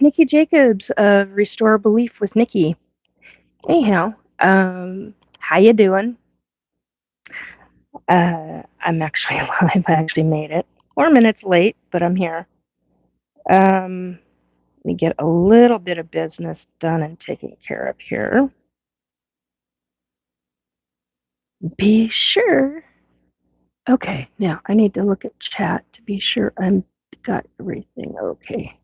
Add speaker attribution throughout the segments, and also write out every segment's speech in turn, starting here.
Speaker 1: Nikki Jacobs of Restore Belief with Nikki. Anyhow, how you doing? I'm actually alive. I actually made it. 4 minutes late, but I'm here. Um, Let me get a little bit of business done and taken care of here. Be sure. Okay, now I need to look at chat to be sure I'm got everything okay.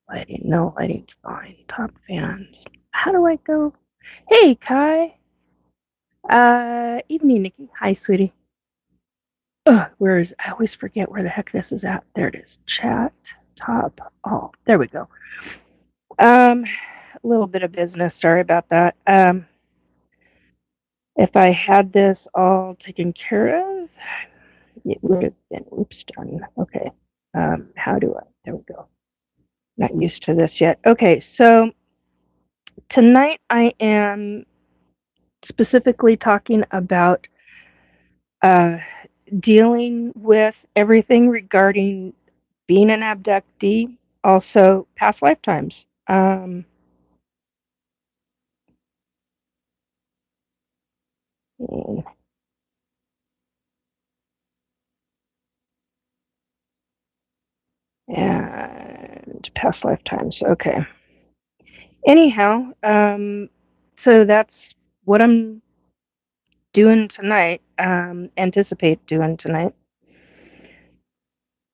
Speaker 1: Lighting, no lighting's fine. Top fans. How do I go? Hey, Kai. Evening, Nikki. Hi, sweetie. Where is? I always forget where the heck this is at. There it is. Chat top. Oh, there we go. A little bit of business. Sorry about that. If I had this all taken care of, it would have been. Oops, done. Okay. How do I? There we go. Not used to this yet. Okay, so tonight I am specifically talking about uh, dealing with everything regarding being an abductee, also past lifetimes. And past lifetimes. Okay. Anyhow, so that's what I'm doing tonight, anticipate doing tonight.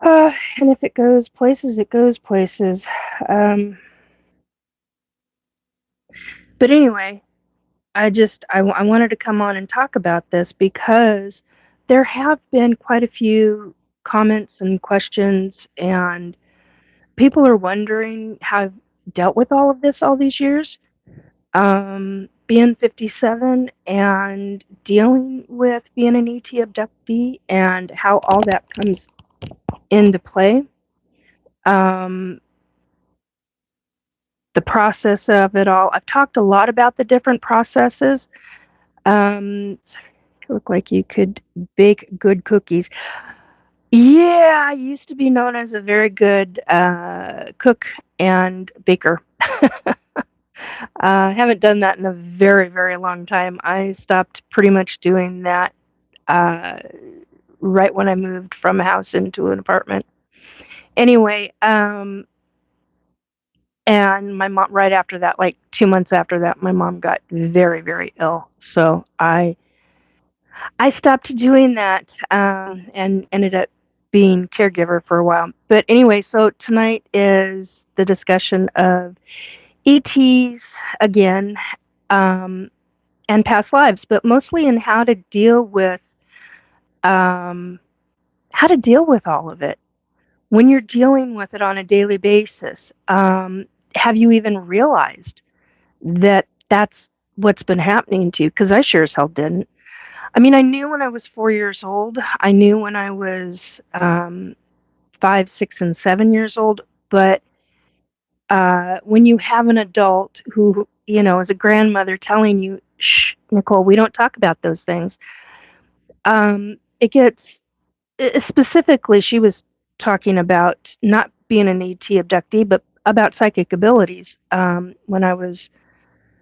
Speaker 1: And if it goes places, it goes places. But anyway, I wanted to come on and talk about this because there have been quite a few comments and questions, and people are wondering how I've dealt with all of this all these years. Being 57 and dealing with being an ET abductee and how all that comes into play. Um, the process of it all. I've talked a lot about the different processes. Look like you could bake good cookies. Yeah, I used to be known as a very good cook and baker. I haven't done that in a very, very long time. I stopped pretty much doing that uh, right when I moved from a house into an apartment. Anyway, and my mom, right after that, like 2 months after that, my mom got very, very ill. So I stopped doing that and ended up being caregiver for a while. But anyway, so tonight is the discussion of ETs again, um, and past lives, but mostly in um, how to deal with all of it when you're dealing with it on a daily basis. Have you even realized that that's what's been happening to you? Because I sure as hell didn't. I mean, I knew when I was 4 years old. I knew when I was 5, 6, and 7 years old. But when you have an adult who, is a grandmother telling you, "Shh, Nicole, we don't talk about those things," it gets specifically. She was talking about not being an ET abductee, but about psychic abilities. When I was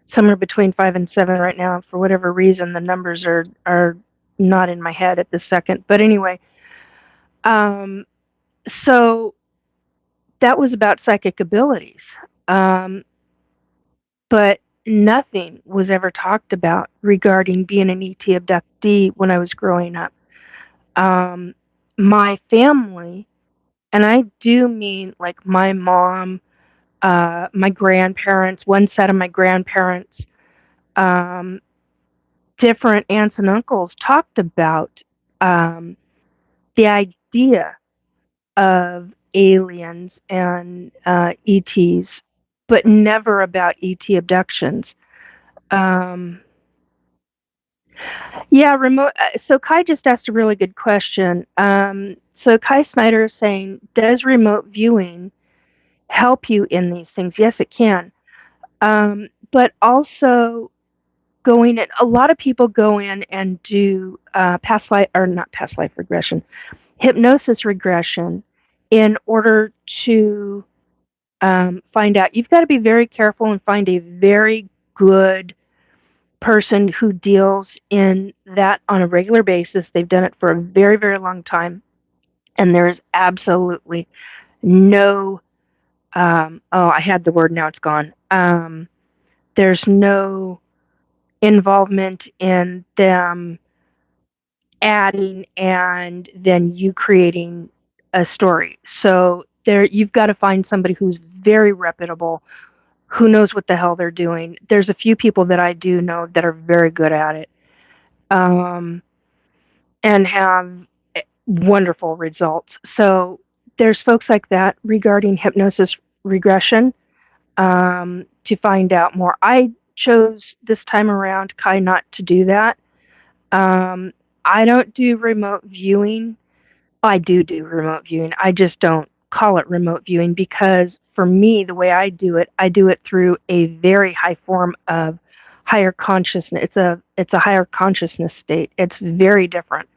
Speaker 1: somewhere between 5 and 7 right now, for whatever reason, the numbers are not in my head at this second. But anyway, um, so that was about psychic abilities. Um, but nothing was ever talked about regarding being an ET abductee when I was growing up. Um, my family, and I do mean like my mom, my grandparents, one set of my grandparents, um, different aunts and uncles talked about um, the idea of aliens and ETs, but never about ET abductions. Um, yeah, remote. So Kai just asked a really good question. So Kai Snyder is saying, does remote viewing help you in these things? Yes, it can. But also going in, a lot of people go in and do past life, or not past life regression, hypnosis regression, in order to find out. You've got to be very careful and find a very good person who deals in that on a regular basis. They've done it for a very, very long time. And there is absolutely no, I had the word, now it's gone. There's no involvement in them adding and then you creating a story. So there, you've got to find somebody who's very reputable, who knows what the hell they're doing. There's a few people that I do know that are very good at it, and have wonderful results. So there's folks like that regarding hypnosis regression, to find out more. I chose this time around, Kai, not to do that. Um, I don't do remote viewing. I do remote viewing. I just don't call it remote viewing because for me, the way I do it through a very high form of higher consciousness. It's a higher consciousness state. It's very different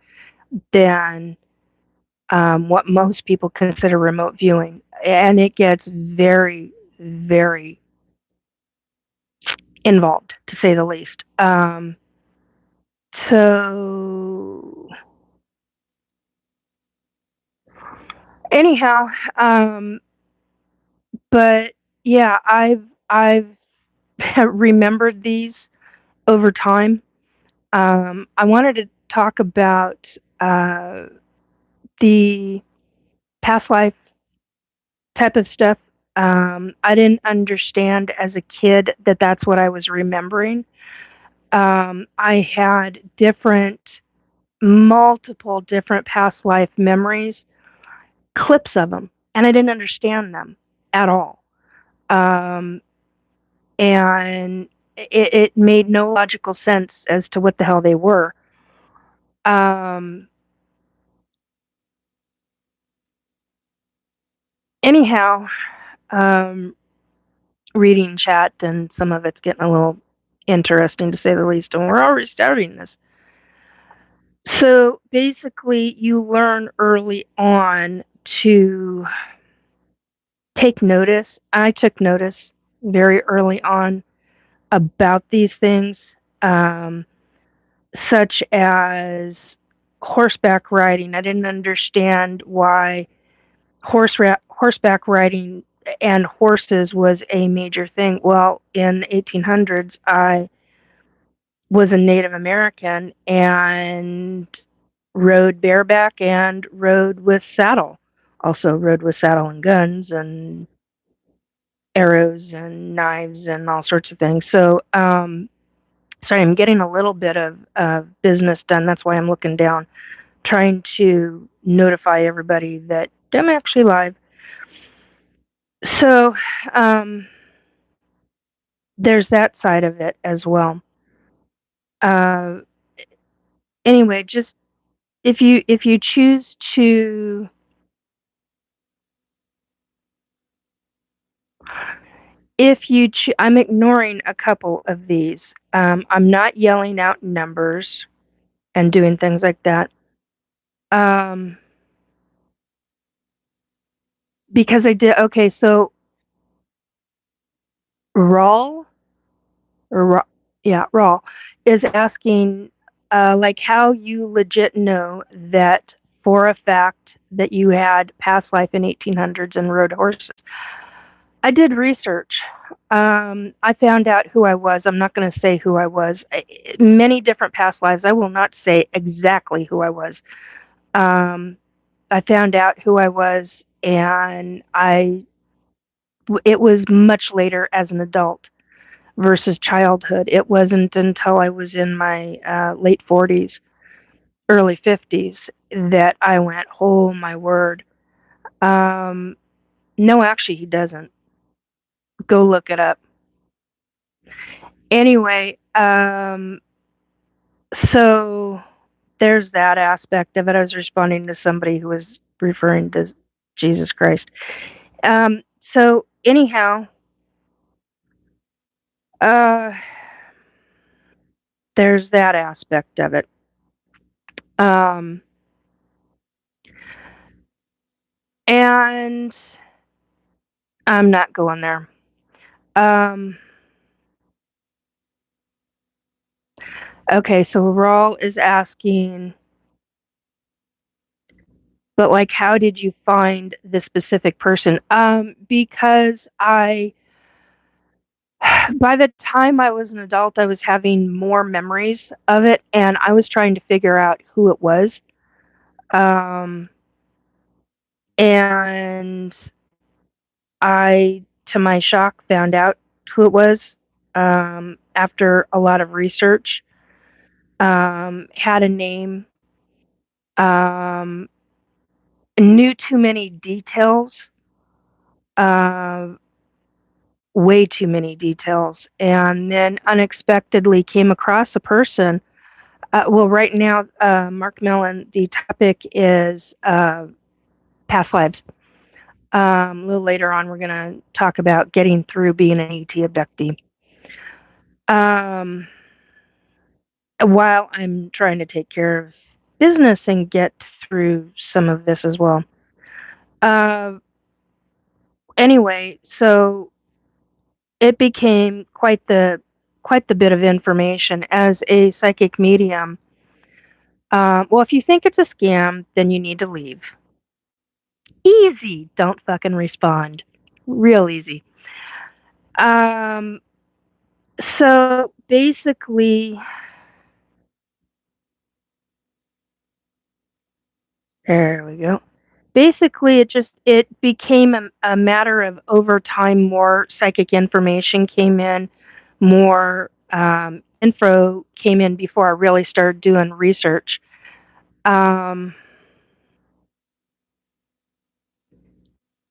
Speaker 1: than what most people consider remote viewing, and it gets very, very involved, to say the least. So anyhow, but yeah, I've remembered these over time. I wanted to talk about the past life type of stuff. I didn't understand as a kid that that's what I was remembering. I had multiple different past life memories, clips of them, and I didn't understand them at all. Um, and it made no logical sense as to what the hell they were. Um, anyhow, um, reading chat, and some of it's getting a little interesting, to say the least, and we're already starting this. So basically, you learn early on to take notice. I took notice very early on about these things, such as horseback riding. I didn't understand why horseback riding and horses was a major thing. Well, in the 1800s, I was a Native American and rode bareback and rode with saddle. Also rode with saddle and guns and arrows and knives and all sorts of things. So, sorry, I'm getting a little bit of business done. That's why I'm looking down, trying to notify everybody that I'm actually live. So, um, there's that side of it as well. Uh, anyway, just if you choose to, I'm ignoring a couple of these. I'm not yelling out numbers and doing things like that. Um, because I did, okay, so Rawl, or yeah, Rawl is asking, like, how you legit know that for a fact that you had past life in 1800s and rode horses. I did research. I found out who I was. I'm not going to say who I was. Many different past lives. I will not say exactly who I was. I found out who I was, and it was much later as an adult versus childhood. It wasn't until I was in my late 40s, early 50s that I went, oh my word. No, actually, he doesn't. Go look it up. Anyway, so there's that aspect of it. I was responding to somebody who was referring to Jesus Christ. So anyhow, uh, there's that aspect of it. Um, And I'm not going there. Okay, so Rawl is asking, but like, how did you find this specific person? Because by the time I was an adult, I was having more memories of it, and I was trying to figure out who it was. And I, to my shock, found out who it was after a lot of research. Had a name, um, knew too many details, uh, way too many details, and then unexpectedly came across a person. Well, right now, Mark Mellon, the topic is past lives. A little later on, we're going to talk about getting through being an ET abductee. While I'm trying to take care of business and get through some of this as well. Anyway, so it became quite the bit of information as a psychic medium. Well, if you think it's a scam, then you need to leave. Easy. Don't fucking respond. Real easy. So basically, there we go. Basically, it became a matter of over time, more psychic information came in, more info came in before I really started doing research.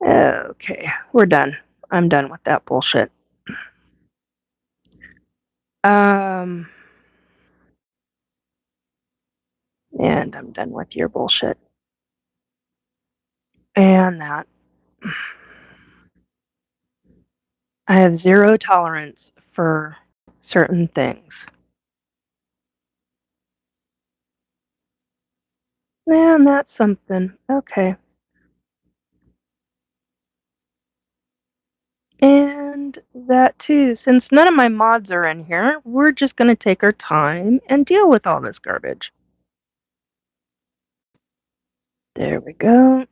Speaker 1: Okay, we're done. I'm done with that bullshit. And I'm done with your bullshit. And that. I have zero tolerance for certain things. And that's something. Okay. And that too. Since none of my mods are in here, we're just going to take our time and deal with all this garbage. There we go.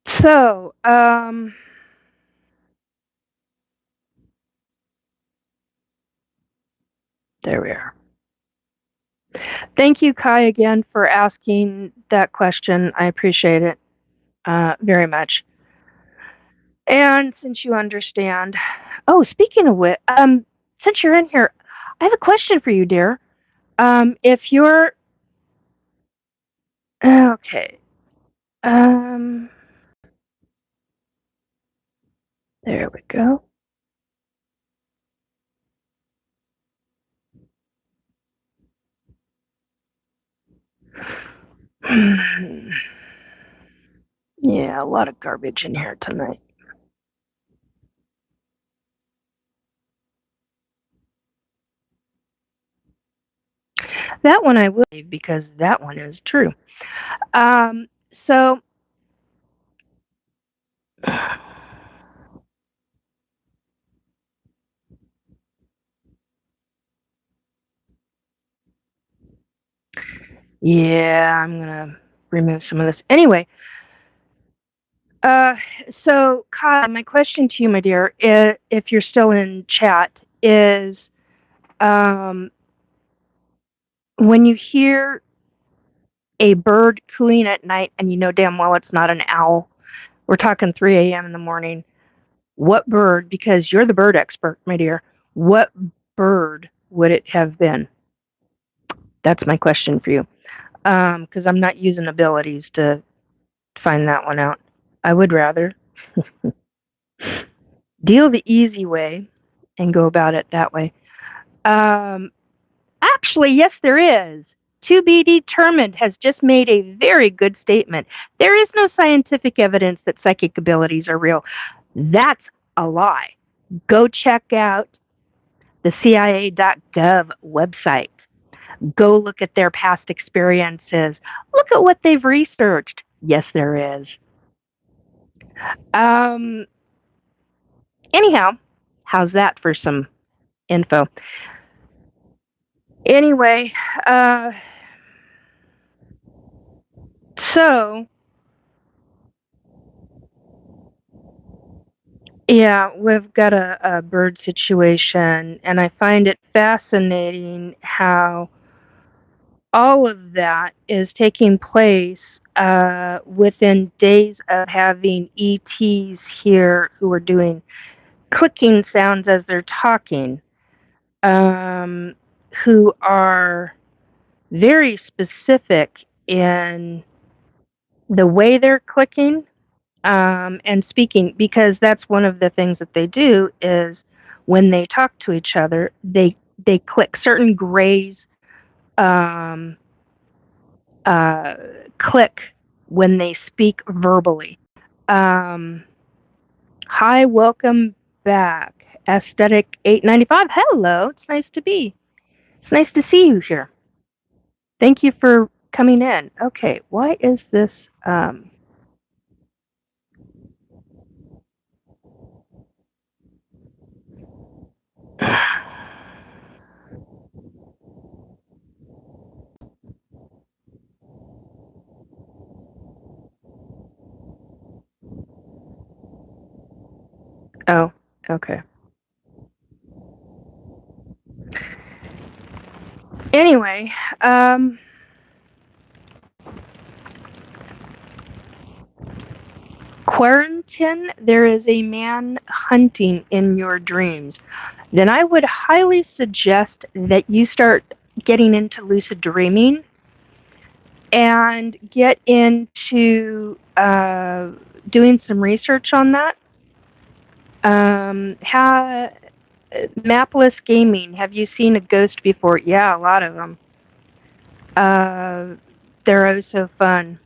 Speaker 1: So, there we are. Thank you, Kai, again for asking that question. I appreciate it very much. And since you understand, speaking of which, since you're in here, I have a question for you, dear. If you're okay, there we go. Yeah, a lot of garbage in here tonight. That one I will leave because that one is true. So yeah, I'm gonna remove some of this anyway. So Kai, my question to you, my dear, if you're still in chat, is when you hear a bird cooing at night and you know damn well it's not an owl, we're talking 3 a.m. in the morning, what bird, because you're the bird expert, my dear, what bird would it have been? That's my question for you. Because I'm not using abilities to find that one out. I would rather deal the easy way and go about it that way. Actually, yes, there is. To be determined has just made a very good statement. There is no scientific evidence that psychic abilities are real. That's a lie. Go check out the CIA.gov website. Go look at their past experiences. Look at what they've researched. Yes, there is. Anyhow, how's that for some info? Anyway, so yeah, we've got a bird situation, and I find it fascinating how all of that is taking place within days of having ETs here who are doing clicking sounds as they're talking, who are very specific in the way they're clicking and speaking, because that's one of the things that they do is when they talk to each other, they click certain grays. Um, click when they speak verbally. Hi, welcome back. Aesthetic 895. Hello, it's nice to see you here. Thank you for coming in. Okay, why is this oh, okay. Anyway, quarantine, there is a man hunting in your dreams. Then I would highly suggest that you start getting into lucid dreaming and get into doing some research on that. Mapless gaming. Have you seen a ghost before? Yeah, a lot of them. They're oh so fun.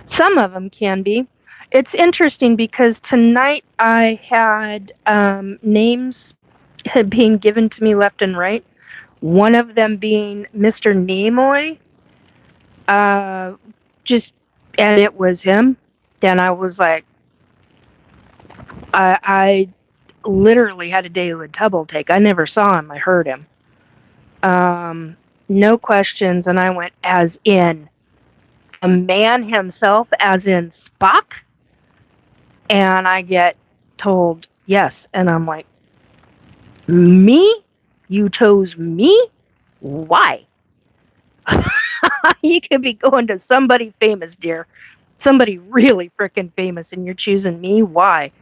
Speaker 1: Some of them can be. It's interesting because tonight I had names being given to me left and right. One of them being Mr. Nimoy. And it was him. Then I was like, I literally had a daily double take. I never saw him. I heard him. No questions, and I went, as in a man himself, as in Spock? And I get told yes, and I'm like, me? You chose me? Why? You could be going to somebody famous, dear. Somebody really freaking famous, and you're choosing me? Why?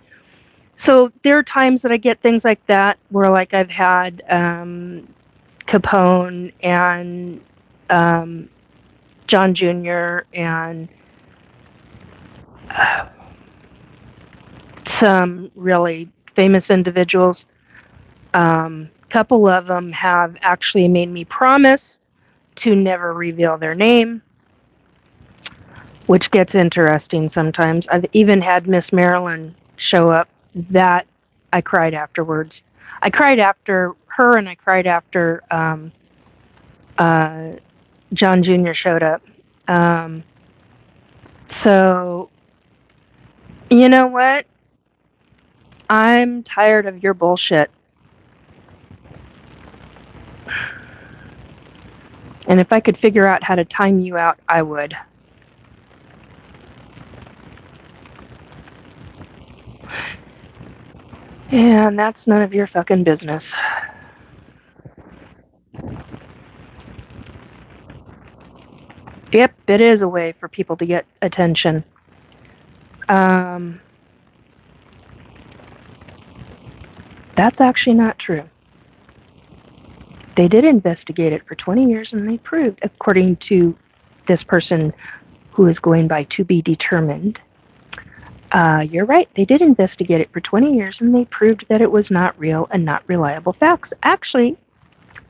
Speaker 1: So there are times that I get things like that where, like, I've had Capone and John Jr. and some really famous individuals. Couple of them have actually made me promise to never reveal their name, which gets interesting sometimes. I've even had Miss Marilyn show up that I cried afterwards. I cried after her, and I cried after John Jr. showed up. So, you know what? I'm tired of your bullshit. And if I could figure out how to time you out, I would. And that's none of your fucking business. Yep, it is a way for people to get attention. That's actually not true. They did investigate it for 20 years, and they proved, according to this person who is going by to be determined, you're right, they did investigate it for 20 years, and they proved that it was not real and not reliable facts. Actually,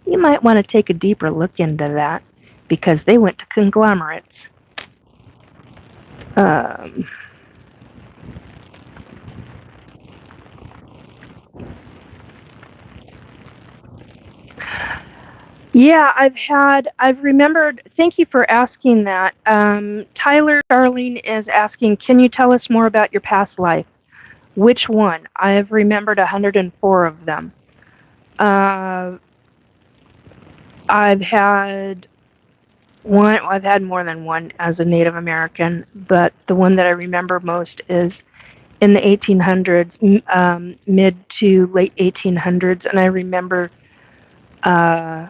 Speaker 1: you might want to take a deeper look into that, because they went to conglomerates. Yeah, I've remembered, thank you for asking that. Tyler Darling is asking, can you tell us more about your past life? Which one? I've remembered 104 of them. Uh, I've had I've had more than one as a Native American, but the one that I remember most is in the 1800s, mid to late 1800s, and I remember uh,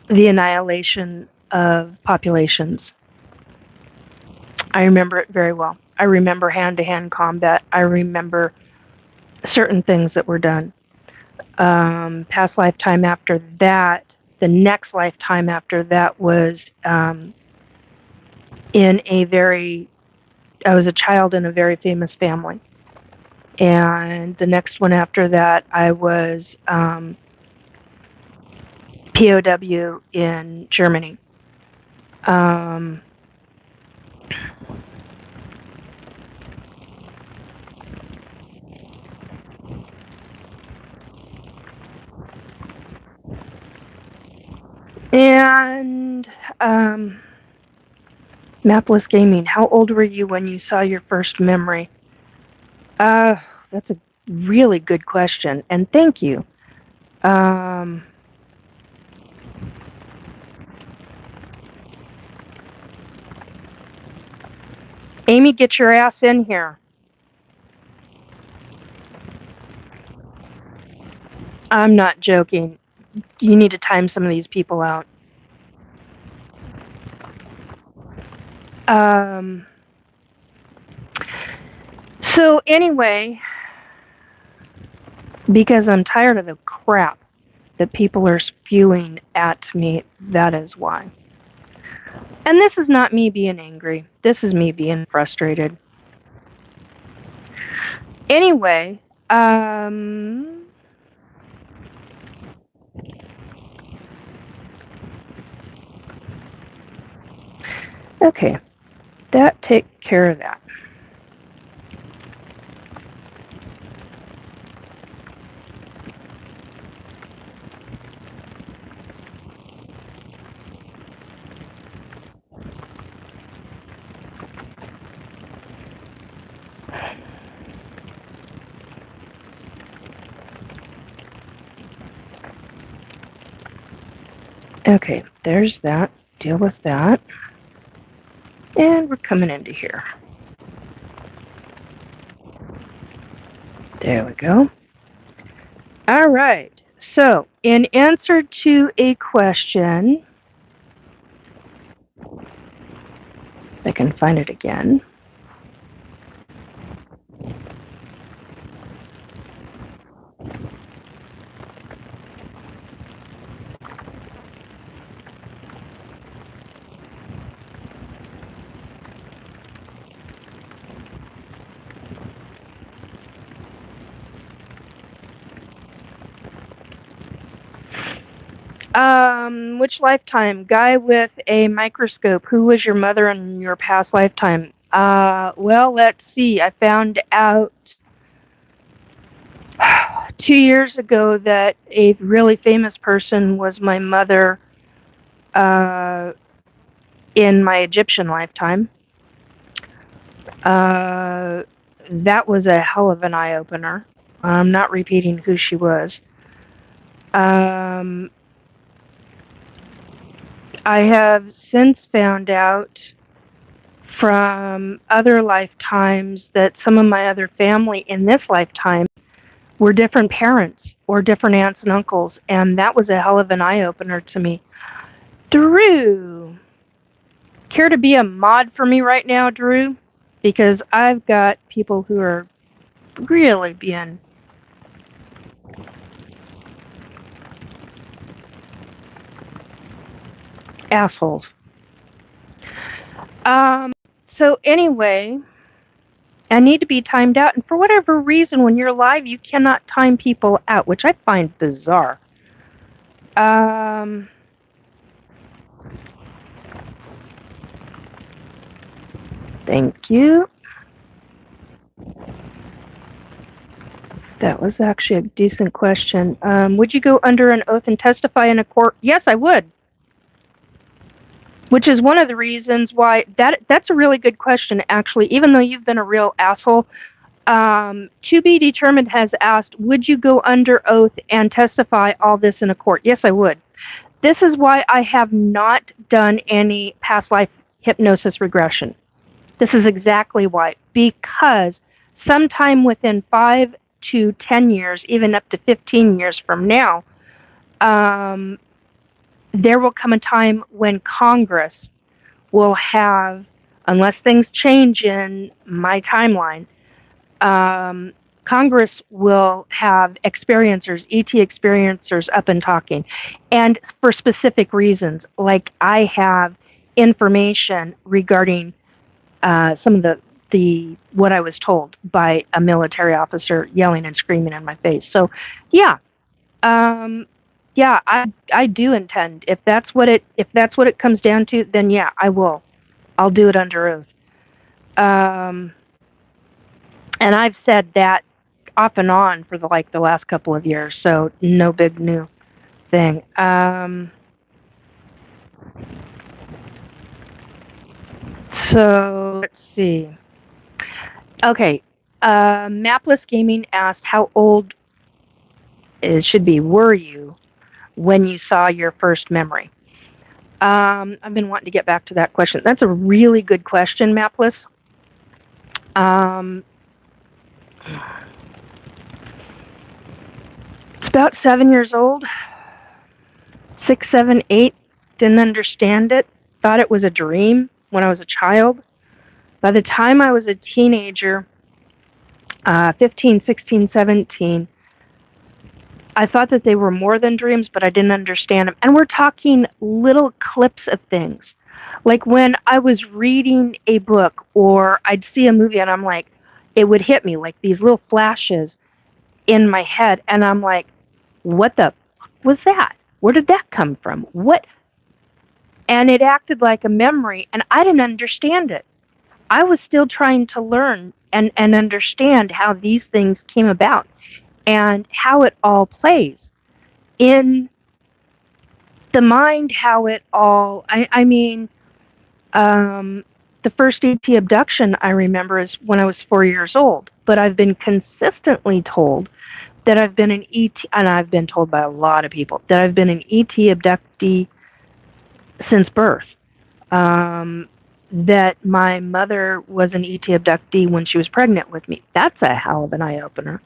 Speaker 1: the annihilation of populations. I remember it very well. I remember hand-to-hand combat. I remember certain things that were done. Past lifetime after that, the next lifetime after that was in a very, I was a child in a very famous family. And the next one after that, I was POW in Germany. And Mapless Gaming, how old were you when you saw your first memory? That's a really good question, and thank you. Amy, get your ass in here. I'm not joking. You need to time some of these people out. So anyway, because I'm tired of the crap that people are spewing at me, that is why. And this is not me being angry. This is me being frustrated. Anyway, okay, that take care of that. Okay, there's that. Deal with that. And we're coming into here. There we go. All right. So, in answer to a question, I can find it again. Which lifetime? Guy with a microscope. Who was your mother in your past lifetime? Well, let's see. I found out 2 years ago that a really famous person was my mother in my Egyptian lifetime. That was a hell of an eye-opener. I'm not repeating who she was. I have since found out from other lifetimes that some of my other family in this lifetime were different parents or different aunts and uncles, and that was a hell of an eye-opener to me. Drew, care to be a mod for me right now, Drew? Because I've got people who are really being assholes. So anyway, I need to be timed out, and for whatever reason, when you're live, you cannot time people out, which I find bizarre. Thank you. That was actually a decent question. Would you go under an oath and testify in a court? Yes, I would. Which is one of the reasons why that's a really good question, actually, even though you've been a real asshole. To be determined has asked, would you go under oath and testify all this in a court? Yes, I would. This is why I have not done any past life hypnosis regression. This is exactly why. Because sometime within 5 to 10 years, even up to 15 years from now, there will come a time when Congress will have, unless things change in my timeline, Congress will have experiencers, ET experiencers up and talking, and for specific reasons. Like I have information regarding some of the what I was told by a military officer yelling and screaming in my face. So, yeah, yeah, I do intend, if that's what it comes down to, then yeah, I will. I'll do it under oath. And I've said that off and on for the last couple of years, so no big new thing. So let's see. Okay, Mapless Gaming asked, how old it should be were you when you saw your first memory? I've been wanting to get back to that question. That's a really good question, Mapless. It's about 7 years old. 6, 7, 8. Didn't understand it. Thought it was a dream when I was a child. By the time I was a teenager, 15, 16, 17, I thought that they were more than dreams, but I didn't understand them. And we're talking little clips of things. Like when I was reading a book or I'd see a movie and I'm like, it would hit me like these little flashes in my head. And I'm like, what the was that? Where did that come from? What? And it acted like a memory, and I didn't understand it. I was still trying to learn and understand how these things came about and how it all plays in the mind, how it all, I mean, the first ET abduction I remember is when I was 4 years old, but I've been consistently told that I've been an ET, and I've been told by a lot of people that I've been an ET abductee since birth. That my mother was an ET abductee when she was pregnant with me. That's a hell of an eye-opener.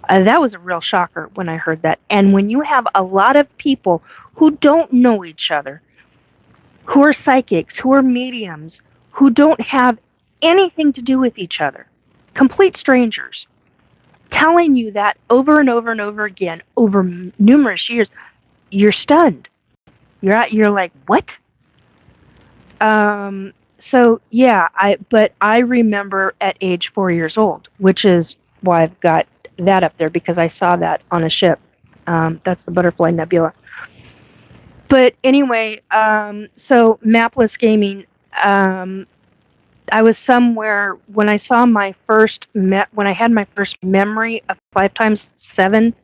Speaker 1: That was a real shocker when I heard that. And when you have a lot of people who don't know each other, who are psychics, who are mediums, who don't have anything to do with each other, complete strangers, telling you that over and over and over again over numerous years, you're stunned. You're like, what? So yeah, but I remember at age 4 years old, which is why I've got that up there, because I saw that on a ship. That's the Butterfly Nebula. But anyway, so Mapless Gaming, I was somewhere when I saw my first when I had my first memory of 5 times 7,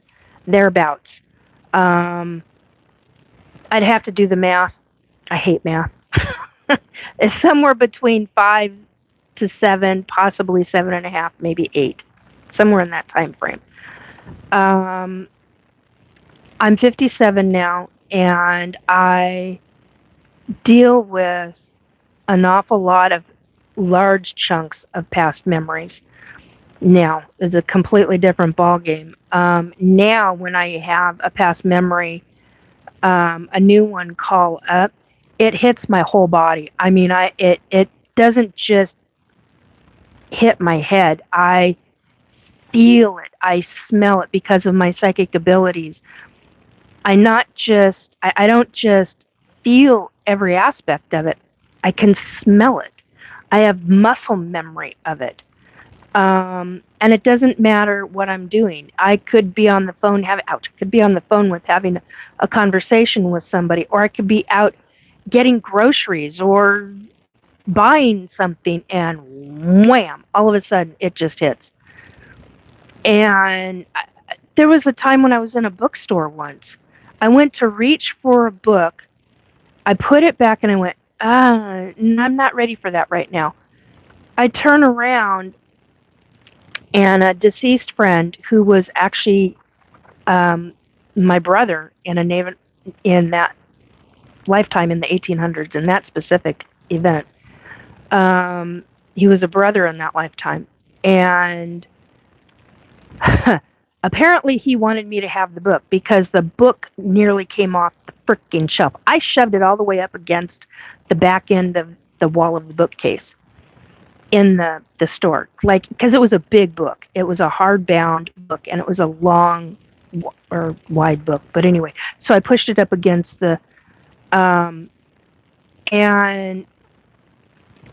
Speaker 1: thereabouts. I'd have to do the math. I hate math. It's somewhere between 5 to 7, possibly 7.5, maybe 8, somewhere in that time frame. I'm 57 now, and I deal with an awful lot of large chunks of past memories. Now is a completely different ballgame. Now, when I have a past memory, a new one call up, it hits my whole body. I mean, it doesn't just hit my head. I feel it. I smell it because of my psychic abilities. I don't just feel every aspect of it. I can smell it. I have muscle memory of it. And it doesn't matter what I'm doing. I could be on the phone with having a conversation with somebody, or I could be out getting groceries or buying something, and wham, all of a sudden it just hits. And there was a time when I was in a bookstore once. I went to reach for a book. I put it back and I went, I'm not ready for that right now. I turn around and a deceased friend who was actually my brother in that lifetime in the 1800s in that specific event. He was a brother in that lifetime, and apparently he wanted me to have the book because the book nearly came off the freaking shelf. I shoved it all the way up against the back end of the wall of the bookcase in the store, like, because it was a big book. It was a hardbound book, and it was a long or wide book. But anyway, so I pushed it up against the, and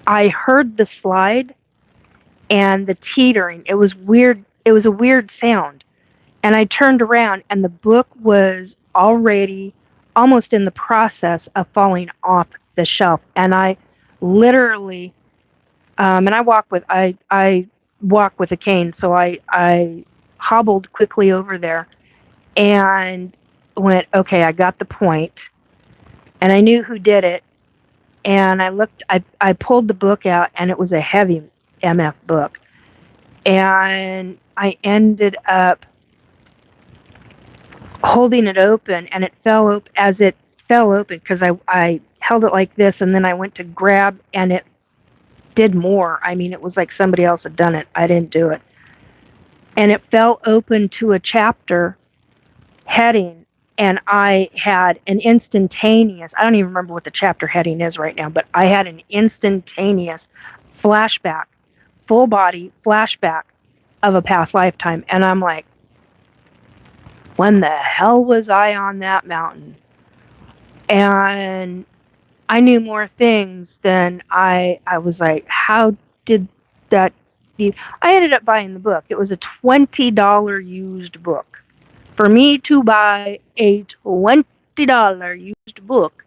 Speaker 1: I heard the slide and the teetering. It was weird. It was a weird sound. And I turned around, and the book was already almost in the process of falling off the shelf. And I literally, and I walk with a cane, so I hobbled quickly over there and went, okay, I got the point, and I knew who did it. And I pulled the book out, and it was a heavy MF book, and I ended up holding it open, and it fell open because I held it like this, and then I went to grab, and it did more. I mean, it was like somebody else had done it. I didn't do it. And it fell open to a chapter heading, and I had an instantaneous, I don't even remember what the chapter heading is right now, but I had an instantaneous flashback, full body flashback of a past lifetime. And I'm like, when the hell was I on that mountain? And I knew more things than I was like, how did that be? I ended up buying the book. It was a $20 used book. For me to buy a $20 used book,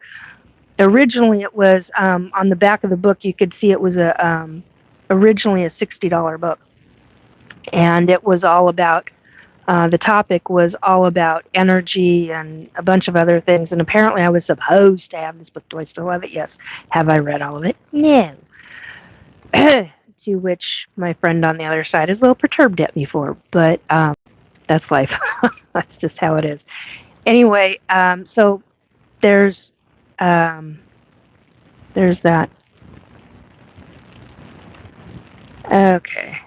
Speaker 1: originally it was, on the back of the book you could see it was originally a $60 book. And it was all about, the topic was all about energy and a bunch of other things. And apparently I was supposed to have this book. Do I still have it? Yes. Have I read all of it? No. To which my friend on the other side is a little perturbed at me for, but that's life. That's just how it is. Anyway, so there's that. Okay.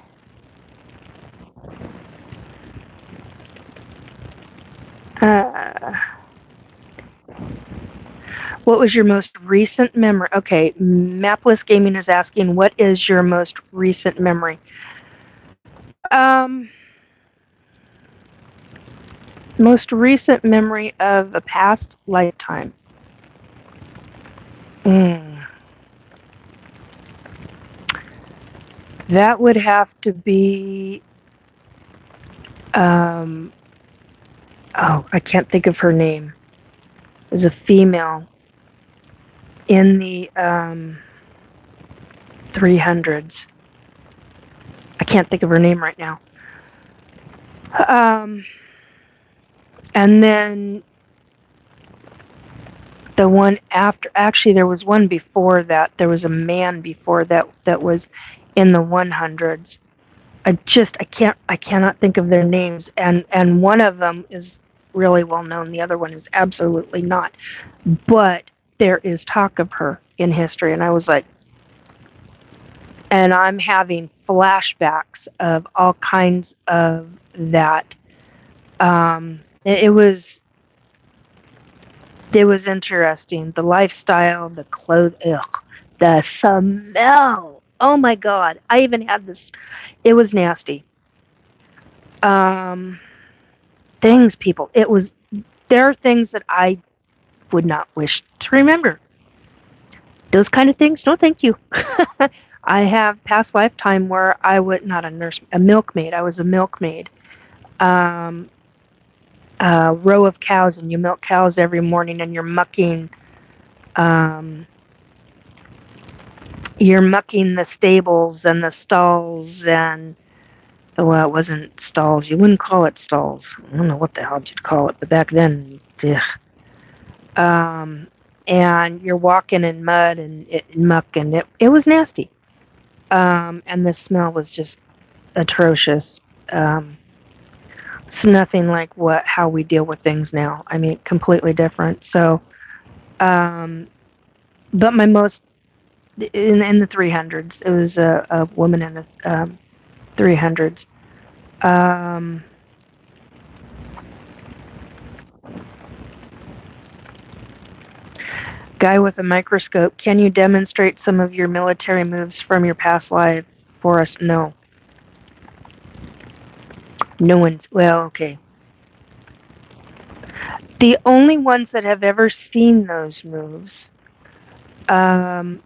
Speaker 1: What was your most recent memory? Okay, Mapless Gaming is asking, what is your most recent memory? Most recent memory of a past lifetime. That would have to be, oh, I can't think of her name. It was a female in the 300s. I can't think of her name right now. And then the one after, actually there was one before that. There was a man before that was in the 100s. I cannot think of their names, and one of them is really well known. The other one is absolutely not. But there is talk of her in history, and I was like, and I'm having flashbacks of all kinds of that. It was interesting. The lifestyle, the clothes, the smell. Oh my God! I even had this. It was nasty. Things, people. There are things that I would not wish to remember. Those kind of things, no thank you. I have past lifetime where I was not a nurse, a milkmaid. I was a milkmaid. A row of cows, and you milk cows every morning, and you're mucking the stables and the stalls, and Well, it wasn't stalls. You wouldn't call it stalls. I don't know what the hell you'd call it, but back then, ugh. And you're walking in mud and muck, and it was nasty. And the smell was just atrocious. It's nothing like how we deal with things now. I mean, completely different. So, but my most in the 300s, it was a woman in the 300s. Guy with a microscope. Can you demonstrate some of your military moves from your past life for us? No. No one's. Well, okay. The only ones that have ever seen those moves are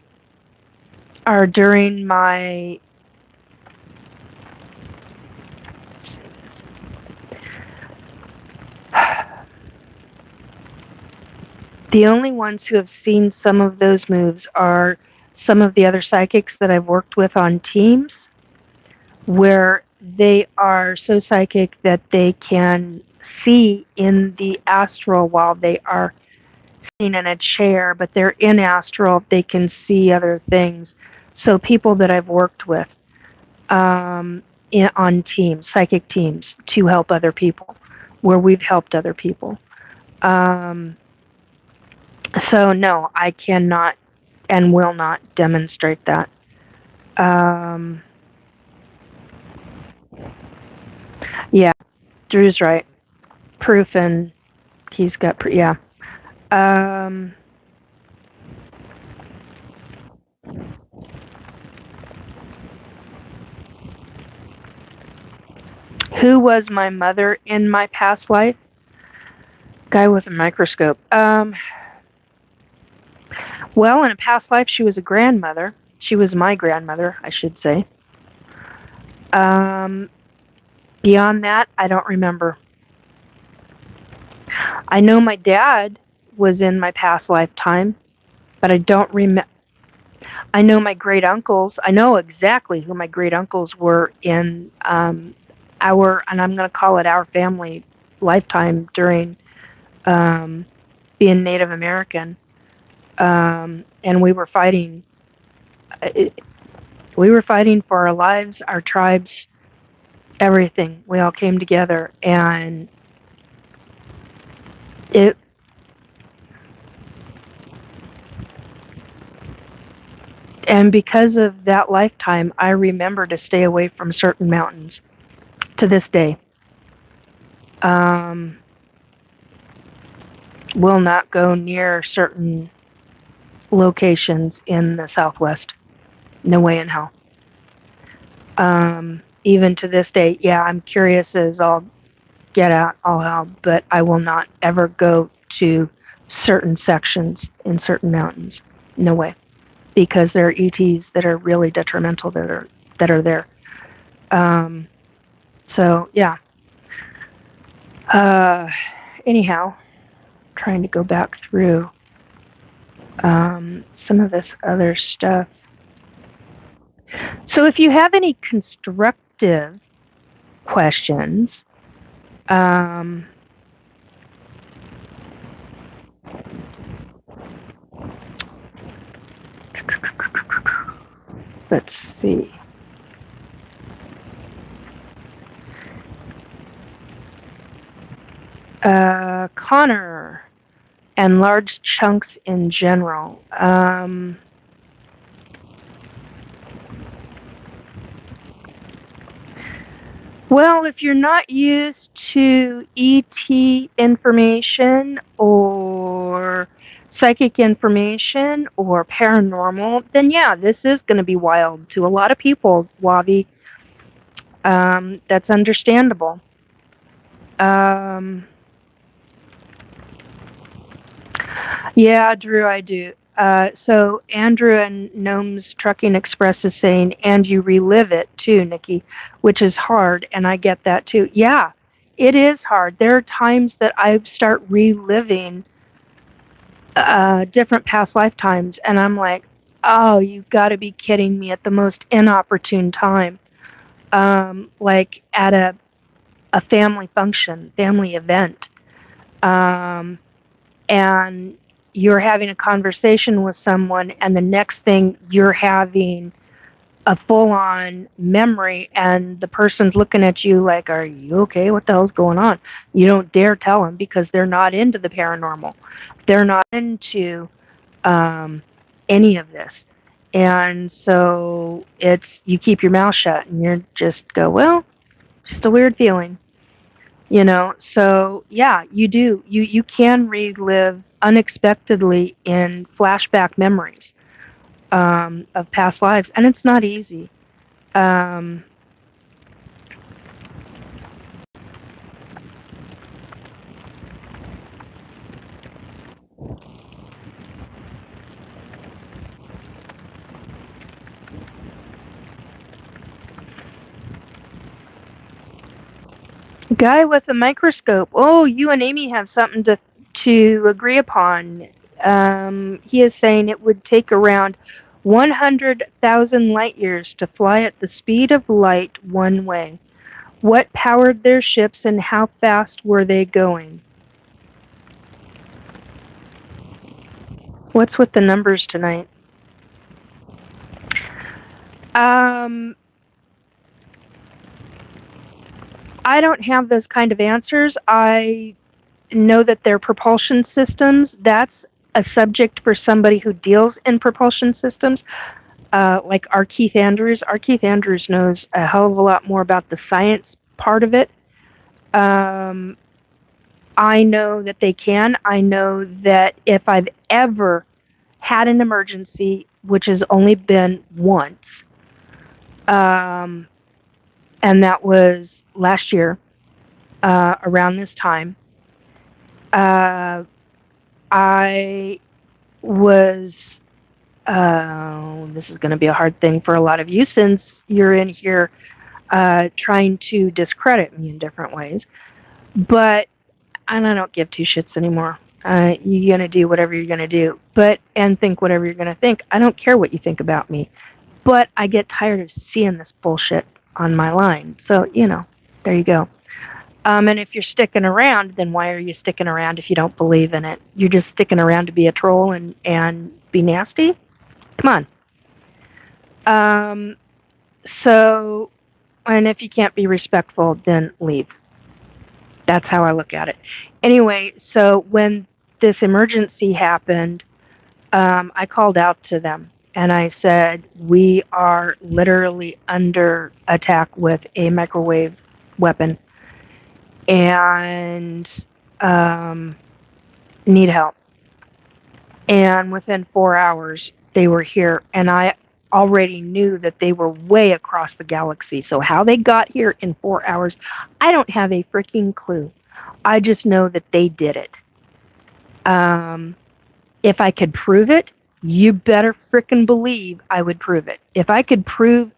Speaker 1: during my. The only ones who have seen some of those moves are some of the other psychics that I've worked with on teams, where they are so psychic that they can see in the astral while they are sitting in a chair, but they're in astral, they can see other things. So people that I've worked with on teams, psychic teams, to help other people, where we've helped other people. So no, I cannot and will not demonstrate that. Yeah, Drew's right. Proof, and he's got yeah. Who was my mother in my past life? Guy with a microscope. Well, in a past life, she was a grandmother. She was my grandmother, I should say. Beyond that, I don't remember. I know my dad was in my past lifetime, but I don't remember. I know my great uncles. I know exactly who my great uncles were in our, and I'm going to call it our family lifetime during being Native American. And we were fighting. We were fighting for our lives, our tribes, everything. We all came together, and it. And because of that lifetime, I remember to stay away from certain mountains to this day. Will not go near certain locations in the Southwest. No way in hell. Even to this day, yeah, I'm curious as all get out, all hell, but I will not ever go to certain sections in certain mountains. No way. Because there are ETs that are really detrimental that are there. So yeah. Anyhow, trying to go back through some of this other stuff. So if you have any constructive questions, let's see. Connor and large chunks in general. Well, if you're not used to ET information or psychic information or paranormal, then yeah, this is going to be wild to a lot of people, Wavi. That's understandable. Yeah, Drew, I do. So Andrew and Gnomes Trucking Express is saying, and you relive it too, Nikki, which is hard, and I get that too. Yeah, it is hard. There are times that I start reliving different past lifetimes, and I'm like, oh, you've got to be kidding me at the most inopportune time. like at a family function, family event, and you're having a conversation with someone, and the next thing you're having a full-on memory, and the person's looking at you like, are you okay? What the hell's going on? You don't dare tell them, because they're not into the paranormal. They're not into any of this. And so it's, you keep your mouth shut and you just go, well, just a weird feeling, so yeah, you can relive unexpectedly in flashback memories of past lives, and it's not easy. um, Guy with a microscope. Oh, you and Amy have something to agree upon. He is saying it would take around 100,000 light years to fly at the speed of light one way. What powered their ships, and how fast were they going? What's with the numbers tonight? I don't have those kind of answers. I know that they're propulsion systems. That's a subject for somebody who deals in propulsion systems, like our Keith Andrews. Our Keith Andrews knows a hell of a lot more about the science part of it. I know that they can. I know that if I've ever had an emergency, which has only been once, and that was last year, around this time, I was, this is going to be a hard thing for a lot of you, since you're in here trying to discredit me in different ways. But, and I don't give two shits anymore. You're going to do whatever you're going to do, and think whatever you're going to think. I don't care what you think about me. But I get tired of seeing this bullshit on my line. So, there you go. And if you're sticking around, then why are you sticking around if you don't believe in it? You're just sticking around to be a troll and be nasty? Come on. So, and if you can't be respectful, then leave. That's how I look at it. Anyway, so when this emergency happened, I called out to them and I said, we are literally under attack with a microwave weapon, and need help. And within 4 hours, they were here, and I already knew that they were way across the galaxy. So how they got here in 4 hours, I don't have a freaking clue. I just know that they did it. If I could prove it, you better frickin' believe I would prove it. If I could prove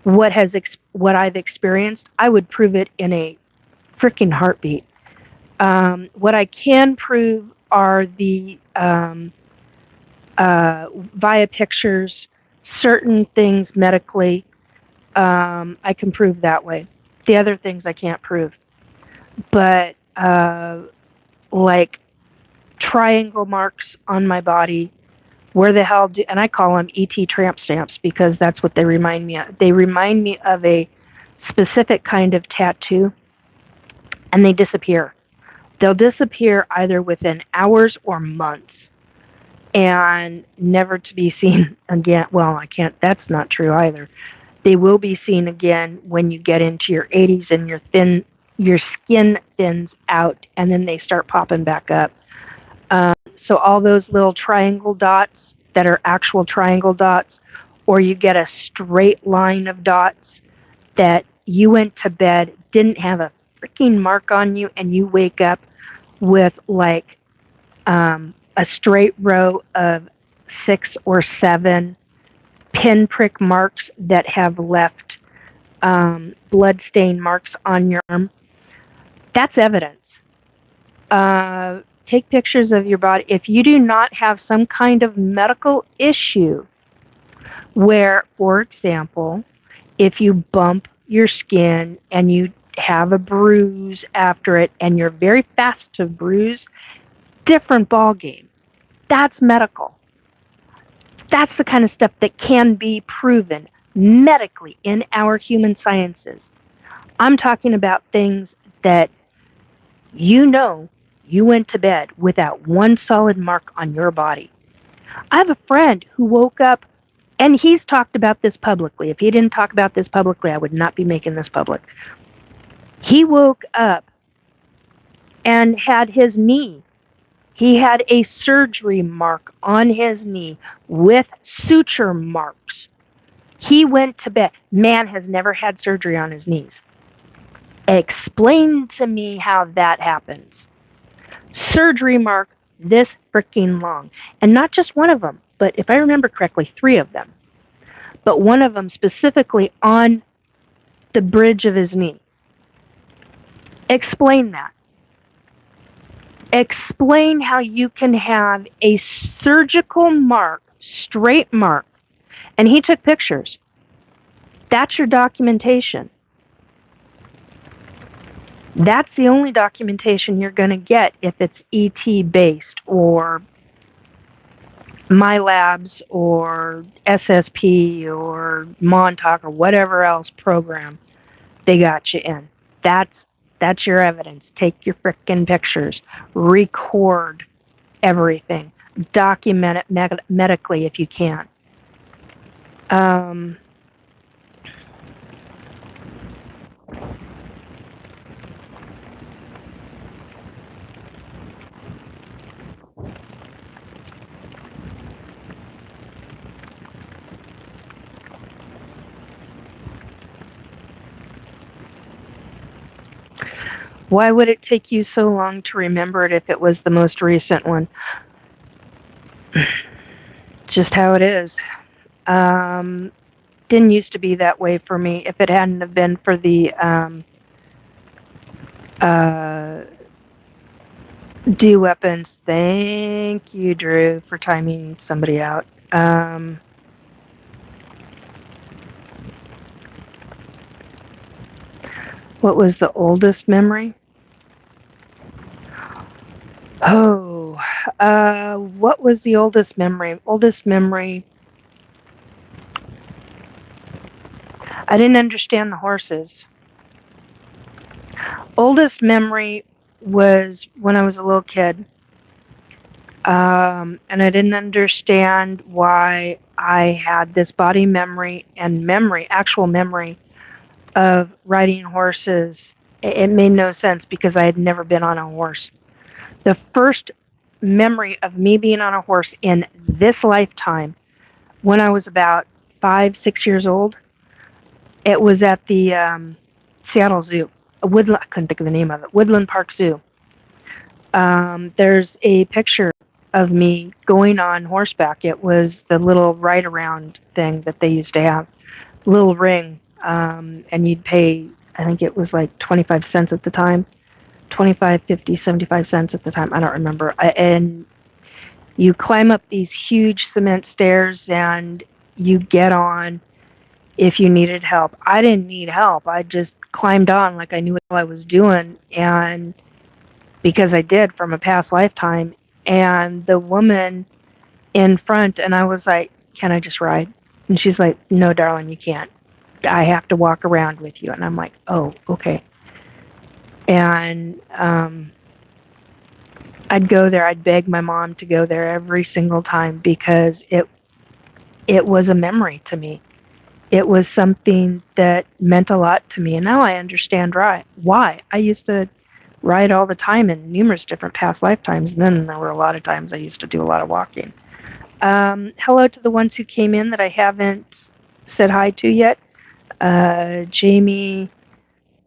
Speaker 1: what I've experienced, I would prove it in a frickin' heartbeat. What I can prove are the via pictures, certain things medically. I can prove that way. The other things I can't prove. But like triangle marks on my body, where the hell do, and I call them ET tramp stamps, because that's what they remind me of. They remind me of a specific kind of tattoo, and they disappear. They'll disappear either within hours or months, and never to be seen again. Well, I can't, that's not true either. They will be seen again when you get into your 80s and your skin thins out, and then they start popping back up. So all those little triangle dots that are actual triangle dots, or you get a straight line of dots that you went to bed, didn't have a freaking mark on you, and you wake up with like a straight row of 6 or 7 pinprick marks that have left blood stain marks on your arm. That's evidence. Take pictures of your body. If you do not have some kind of medical issue where, for example, If you bump your skin and you have a bruise after it and you're very fast to bruise, different ball game. That's medical. That's the kind of stuff that can be proven medically in our human sciences. I'm talking about things that you know you went to bed without one solid mark on your body. I have a friend who woke up, and he's talked about this publicly. If he didn't talk about this publicly, I would not be making this public. He woke up and had his knee. He had a surgery mark on his knee with suture marks. He went to bed. Man has never had surgery on his knees. Explain to me how that happens. Surgery mark this freaking long. And not just one of them, but if I remember correctly, 3 of them. But one of them specifically on the bridge of his knee. Explain that. Explain how you can have a surgical mark, straight mark, and he took pictures. That's your documentation. That's the only documentation you're going to get if it's ET based or MyLabs or SSP or Montauk or whatever else program they got you in. That's your evidence. Take your frickin' pictures. Record everything. Document it medically if you can. Why would it take you so long to remember it if it was the most recent one? Just how it is. Didn't used to be that way for me. If it hadn't have been for the D weapons, thank you, Drew, for timing somebody out. What was the oldest memory? Oh, what was the oldest memory? Oldest memory. I didn't understand the horses. Oldest memory was when I was a little kid. And I didn't understand why I had this body memory and actual memory of riding horses. It made no sense because I had never been on a horse. The first memory of me being on a horse in this lifetime, when I was about 5, 6 years old, it was at the Seattle Zoo. Woodland, I couldn't think of the name of it. Woodland Park Zoo. There's a picture of me going on horseback. It was the little ride around thing that they used to have, little ring, and you'd pay, I think it was like 25 cents at the time, 25, 50, 75 cents at the time, I don't remember. And you climb up these huge cement stairs and you get on if you needed help. I didn't need help. I just climbed on like I knew what I was doing, and because I did from a past lifetime. And the woman in front, and I was like, can I just ride? And she's like, no, darling, you can't. I have to walk around with you. And I'm like, oh, okay. And I'd go there. I'd beg my mom to go there every single time because it was a memory to me. It was something that meant a lot to me. And now I understand why. I used to ride all the time in numerous different past lifetimes. And then there were a lot of times I used to do a lot of walking. Hello to the ones who came in that I haven't said hi to yet. Jamie,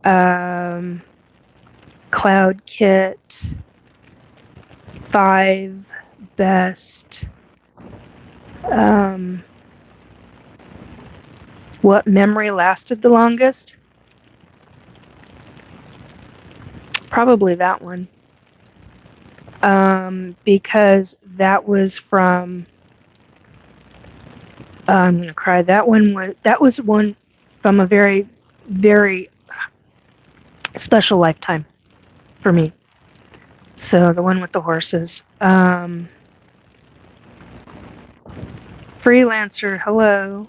Speaker 1: Cloud Kit, 5 Best. What memory lasted the longest? Probably that one. Because that was from, I'm gonna cry. That was one from a very, very special lifetime for me. So the one with the horses. Freelancer, hello.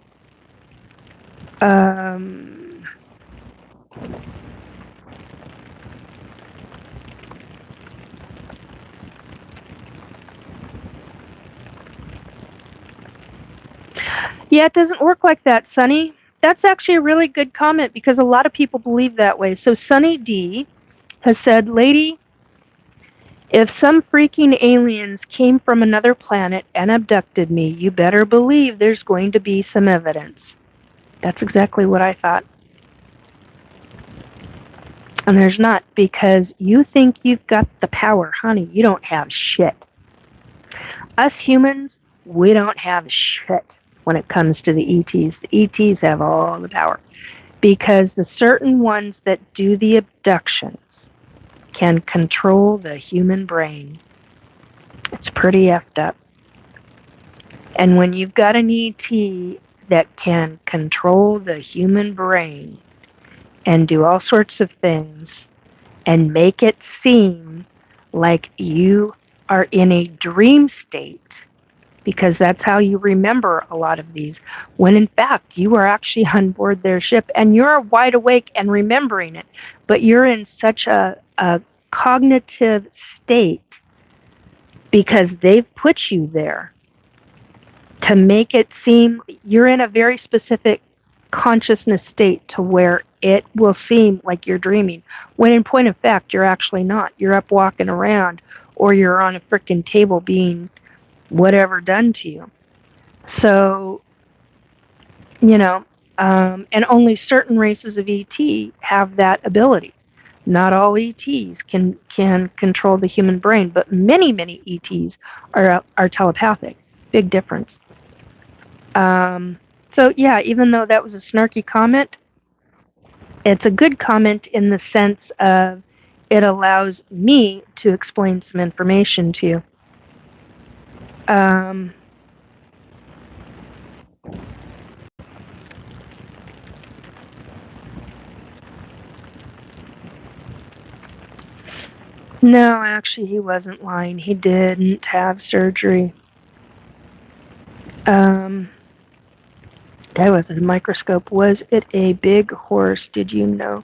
Speaker 1: Yeah, it doesn't work like that, Sunny. That's actually a really good comment because a lot of people believe that way. So Sunny D has said, lady, if some freaking aliens came from another planet and abducted me, you better believe there's going to be some evidence. That's exactly what I thought. And there's not, because you think you've got the power. Honey, you don't have shit. Us humans, we don't have shit when it comes to the ETs. The ETs have all the power. Because the certain ones that do the abductions can control the human brain. It's pretty effed up. And when you've got an ET that can control the human brain and do all sorts of things and make it seem like you are in a dream state, because that's how you remember a lot of these, when in fact you are actually on board their ship and you're wide awake and remembering it, but you're in such a cognitive state because they've put you there to make it seem you're in a very specific consciousness state to where it will seem like you're dreaming, when in point of fact you're actually not. You're up walking around, or you're on a frickin' table being whatever done to you. So, and only certain races of ET have that ability. Not all ETs can control the human brain, but many ETs are telepathic. Big difference. So yeah, even though that was a snarky comment, it's a good comment in the sense of it allows me to explain some information to you. No, actually, he wasn't lying. He didn't have surgery. Guy with a microscope. Was it a big horse? Did you know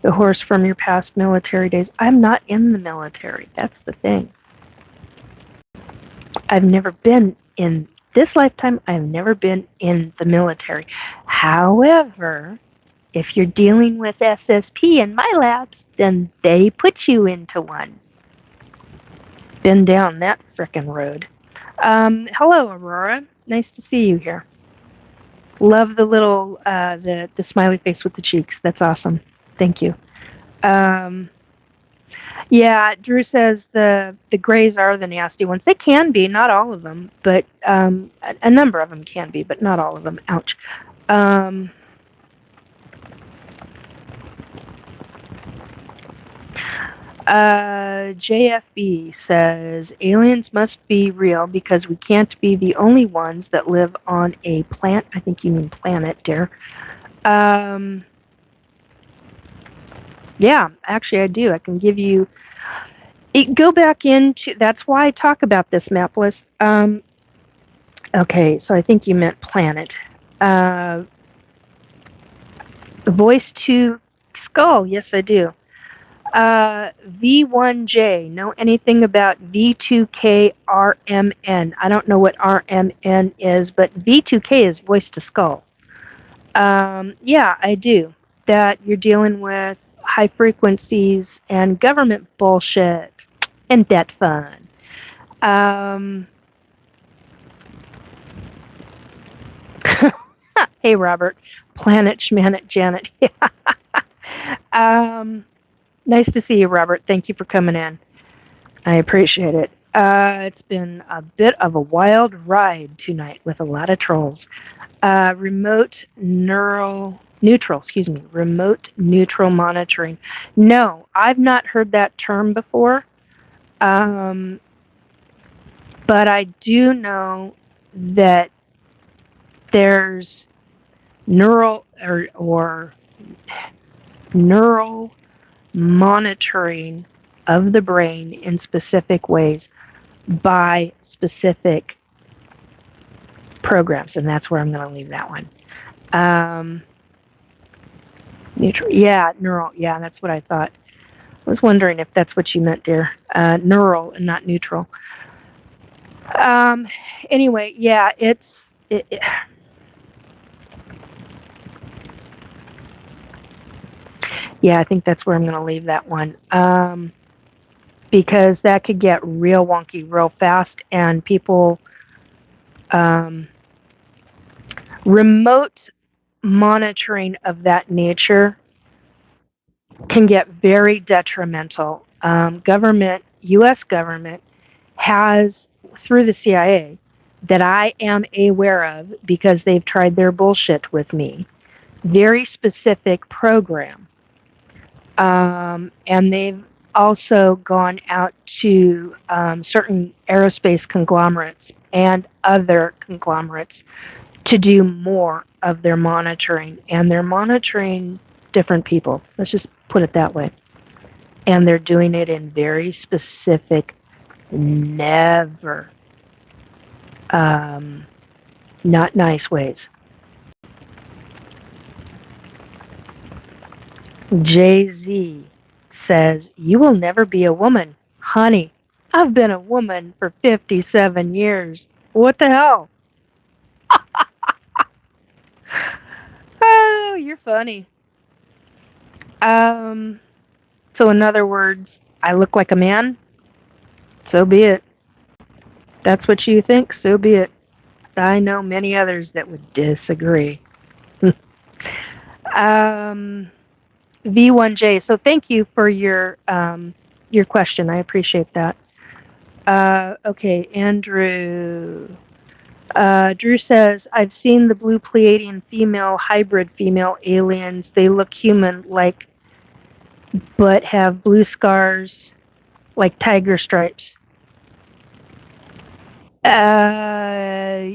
Speaker 1: the horse from your past military days? I'm not in the military. That's the thing. I've never been in this lifetime. I've never been in the military. However, if you're dealing with SSP in my labs, then they put you into one. Been down that frickin' road. Hello, Aurora. Nice to see you here. Love the little the smiley face with the cheeks. That's awesome. Thank you. Yeah, Drew says the grays are the nasty ones. They can be, not all of them, but a number of them can be, but not all of them. Ouch. JFB says aliens must be real because we can't be the only ones that live on a plant. I think you mean planet, dear. Yeah, actually I do. I can give you. Go back into. That's why I talk about this map list. Okay, so I think you meant planet. Voice to skull. Yes, I do. V1J. Know anything about V2K RMN? I don't know what RMN is, but V2K is voice to skull. Yeah, I do. That you're dealing with high frequencies and government bullshit and debt fund. Hey, Robert. Planet Schmanet Janet. Nice to see you, Robert. Thank you for coming in. I appreciate it. It's been a bit of a wild ride tonight with a lot of trolls. Remote neutral monitoring. No, I've not heard that term before. But I do know that there's neural or neural monitoring of the brain in specific ways by specific programs, and that's where I'm going to leave that one. Neutral, yeah, neural, yeah, that's what I thought. I was wondering if that's what you meant, dear. Neural and not neutral. Anyway, yeah, yeah, I think that's where I'm going to leave that one. Because that could get real wonky real fast, and people, remote monitoring of that nature can get very detrimental. U.S. government has, through the CIA, that I am aware of because they've tried their bullshit with me, very specific program. And they've also gone out to certain aerospace conglomerates and other conglomerates to do more of their monitoring. And they're monitoring different people. Let's just put it that way. And they're doing it in very specific, never not nice ways. Jay-Z says, "You will never be a woman. Honey, I've been a woman for 57 years. What the hell?" Oh, you're funny. So in other words, I look like a man? So be it. That's what you think? So be it. I know many others that would disagree. V1J. So thank you for your question. I appreciate that. Okay, Andrew. Drew says, "I've seen the blue Pleiadian female hybrid female aliens. They look human-like, but have blue scars like tiger stripes."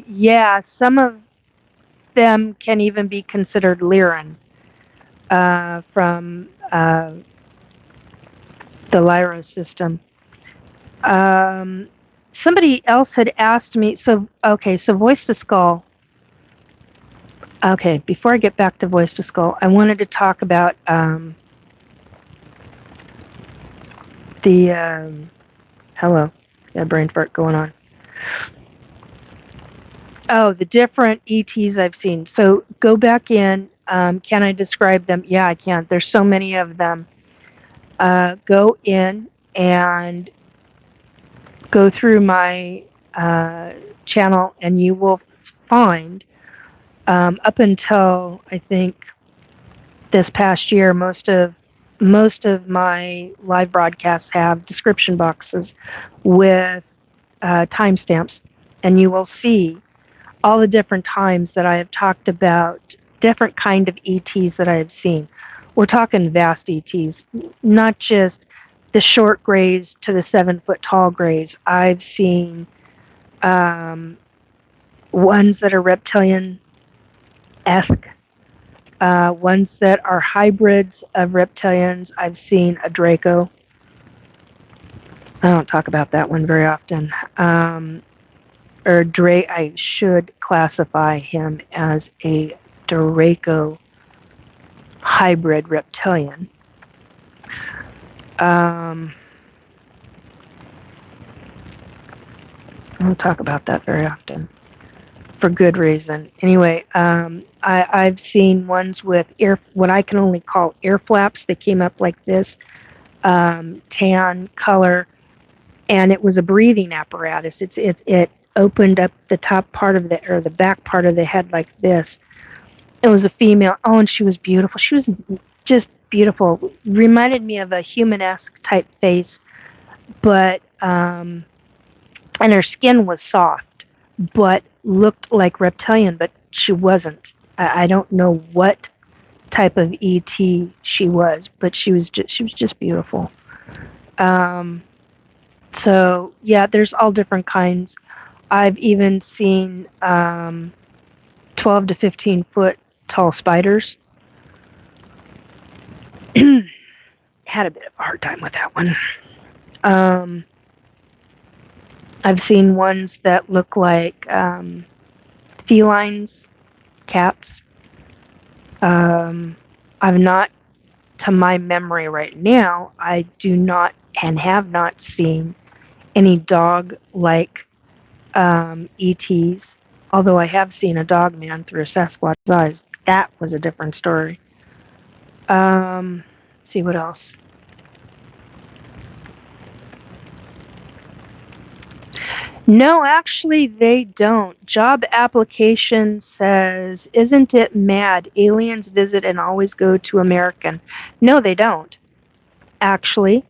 Speaker 1: Yeah, some of them can even be considered Lyran from the Lyra system. Somebody else had asked me, so Voice to Skull. Okay, before I get back to Voice to Skull, I wanted to talk about hello, got a brain fart going on. Oh, the different ETs I've seen. So go back in. Can I describe them? Yeah, I can. There's so many of them. Go in and go through my channel, and you will find, up until I think this past year, most of my live broadcasts have description boxes with timestamps, and you will see all the different times that I have talked about different kind of ETs that I have seen. We're talking vast ETs, not just the short grays to the 7-foot tall grays. I've seen ones that are reptilian-esque, ones that are hybrids of reptilians. I've seen a Draco. I don't talk about that one very often. I should classify him as a Draco hybrid reptilian. I don't talk about that very often, for good reason. Anyway, I've seen ones with what I can only call ear flaps. They came up like this, tan color, and it was a breathing apparatus. It opened up the top part of the back part of the head like this. It was a female. Oh, and she was beautiful. She was just beautiful. Reminded me of a human-esque type face, but and her skin was soft, but looked like reptilian, but she wasn't. I don't know what type of ET she was, but she was just beautiful. So yeah, there's all different kinds. I've even seen 12 to 15 foot tall spiders. Had a bit of a hard time with that one. I've seen ones that look like felines, cats. I've not, to my memory right now, I do not and have not seen any dog-like ETs, although I have seen a dog man through a Sasquatch's eyes. That was a different story. Let's see what else. No, actually, they don't. Job application says, isn't it mad? Aliens visit and always go to American. No, they don't. Actually,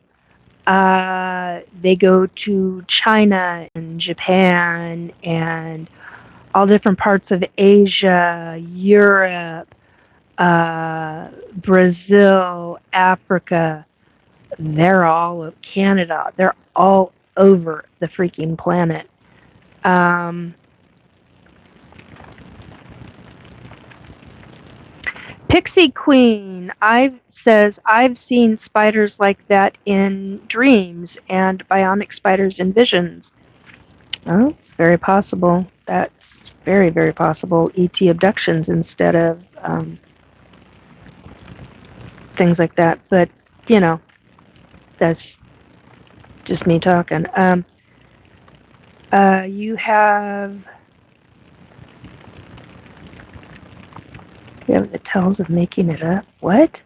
Speaker 1: they go to China and Japan and all different parts of Asia, Europe, Brazil, Africa. They're all of Canada. They're all over the freaking planet. Pixie Queen says, I've seen spiders like that in dreams and bionic spiders in visions. Oh, it's very possible. That's very, very possible. ET abductions instead of things like that. But, you know, that's just me talking. You have the tells of making it up. What?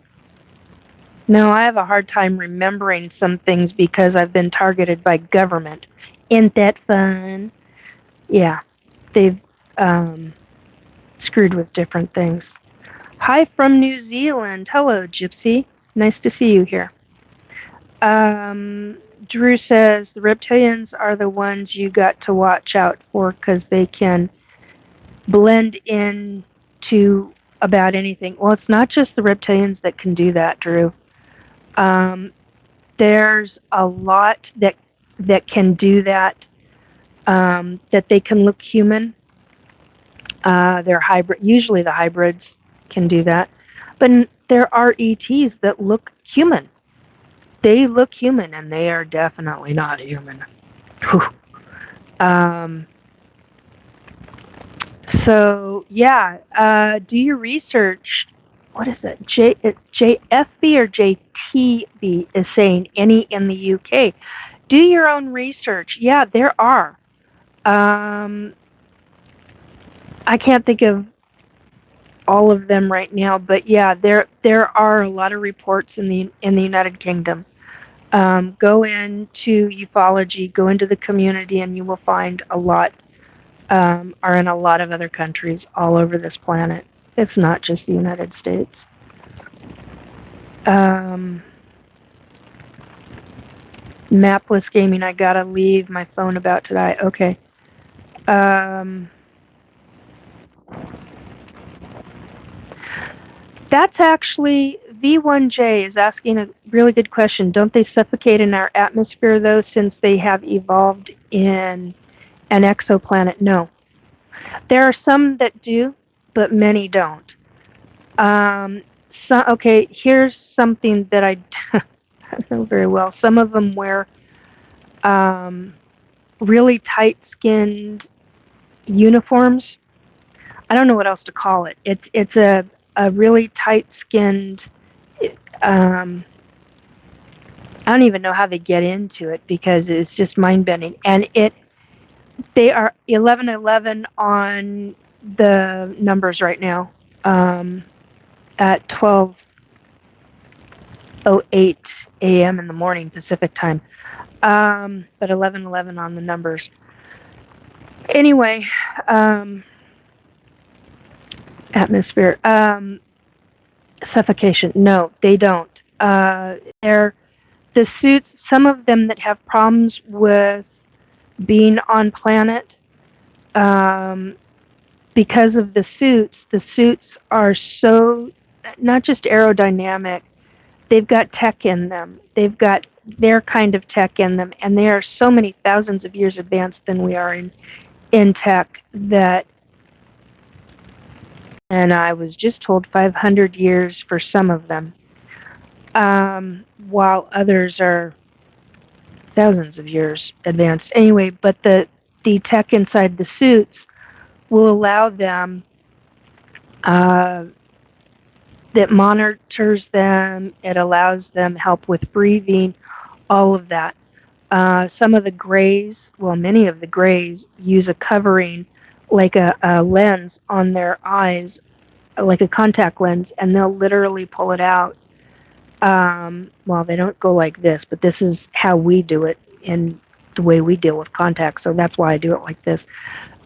Speaker 1: No, I have a hard time remembering some things because I've been targeted by government. Isn't that fun? Yeah, they've screwed with different things. Hi from New Zealand. Hello, Gypsy. Nice to see you here. Drew says the reptilians are the ones you got to watch out for because they can blend in to about anything. Well, it's not just the reptilians that can do that, Drew. There's a lot that can do that. That they can look human. They're hybrid. Usually, the hybrids can do that, but there are ETs that look human. They look human, and they are definitely not human. So yeah, do your research. What is it? JFB or JTB is saying any in the UK. Do your own research. Yeah, there are. I can't think of all of them right now, but yeah, there are a lot of reports in the United Kingdom. Go into ufology, go into the community, and you will find a lot are in a lot of other countries all over this planet. It's not just the United States. Mapless Gaming, I gotta leave. My phone about to die. Okay. That's actually, V1J is asking a really good question. Don't they suffocate in our atmosphere, though, since they have evolved in an exoplanet? No. There are some that do, but many don't. Okay, here's something that I know very well. Some of them wear really tight-skinned uniforms. I don't know what else to call it. It's a really tight-skinned. I don't even know how they get into it because it's just mind-bending. And they are 11:11 on the numbers right now at 12:08 a.m. in the morning Pacific time. But 11:11 on the numbers. Anyway, atmosphere. Suffocation. No, they don't. They're the suits. Some of them that have problems with being on planet because of the suits. The suits are so not just aerodynamic. They've got tech in them. They've got their kind of tech in them, and they are so many thousands of years advanced than we are in tech that And I was just told 500 years for some of them, while others are thousands of years advanced. Anyway, but the tech inside the suits will allow them, uh, that monitors them. It allows them help with breathing, all of that. Some of the grays, well, many of the grays use a covering, like a lens on their eyes, like a contact lens, and they'll literally pull it out. Well, they don't go like this, but this is how we do it in the way we deal with contacts, so that's why I do it like this.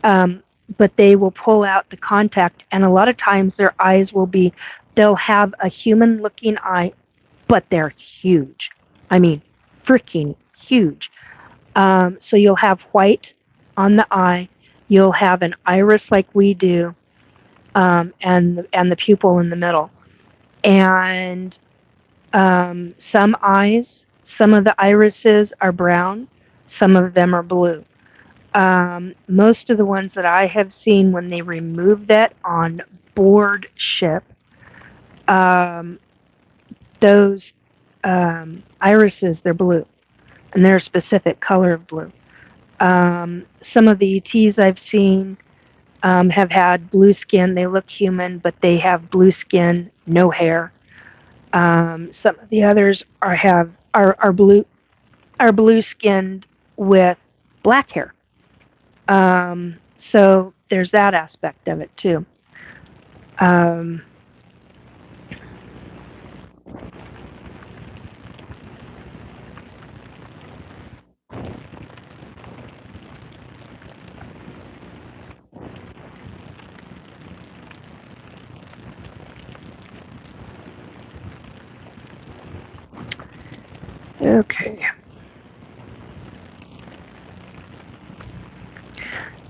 Speaker 1: Um, but they will pull out the contact, and a lot of times their eyes will be, they'll have a human looking eye, but they're huge. I mean, freaking huge. So you'll have white on the eye, you'll have an iris like we do, and the pupil in the middle. And some eyes, some of the irises are brown, some of them are blue. Most of the ones that I have seen when they remove that on board ship, um, those irises, they're blue, and they're a specific color of blue. Some of the ETs I've seen have had blue skin. They look human, but they have blue skin, no hair. Some of the others are blue skinned with black hair. So there's that aspect of it too. Um, okay.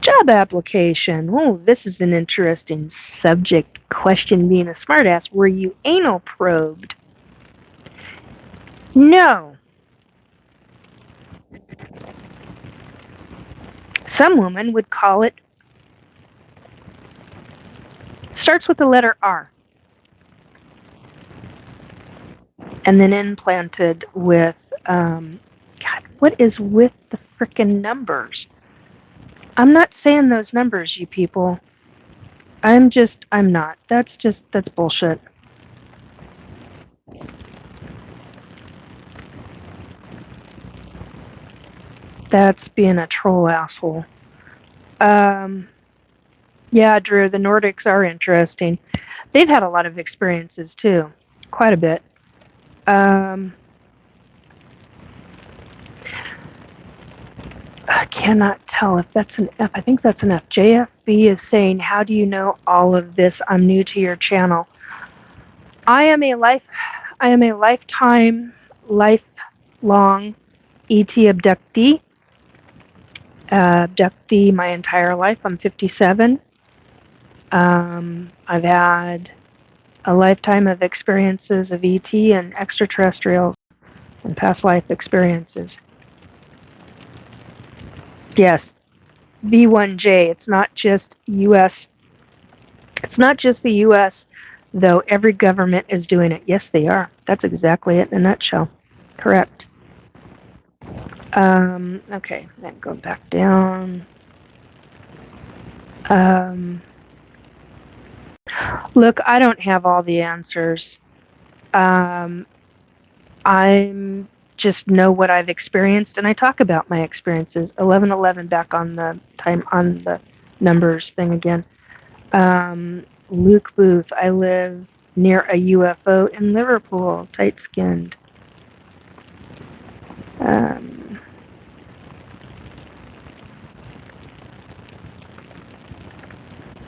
Speaker 1: Job application. Oh, this is an interesting subject. Question, being a smartass. Were you anal probed? No. Some women would call it, starts with the letter R, and then implanted with, God, what is with the frickin' numbers? I'm not saying those numbers, you people. I'm not. That's bullshit. That's being a troll asshole. Yeah, Drew, the Nordics are interesting. They've had a lot of experiences too, quite a bit. I cannot tell if that's an F. I think that's an F. JFB is saying, "How do you know all of this? I'm new to your channel." I am a lifetime, lifelong ET abductee. Abductee my entire life. I'm 57. I've had a lifetime of experiences of ET and extraterrestrials and past life experiences. Yes, V1J. It's not just U.S. It's not just the U.S., though every government is doing it. Yes, they are. That's exactly it in a nutshell. Correct. Okay, then go back down. Look, I don't have all the answers. I'm just know what I've experienced, and I talk about my experiences. 1111, back on the numbers thing again. Luke Booth, I live near a UFO in Liverpool, tight-skinned.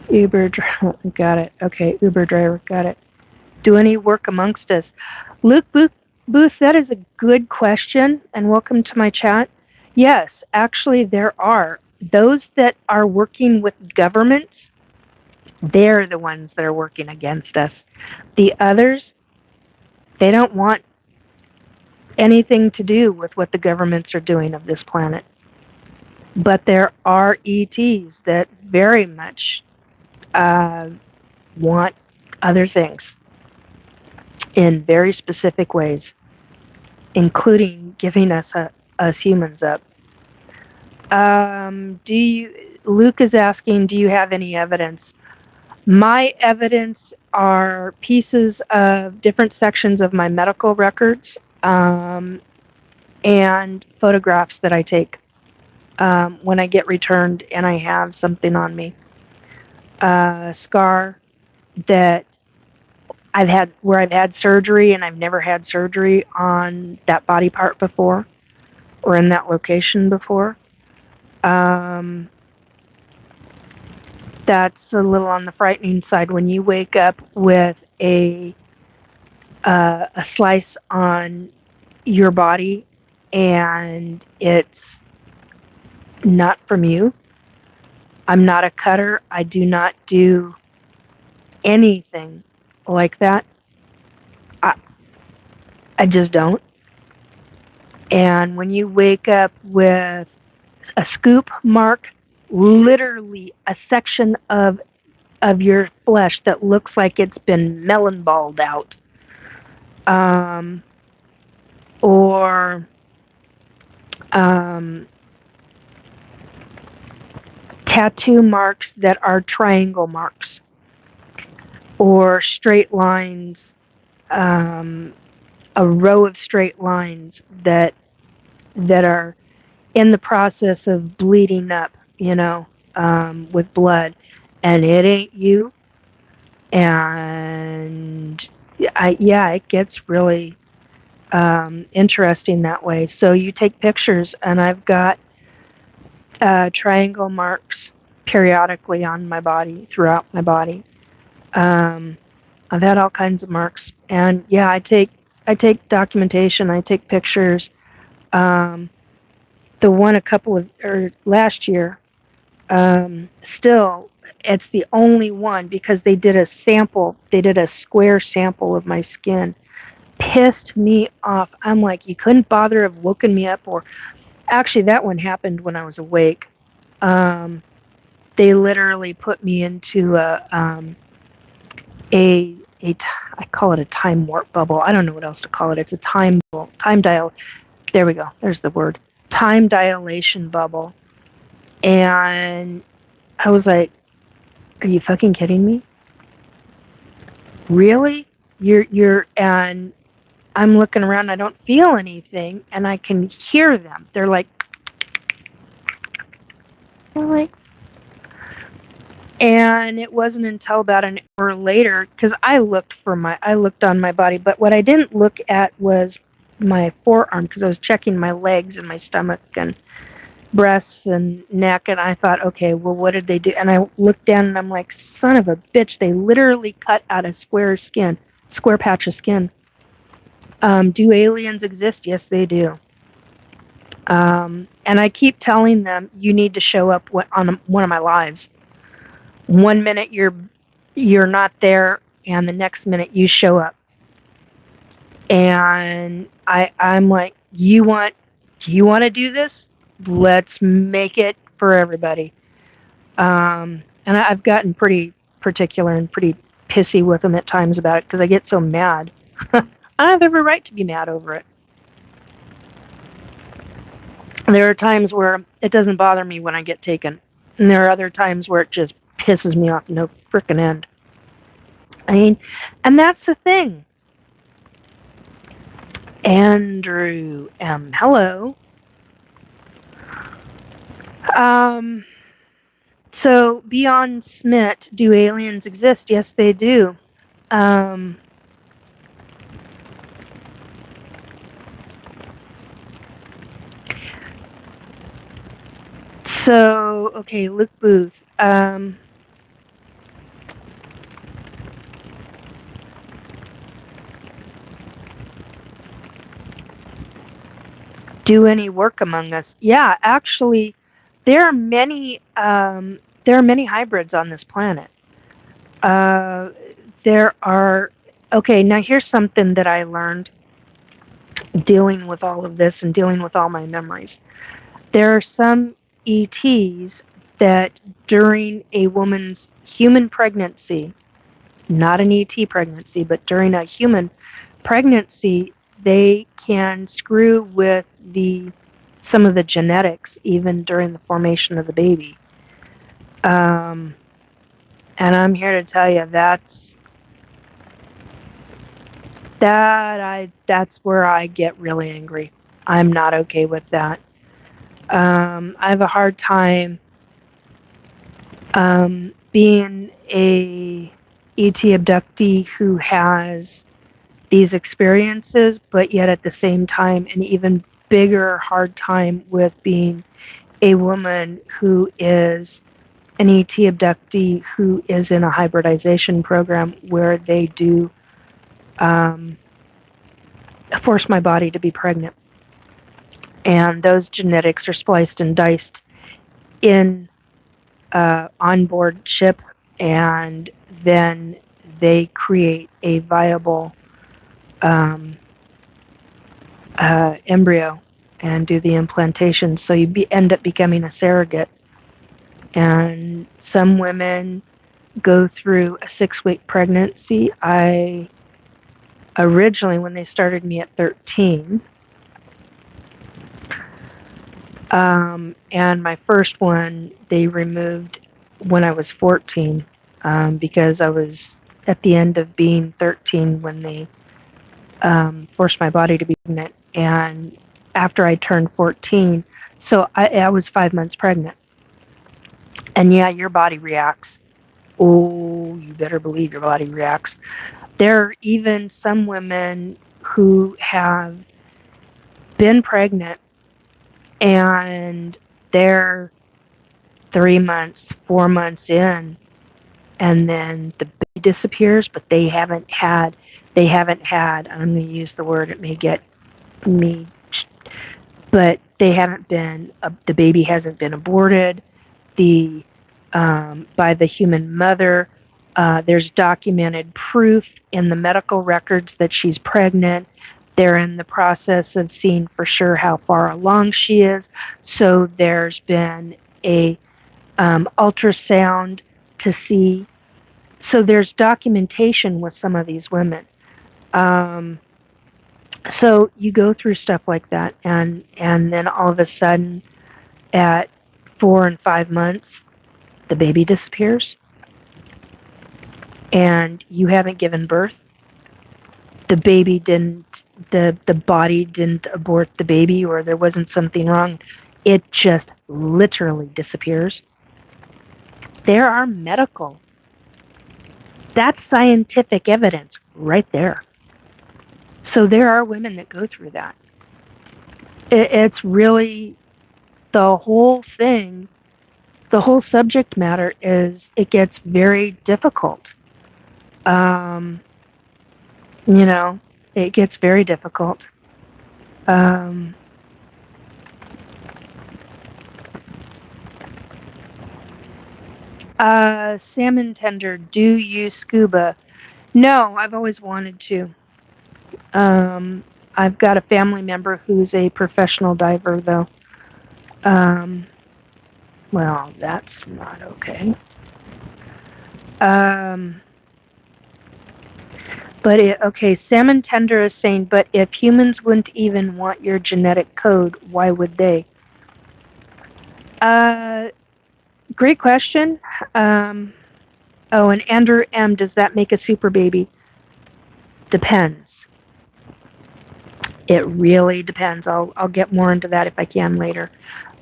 Speaker 1: Uber driver, got it. Okay, Uber driver, got it. Do any work amongst us? Luke Booth, that is a good question, and welcome to my chat. Yes, actually, there are. Those that are working with governments, they're the ones that are working against us. The others, they don't want anything to do with what the governments are doing of this planet. But there are ETs that very much want other things in very specific ways, including giving us humans up. Luke is asking, do you have any evidence? My evidence are pieces of different sections of my medical records, and photographs that I take when I get returned and I have something on me. A scar that I've had surgery, and I've never had surgery on that body part before or in that location before. That's a little on the frightening side when you wake up with a slice on your body and it's not from you. I'm not a cutter. I do not do anything like that. I just don't. And when you wake up with a scoop mark, literally a section of your flesh that looks like it's been melon balled out, or tattoo marks that are triangle marks, or straight lines, a row of straight lines that are in the process of bleeding up, with blood, and it ain't you. And it gets really interesting that way. So you take pictures, and I've got triangle marks periodically on my body, throughout my body. I've had all kinds of marks, and I take documentation. I take pictures. The one last year, still, it's the only one because they did a sample. They did a square sample of my skin. Pissed me off. I'm like, you couldn't bother have woken me up, or actually that one happened when I was awake. They literally put me into I call it a time warp bubble. I don't know what else to call it. It's a time dial. There we go. There's the word. Time dilation bubble. And I was like, are you fucking kidding me? Really? And I'm looking around, I don't feel anything, and I can hear them. They're like, and it wasn't until about an hour later, because I looked on my body, but what I didn't look at was my forearm, because I was checking my legs and my stomach and breasts and neck, and I thought, okay, well, what did they do? And I looked down, and I'm like, son of a bitch, they literally cut out a square patch of skin. Do aliens exist? Yes, they do. And I keep telling them, you need to show up on one of my lives. 1 minute you're not there, and the next minute you show up. And I'm like, you want to do this? Let's make it for everybody. And I've gotten pretty particular and pretty pissy with them at times about it because I get so mad. I have every right to be mad over it. There are times where it doesn't bother me when I get taken, and there are other times where it just pisses me off no frickin' end. I mean, and that's the thing. Andrew M. Hello. So beyond Smith, do aliens exist? Yes, they do. So, okay, Luke Booth. Do any work among us? Yeah, actually, there are many hybrids on this planet. There are. Okay, now here's something that I learned dealing with all of this and dealing with all my memories. There are some ETs that during a woman's human pregnancy not an ET pregnancy, but during a human pregnancy, they can screw with some of the genetics even during the formation of the baby. And I'm here to tell you that's where I get really angry. I'm not okay with that. I have a hard time being a ET abductee who has these experiences, but yet at the same time, an even bigger hard time with being a woman who is an ET abductee who is in a hybridization program where they do force my body to be pregnant. And those genetics are spliced and diced in onboard ship, and then they create a viable embryo and do the implantation. So you end up becoming a surrogate. And some women go through a 6-week pregnancy. I originally, when they started me at 13, and my first one they removed when I was 14, because I was at the end of being 13 when they forced my body to be pregnant. And after I turned 14, so I was 5 months pregnant. And yeah, your body reacts. Oh, you better believe your body reacts. There are even some women who have been pregnant and they're 3 months, 4 months in, and then the baby disappears, but they haven't had, I'm going to use the word, it may get me, but they haven't been, the baby hasn't been aborted by the human mother. There's documented proof in the medical records that she's pregnant. They're in the process of seeing for sure how far along she is. So there's been a ultrasound to see. So there's documentation with some of these women. So you go through stuff like that, and then all of a sudden, at 4 and 5 months, the baby disappears, and you haven't given birth. The baby didn't, the body didn't abort the baby, or there wasn't something wrong. It just literally disappears. There are that's scientific evidence right there. So there are women that go through that. It's really the whole thing, the whole subject matter is, it gets very difficult. It gets very difficult. Salmon tender, do you scuba? No, I've always wanted to. I've got a family member who's a professional diver, though. Well, that's not okay. Okay, Salmon Tender is saying, but if humans wouldn't even want your genetic code, why would they? Great question. And Andrew M., does that make a super baby? Depends. It really depends. I'll get more into that if I can later.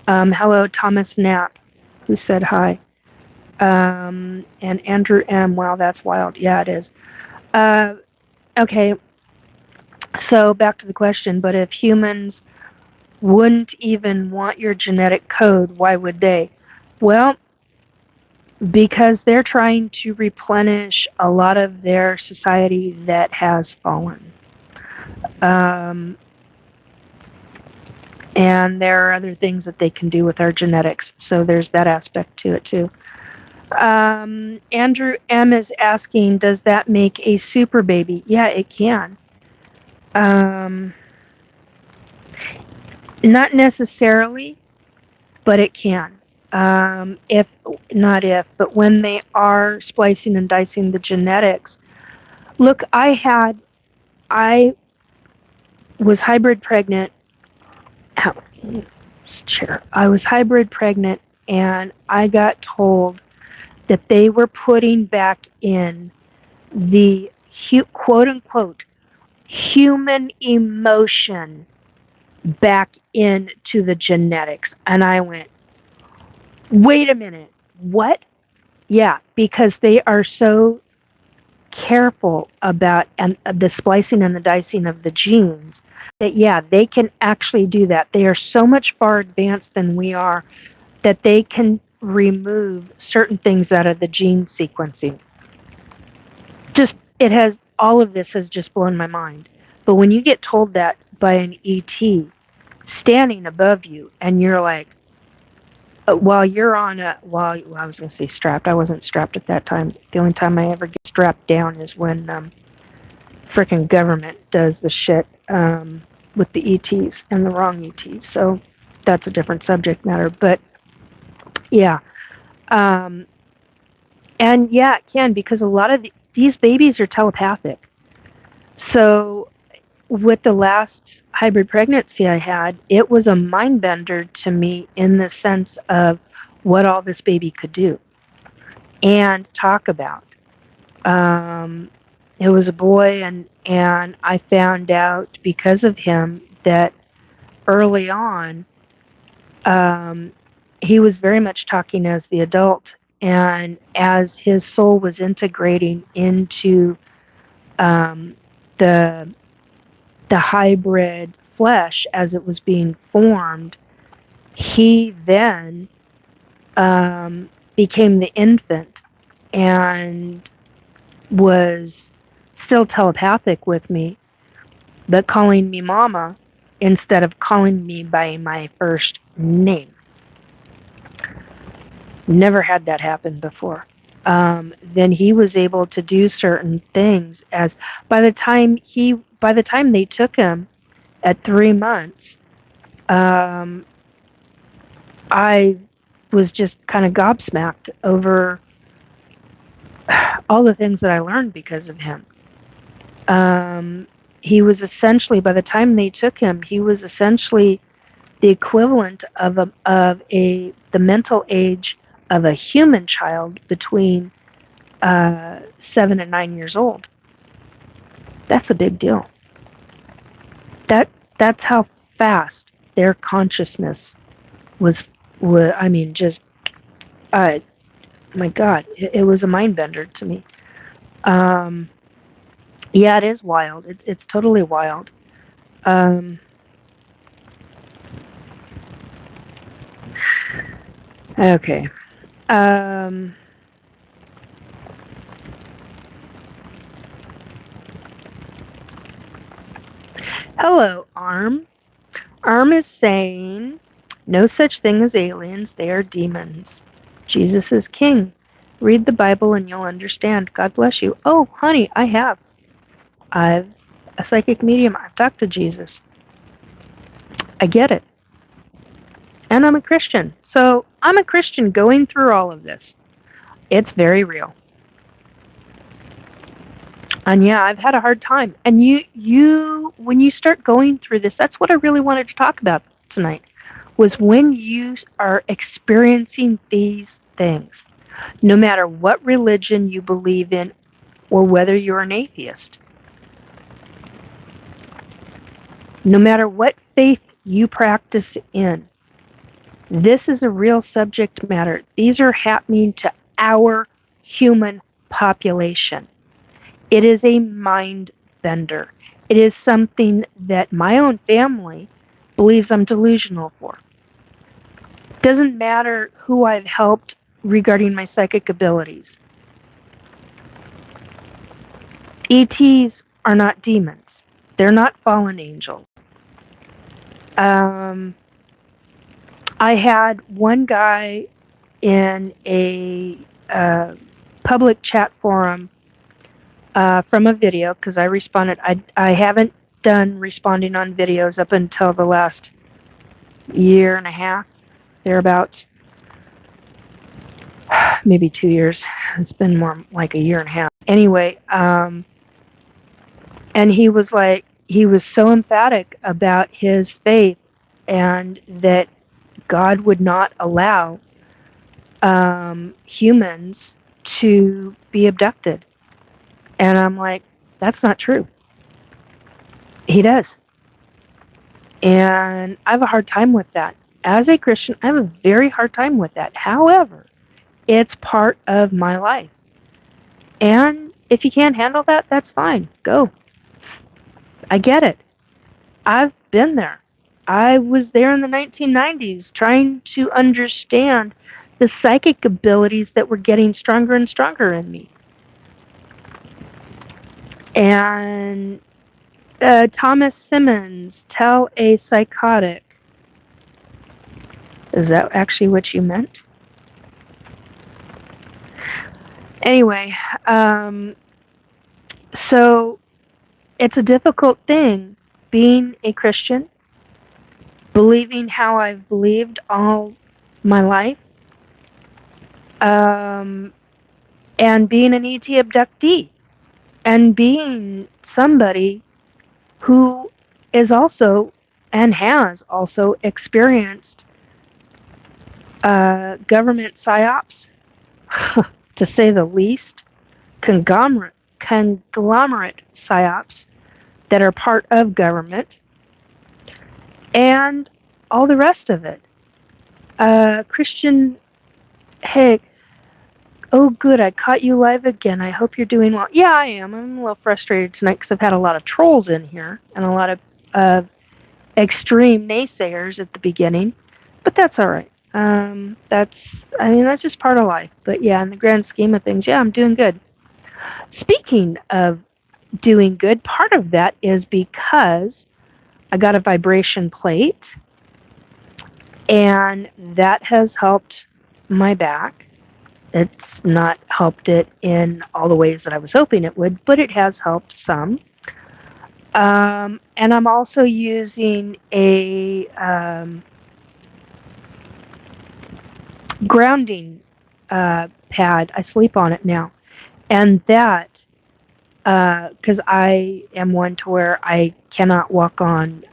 Speaker 1: Hello, Thomas Knapp, who said hi. And Andrew M., wow, that's wild. Yeah, it is. Okay, so back to the question, but if humans wouldn't even want your genetic code, why would they? Well, because they're trying to replenish a lot of their society that has fallen. And there are other things that they can do with our genetics, so there's that aspect to it too. Andrew M. is asking, does that make a super baby? Yeah, it can. Not necessarily, but it can. if not if, but when they are splicing and dicing the genetics. Look, I was hybrid pregnant. Ow, chair. I was hybrid pregnant, and I got told that they were putting back in the quote unquote human emotion back into the genetics. And I went, wait a minute, what? Yeah, because they are so careful about the splicing and the dicing of the genes that, yeah, they can actually do that. They are so much far advanced than we are that they can remove certain things out of the gene sequencing. Just, it has, all of this has just blown my mind. But when you get told that by an ET standing above you, and you're like, while you're on a, well, I was going to say strapped. I wasn't strapped at that time. The only time I ever get strapped down is when frickin' government does the shit with the ETs and the wrong ETs. So that's a different subject matter. But yeah. And yeah, it can, because a lot of these babies are telepathic. So with the last hybrid pregnancy I had, it was a mind bender to me in the sense of what all this baby could do and talk about. It was a boy, and I found out because of him that early on, he was very much talking as the adult, and as his soul was integrating into um, the hybrid flesh as it was being formed, he then became the infant and was still telepathic with me, but calling me mama instead of calling me by my first name. Never had that happen before. Then he was able to do certain things. As by the time they took him at 3 months, I was just kind of gobsmacked over all the things that I learned because of him. He was essentially, by the time they took him, he was essentially the equivalent of the mental age of a human child between 7 and 9 years old. That's a big deal. That's how fast their consciousness was. I mean, just, my God, it was a mind bender to me. Yeah, it is wild. It's totally wild. Okay. Hello, Arm. Arm is saying, no such thing as aliens. They are demons. Jesus is king. Read the Bible and you'll understand. God bless you. Oh, honey, I have. I'm a psychic medium. I've talked to Jesus. I get it. And I'm a Christian. So I'm a Christian going through all of this. It's very real. And yeah, I've had a hard time. And you when you start going through this, that's what I really wanted to talk about tonight, was when you are experiencing these things, no matter what religion you believe in or whether you're an atheist, no matter what faith you practice in, this is a real subject matter. These are happening to our human population. It is a mind bender. It is something that my own family believes I'm delusional for. Doesn't matter who I've helped regarding my psychic abilities. ETs are not demons. They're not fallen angels. I had one guy in a public chat forum from a video, because I responded. I haven't done responding on videos up until the last year and a half, thereabouts. maybe 2 years. It's been more like a year and a half. Anyway, and he was so emphatic about his faith and that God would not allow humans to be abducted. And I'm like, that's not true. He does. And I have a hard time with that. As a Christian, I have a very hard time with that. However, it's part of my life. And if you can't handle that, that's fine. Go. I get it. I've been there. I was there in the 1990s trying to understand the psychic abilities that were getting stronger and stronger in me. And Thomas Simmons, tell a psychotic. Is that actually what you meant? Anyway, so it's a difficult thing being a Christian, believing how I've believed all my life, and being an ET abductee, and being somebody who is also and has also experienced government psyops, to say the least, conglomerate psyops that are part of government, and all the rest of it. Christian, hey, oh good, I caught you live again. I hope you're doing well. Yeah, I am. I'm a little frustrated tonight because I've had a lot of trolls in here and a lot of extreme naysayers at the beginning, but that's all right. That's just part of life. But yeah, in the grand scheme of things, yeah, I'm doing good. Speaking of doing good, part of that is because I got a vibration plate, and that has helped my back. It's not helped it in all the ways that I was hoping it would, but it has helped some. And I'm also using a grounding pad. I sleep on it now. And that, because I am one to where I cannot walk on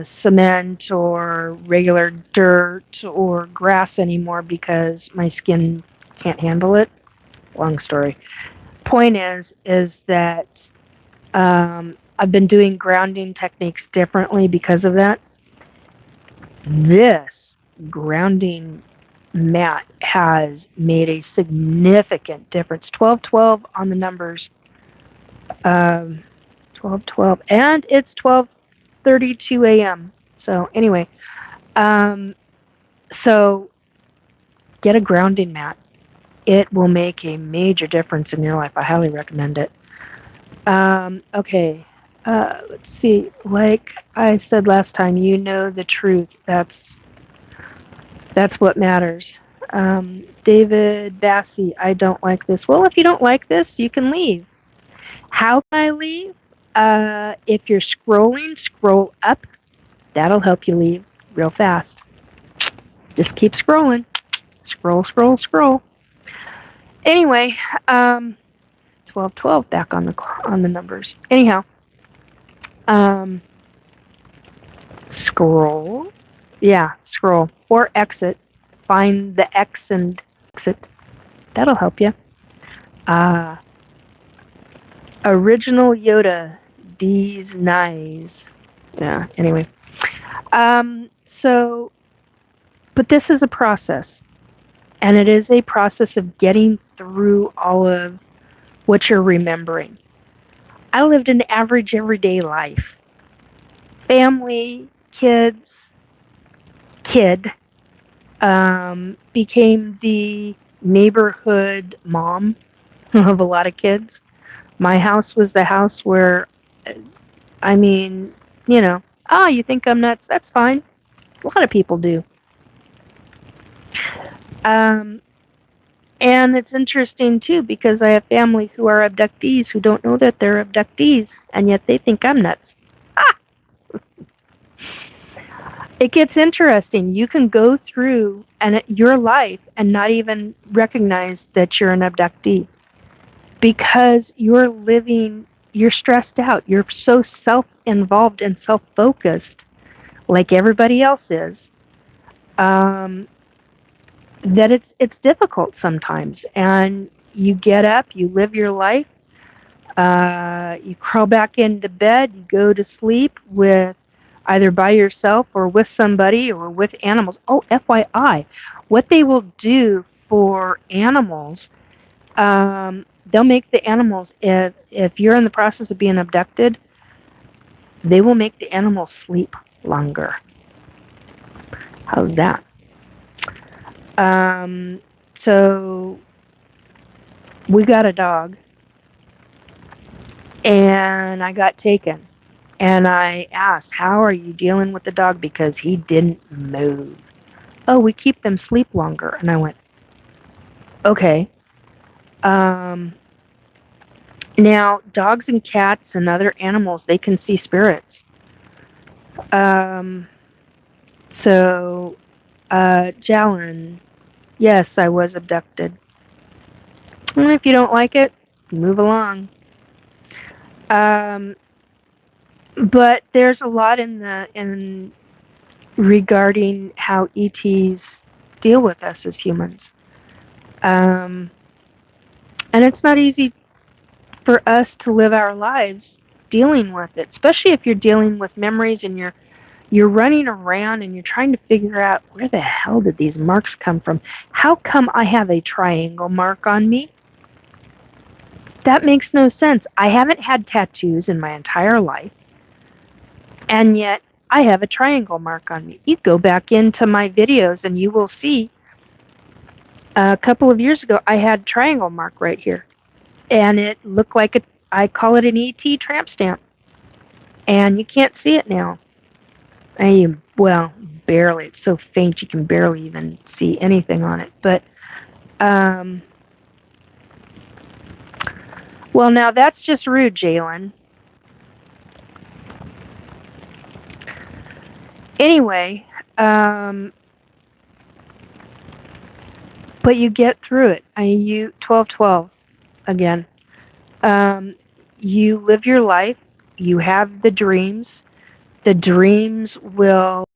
Speaker 1: cement or regular dirt or grass anymore because my skin can't handle it. Long story. Point is that I've been doing grounding techniques differently because of that. This grounding mat has made a significant difference. 1212 on the numbers. 1212, and it's 12:32 a.m. So anyway, so get a grounding mat. It will make a major difference in your life. I highly recommend it. Okay. Let's see. Like I said last time, you know the truth. That's what matters. David Bassey, I don't like this. Well, if you don't like this, you can leave. How can I leave? If you're scrolling, scroll up. That'll help you leave real fast. Just keep scrolling. Scroll, scroll, scroll. Anyway, 1212 back on the numbers. Anyhow, scroll. Yeah, scroll or exit. Find the X and exit. That'll help you. Original Yoda. These nice. Yeah. Anyway, so, but this is a process, and it is a process of getting through all of what you're remembering. I lived an average everyday life. Family, kids, kid, became the neighborhood mom of a lot of kids. My house was the house where, you think I'm nuts? That's fine. A lot of people do. And it's interesting too because I have family who are abductees who don't know that they're abductees, and yet they think I'm nuts. It gets interesting. You can go through your life and not even recognize that you're an abductee because you're stressed out. You're so self-involved and self-focused, like everybody else is, um, that it's difficult sometimes. And you get up, you live your life, you crawl back into bed, you go to sleep with either by yourself or with somebody or with animals. Oh, FYI, what they will do for animals, they'll make the animals, if you're in the process of being abducted, they will make the animals sleep longer. How's that? So we got a dog, and I got taken. And I asked, how are you dealing with the dog? Because he didn't move. Oh, we keep them sleep longer. And I went, okay. Now, dogs and cats and other animals, they can see spirits. So, Jalen, yes, I was abducted. And if you don't like it, move along. But there's a lot in regarding how ETs deal with us as humans. And it's not easy for us to live our lives dealing with it, especially if you're dealing with memories and you're running around and you're trying to figure out, where the hell did these marks come from? How come I have a triangle mark on me? That makes no sense. I haven't had tattoos in my entire life, and yet I have a triangle mark on me. You go back into my videos and you will see a couple of years ago I had a triangle mark right here, and it looked like I call it an ET tramp stamp, and you can't see it now. Well, barely. It's so faint you can barely even see anything on it. But well, now that's just rude, Jalen. Anyway, but you get through it. You 12-12 again. You live your life. You have the dreams. The dreams will,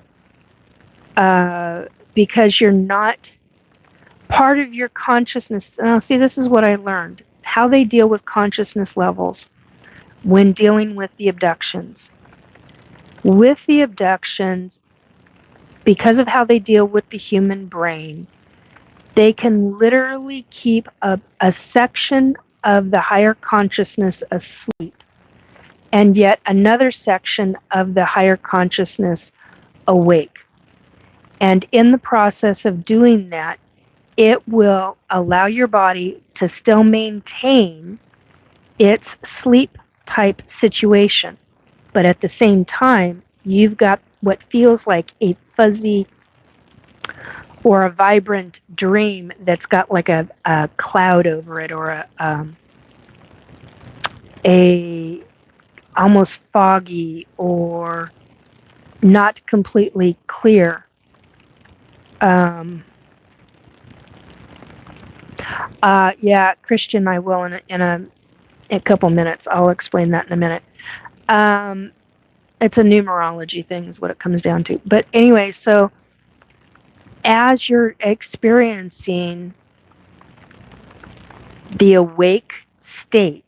Speaker 1: because you're not part of your consciousness. See, this is what I learned. How they deal with consciousness levels when dealing with the abductions. With the abductions, because of how they deal with the human brain, they can literally keep a section of the higher consciousness asleep, and yet another section of the higher consciousness awake. And in the process of doing that, it will allow your body to still maintain its sleep type situation. But at the same time, you've got what feels like a fuzzy or a vibrant dream that's got like a cloud over it, or a almost foggy or not completely clear. Yeah, Christian, I will in a couple minutes. I'll explain that in a minute. It's a numerology thing is what it comes down to. But anyway, so as you're experiencing the awake state,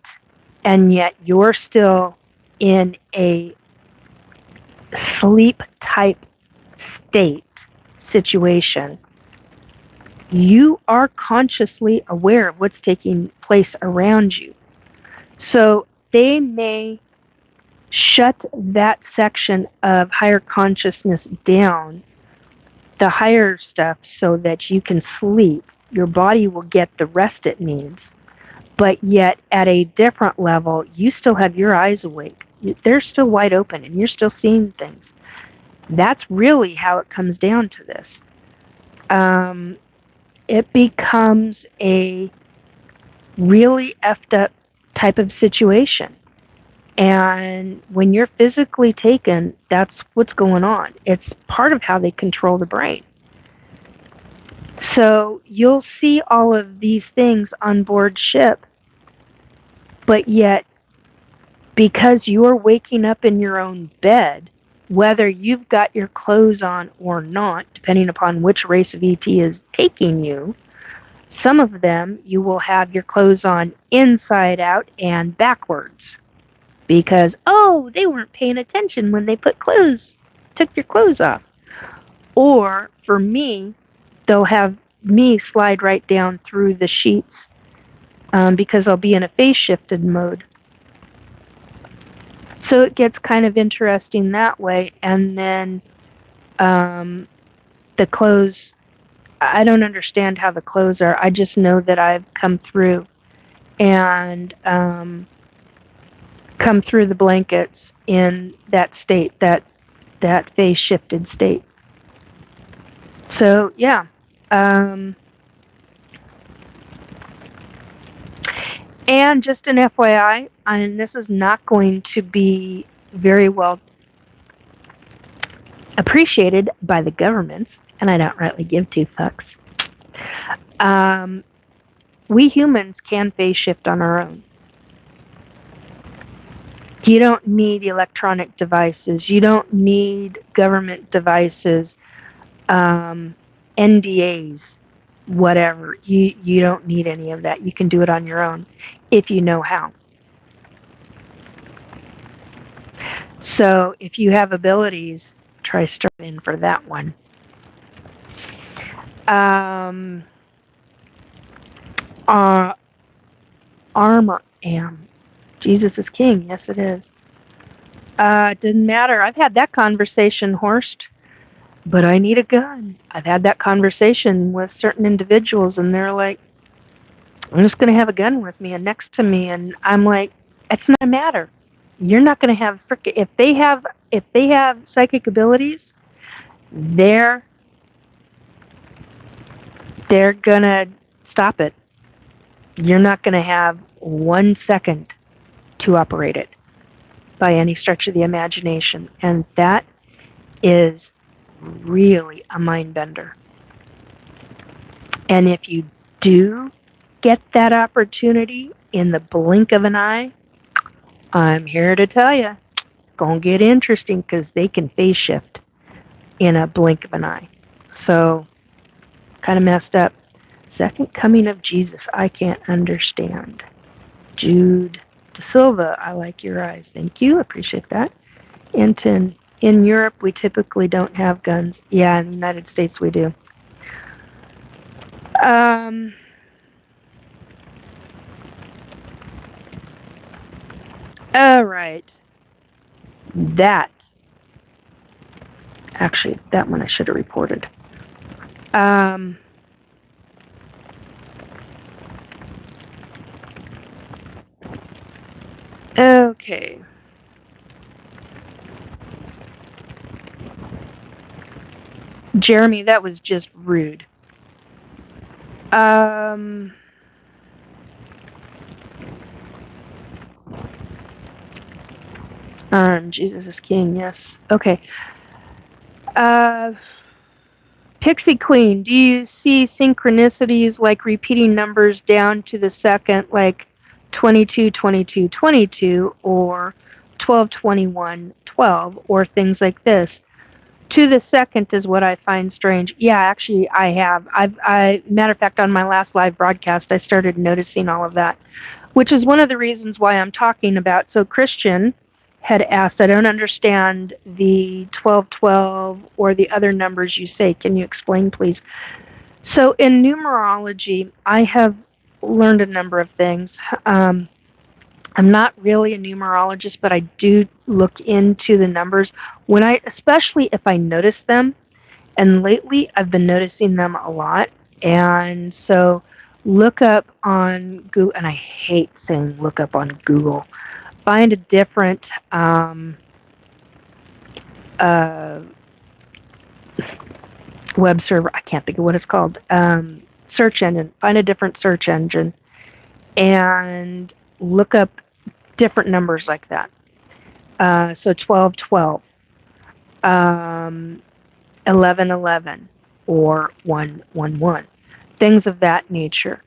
Speaker 1: and yet you're still in a sleep type state situation, you are consciously aware of what's taking place around you. So they may shut that section of higher consciousness down, the higher stuff, so that you can sleep. Your body will get the rest it needs. But yet, at a different level, you still have your eyes awake. They're still wide open, and you're still seeing things. That's really how it comes down to this. It becomes a really effed up type of situation. And when you're physically taken, that's what's going on. It's part of how they control the brain. So you'll see all of these things on board ship, but yet because you're waking up in your own bed, whether you've got your clothes on or not, depending upon which race of ET is taking you, some of them you will have your clothes on inside out and backwards because, oh, they weren't paying attention when they took your clothes off. Or for me, they'll have me slide right down through the sheets because I'll be in a phase shifted mode. So it gets kind of interesting that way. And then the clothes, I don't understand how the clothes are. I just know that I've come through and come through the blankets in that state, that phase shifted state. So yeah. And just an FYI, and this is not going to be very well appreciated by the governments, and I don't rightly give two fucks. We humans can phase shift on our own. You don't need electronic devices. You don't need government devices, NDAs, whatever. You don't need any of that. You can do it on your own if you know how. So if you have abilities, try starting for that one. Armor am. Jesus is king. Yes, it is. It didn't matter. I've had that conversation, Horst, but I need a gun. I've had that conversation with certain individuals, and they're like, I'm just going to have a gun with me and next to me. And I'm like, it's not a matter. You're not going to have if they have psychic abilities, they're going to stop it. You're not going to have 1 second to operate it by any stretch of the imagination. And that is really a mind bender. And if you do get that opportunity in the blink of an eye, I'm here to tell you, gonna get interesting because they can phase shift in a blink of an eye. So, kind of messed up. Second coming of Jesus, I can't understand. Jude De Silva, I like your eyes. Thank you, appreciate that. Anton, in Europe, we typically don't have guns. Yeah, in the United States, we do. All right. Actually, that one I should have reported. Okay. Jeremy, that was just rude. Jesus is king, yes. Okay. Pixie Queen, do you see synchronicities like repeating numbers down to the second, like 22, 22, 22, or 12, 21, 12, or things like this? To the second is what I find strange. Yeah, actually, I have. Matter of fact, on my last live broadcast, I started noticing all of that, which is one of the reasons why I'm talking about. So Christian had asked, I don't understand the 1212 or the other numbers you say. Can you explain, please? So in numerology, I have learned a number of things. I'm not really a numerologist, but I do look into the numbers especially if I notice them. And lately, I've been noticing them a lot. And so look up on Google, and I hate saying look up on Google. Find a different web server. I can't think of what it's called. Search engine. Find a different search engine and look up different numbers like that. So 1212, 1111, or 111, things of that nature.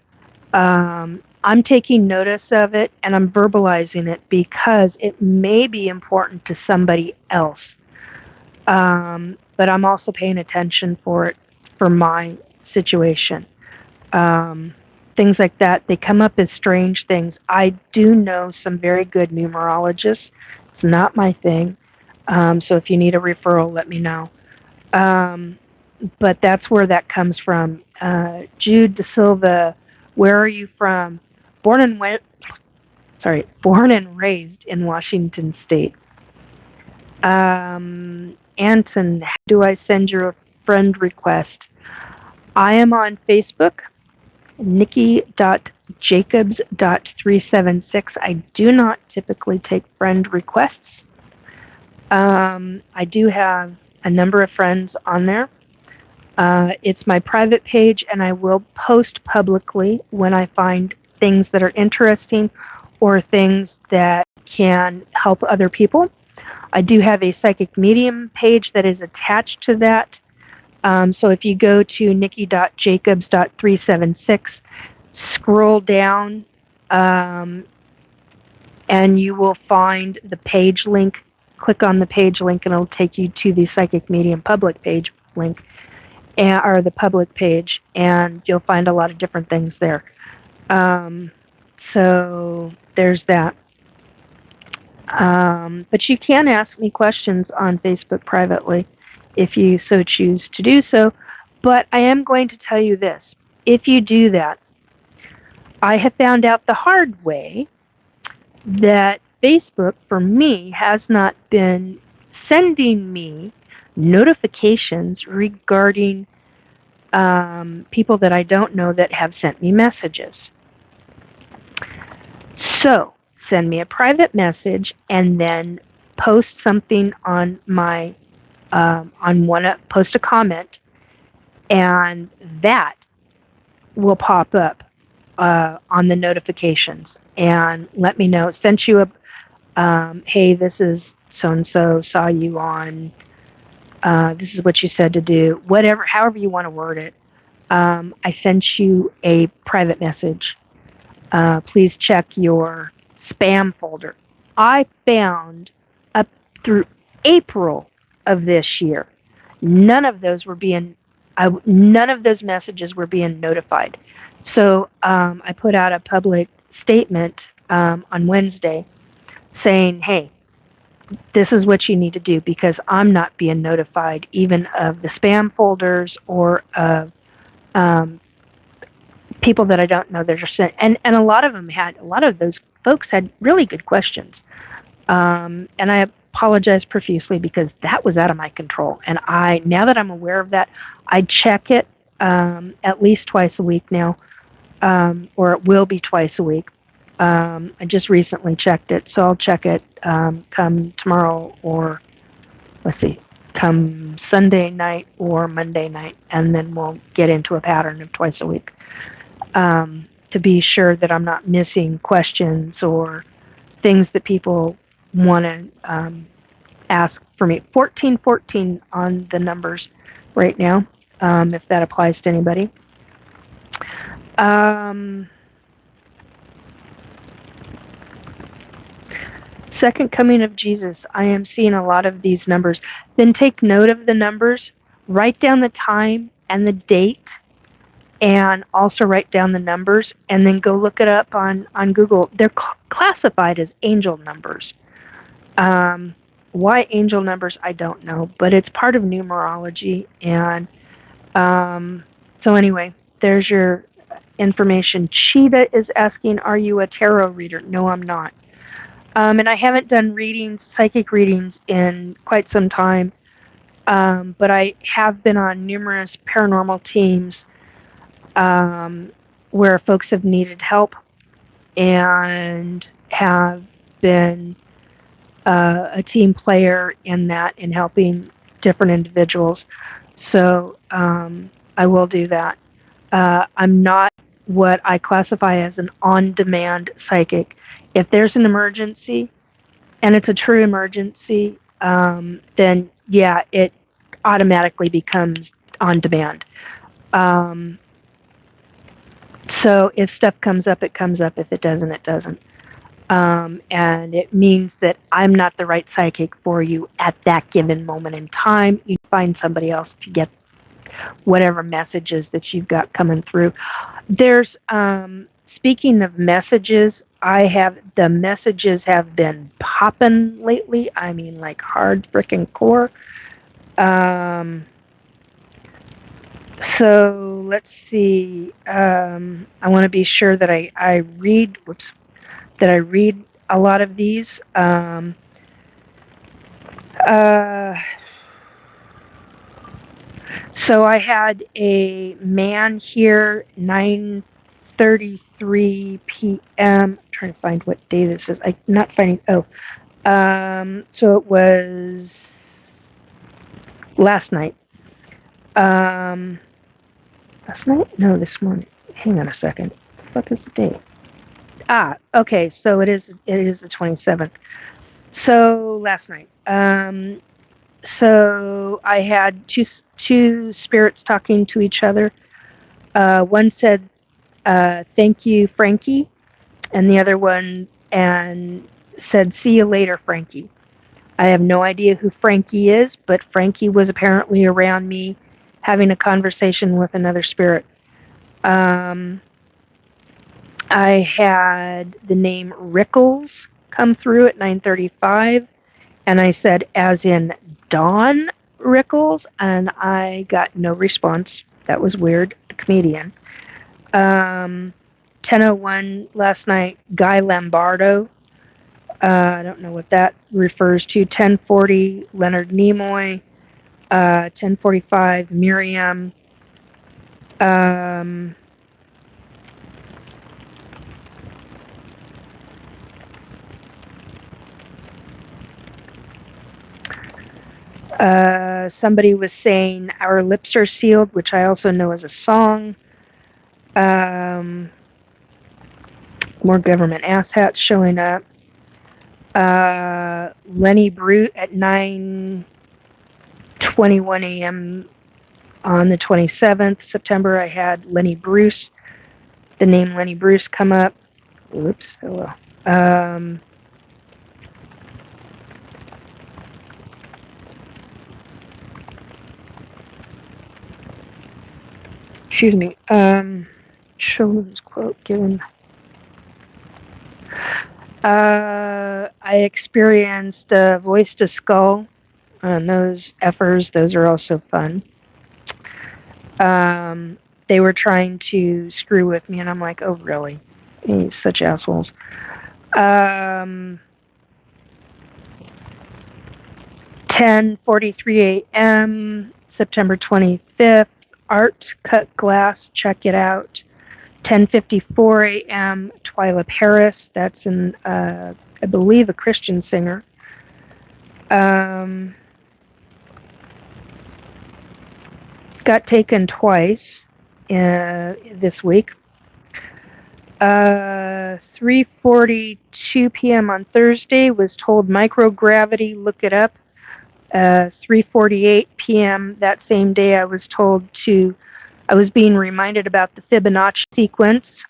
Speaker 1: I'm taking notice of it and I'm verbalizing it because it may be important to somebody else. But I'm also paying attention for it for my situation. Um, Things like that, they come up as strange things. I do know some very good numerologists. It's not my thing. So if you need a referral, let me know. Um, but that's where that comes from. Jude De Silva, where are you from? Born and born and raised in Washington State. Anton, how do I send you a friend request? I am on Facebook, nikki.jacobs.376. I do not typically take friend requests. I do have a number of friends on there. It's my private page, and I will post publicly when I find things that are interesting or things that can help other people. I do have a psychic medium page that is attached to that. So if you go to nikki.jacobs.376, scroll down, and you will find the page link. Click on the page link, and it'll take you to the psychic medium public page link, or the public page, and you'll find a lot of different things there. So there's that. But you can ask me questions on Facebook privately if you so choose to do so. But I am going to tell you this. If you do that, I have found out the hard way that Facebook, for me, has not been sending me notifications regarding people that I don't know that have sent me messages. So send me a private message and then post something on my post a comment, and that will pop up on the notifications and let me know. Sent you a hey, this is so and so, saw you on. This is what you said to do. Whatever, however you want to word it. I sent you a private message. Please check your spam folder. I found up through April of this year, none of those messages were being notified. So I put out a public statement on Wednesday saying, hey, this is what you need to do because I'm not being notified even of the spam folders or of people that I don't know that are sent. And a lot of those folks had really good questions. And I apologize profusely because that was out of my control. And now that I'm aware of that, I check it at least twice a week now, or it will be twice a week. I just recently checked it, so I'll check it come tomorrow, or come Sunday night or Monday night, and then we'll get into a pattern of twice a week to be sure that I'm not missing questions or things that people want to ask for me. 1414 on the numbers right now, if that applies to anybody. Second coming of Jesus. I am seeing a lot of these numbers. Then take note of the numbers, write down the time and the date, and also write down the numbers, and then go look it up on Google. They're classified as angel numbers. Why angel numbers, I don't know, but it's part of numerology. And so anyway, there's your information. Cheetah is asking, are you a tarot reader? No, I'm not. And I haven't done psychic readings in quite some time, but I have been on numerous paranormal teams where folks have needed help and have been a team player in helping different individuals. So I will do that. I'm not what I classify as an on-demand psychic. If there's an emergency, and it's a true emergency, then yeah, it automatically becomes on demand. Um, so if stuff comes up, it comes up. If it doesn't, it doesn't. And it means that I'm not the right psychic for you at that given moment in time. You find somebody else to get whatever messages that you've got coming through. There's speaking of messages, the messages have been popping lately. I mean, like hard freaking core. So let's see. I want to be sure that I read. Whoops. That I read a lot of these. Uh, so I had a man here 9:33 p.m. I'm trying to find what day this is. I'm not finding. Oh, so it was last night. Um, last night? No, this morning. Hang on a second. What is the date? Okay. So it is the 27th. So last night. So I had two spirits talking to each other. One said, "Thank you, Frankie," and the other one said, "See you later, Frankie." I have no idea who Frankie is, but Frankie was apparently around me having a conversation with another spirit. I had the name Rickles come through at 9:35, and I said, as in Don Rickles, and I got no response. That was weird. The comedian. 10:01 last night, Guy Lombardo. I don't know what that refers to. 10:40, Leonard Nimoy. 10:45, Miriam. Um, Somebody was saying "Our Lips Are Sealed," which I also know as a song. More government asshats showing up. Lenny Bruce at 9:21 a.m. on the 27th September. I had Lenny Bruce, the name Lenny Bruce, come up. Oops. Oh well. Excuse me. Children's quote given. I experienced voice to skull, and those effers. Those are also fun. They were trying to screw with me, and I'm like, oh really? Such assholes. 10:43 a.m. September 25th. Art Cut Glass. Check it out. 10:54 a.m. Twyla Paris. That's I believe, a Christian singer. Got taken twice this week. 3:42 p.m. on Thursday, was told microgravity, look it up. 3:48 p.m. that same day, I was being reminded about the Fibonacci sequence.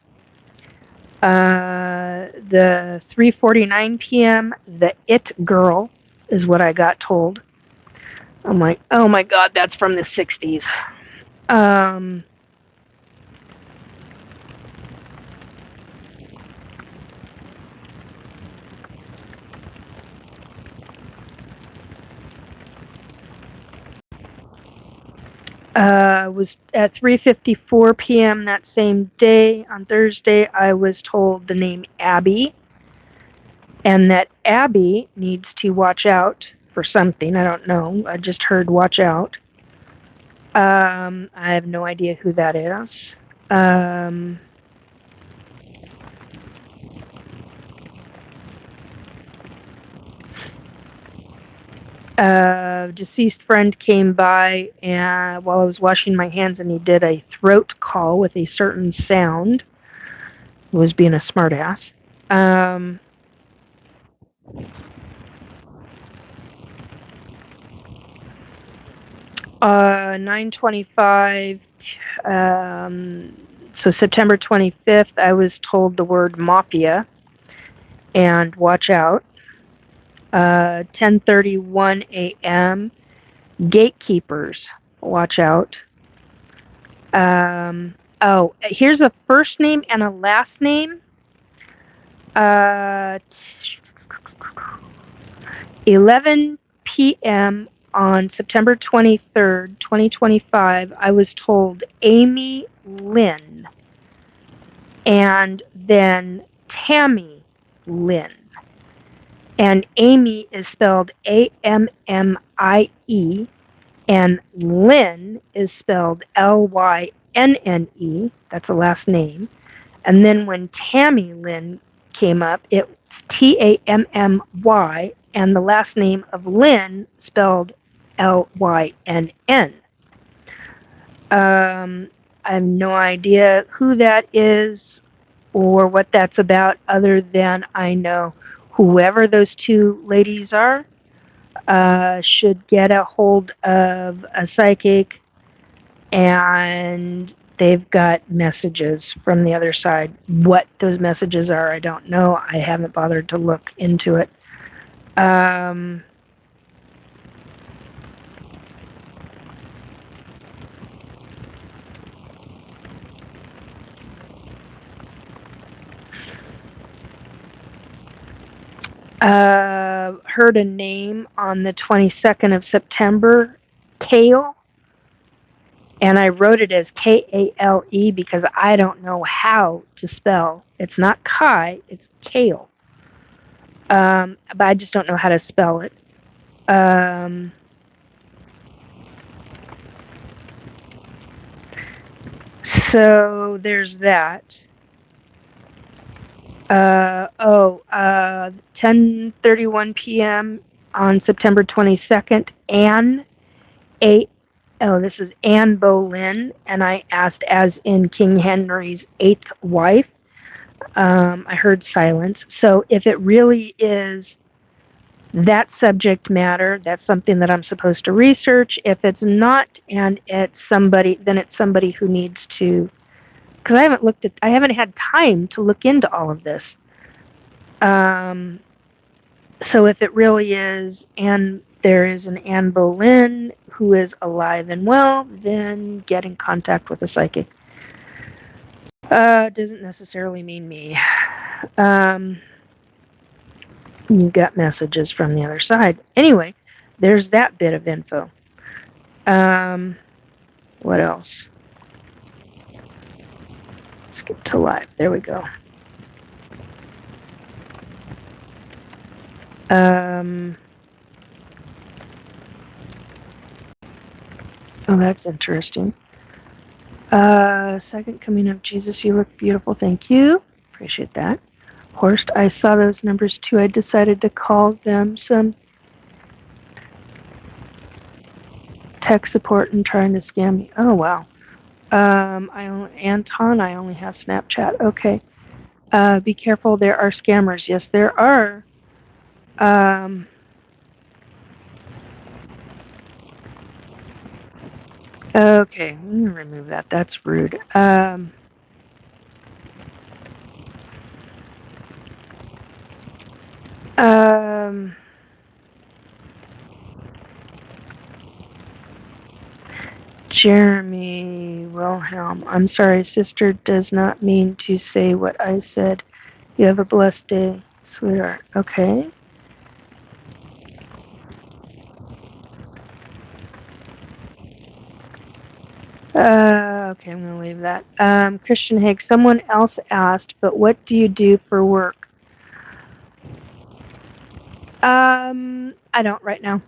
Speaker 1: The 3:49 p.m., the It Girl is what I got told. I'm like, oh my God, that's from the 60s. Was at 3:54 p.m. that same day on Thursday, I was told the name Abby, and that Abby needs to watch out for something. I don't know. I just heard watch out. I have no idea who that is. Deceased friend came by while I was washing my hands, and he did a throat call with a certain sound. He was being a smartass. 9/25. So September 25th, I was told the word mafia and watch out. 10:31 a.m. Gatekeepers, watch out. Here's a first name and a last name. 11 p.m. on September 23rd, 2025, I was told Amy Lynn and then Tammy Lynn. And Amy is spelled Ammie, and Lynn is spelled Lynne. That's a last name. And then when Tammy Lynn came up, it's Tammy, and the last name of Lynn spelled Lynn. I have no idea who that is or what that's about, other than I know whoever those two ladies are should get a hold of a psychic, and they've got messages from the other side. What those messages are, I don't know. I haven't bothered to look into it. Heard a name on the 22nd of September, Kale, and I wrote it as Kale because I don't know how to spell. It's not Kai, it's Kale. But I just don't know how to spell it. So there's that. 10:31 p.m. on September 22nd, this is Anne Boleyn, and I asked as in King Henry's 8th wife. I heard silence. So if it really is that subject matter, that's something that I'm supposed to research. If it's not, and it's somebody, then it's somebody who needs to, because I haven't had time to look into all of this. So if it really is, and there is an Anne Boleyn who is alive and well, then get in contact with a psychic. Doesn't necessarily mean me. You got messages from the other side. Anyway, there's that bit of info. What else? Let's get to live. There we go. Oh, that's interesting. Second coming of Jesus, you look beautiful. Thank you. Appreciate that. Horst, I saw those numbers too. I decided to call them some tech support and trying to scam me. Oh, wow. Anton, I only have Snapchat. Okay. Be careful. There are scammers. Yes, there are. Okay, I'm going to remove that. That's rude. Jeremy Wilhelm. I'm sorry, sister does not mean to say what I said. You have a blessed day, sweetheart. Okay. Okay, I'm going to leave that. Christian Haig, someone else asked, but what do you do for work? I don't right now.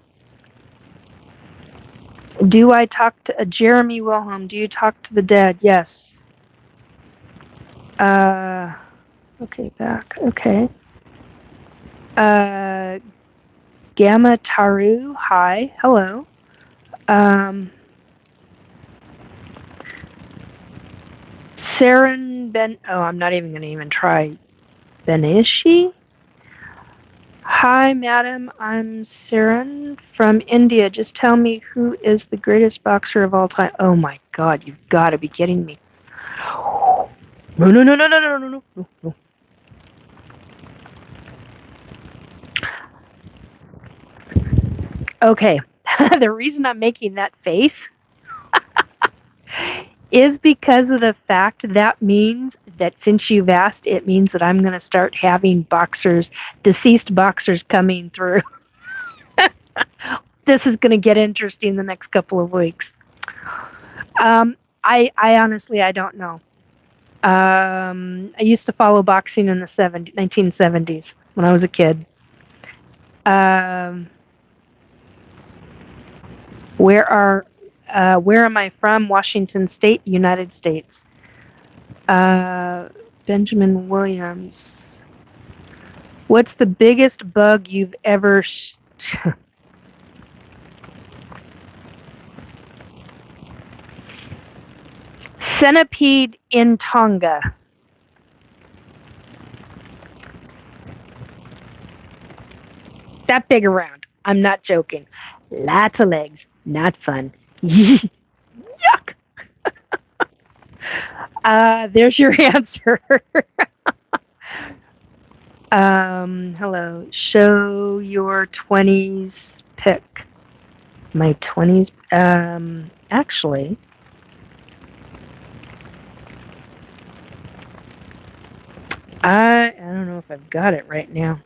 Speaker 1: Do I talk to Jeremy Wilhelm? Do you talk to the dead? Yes. Okay, back. Okay. Gamma Taru, hi, hello. Saren Ben, oh, I'm not even going to try. Benishi? Hi, madam. I'm Saren from India. Just tell me who is the greatest boxer of all time. Oh my God, you've got to be kidding me. No, no, no, no, no, no, no, no, no. Okay, the reason I'm making that face is because of the fact that means that since you've asked, it means that I'm going to start having deceased boxers coming through. This is going to get interesting the next couple of weeks. I honestly, I don't know. I used to follow boxing in the 1970s when I was a kid. Um, where am I from? Washington State, United States. Benjamin Williams. What's the biggest bug you've ever? Centipede in Tonga. That big around. I'm not joking. Lots of legs. Not fun. Yuck. There's your answer. Hello. Show your 20s pic. My 20s. Actually, I don't know if I've got it right now.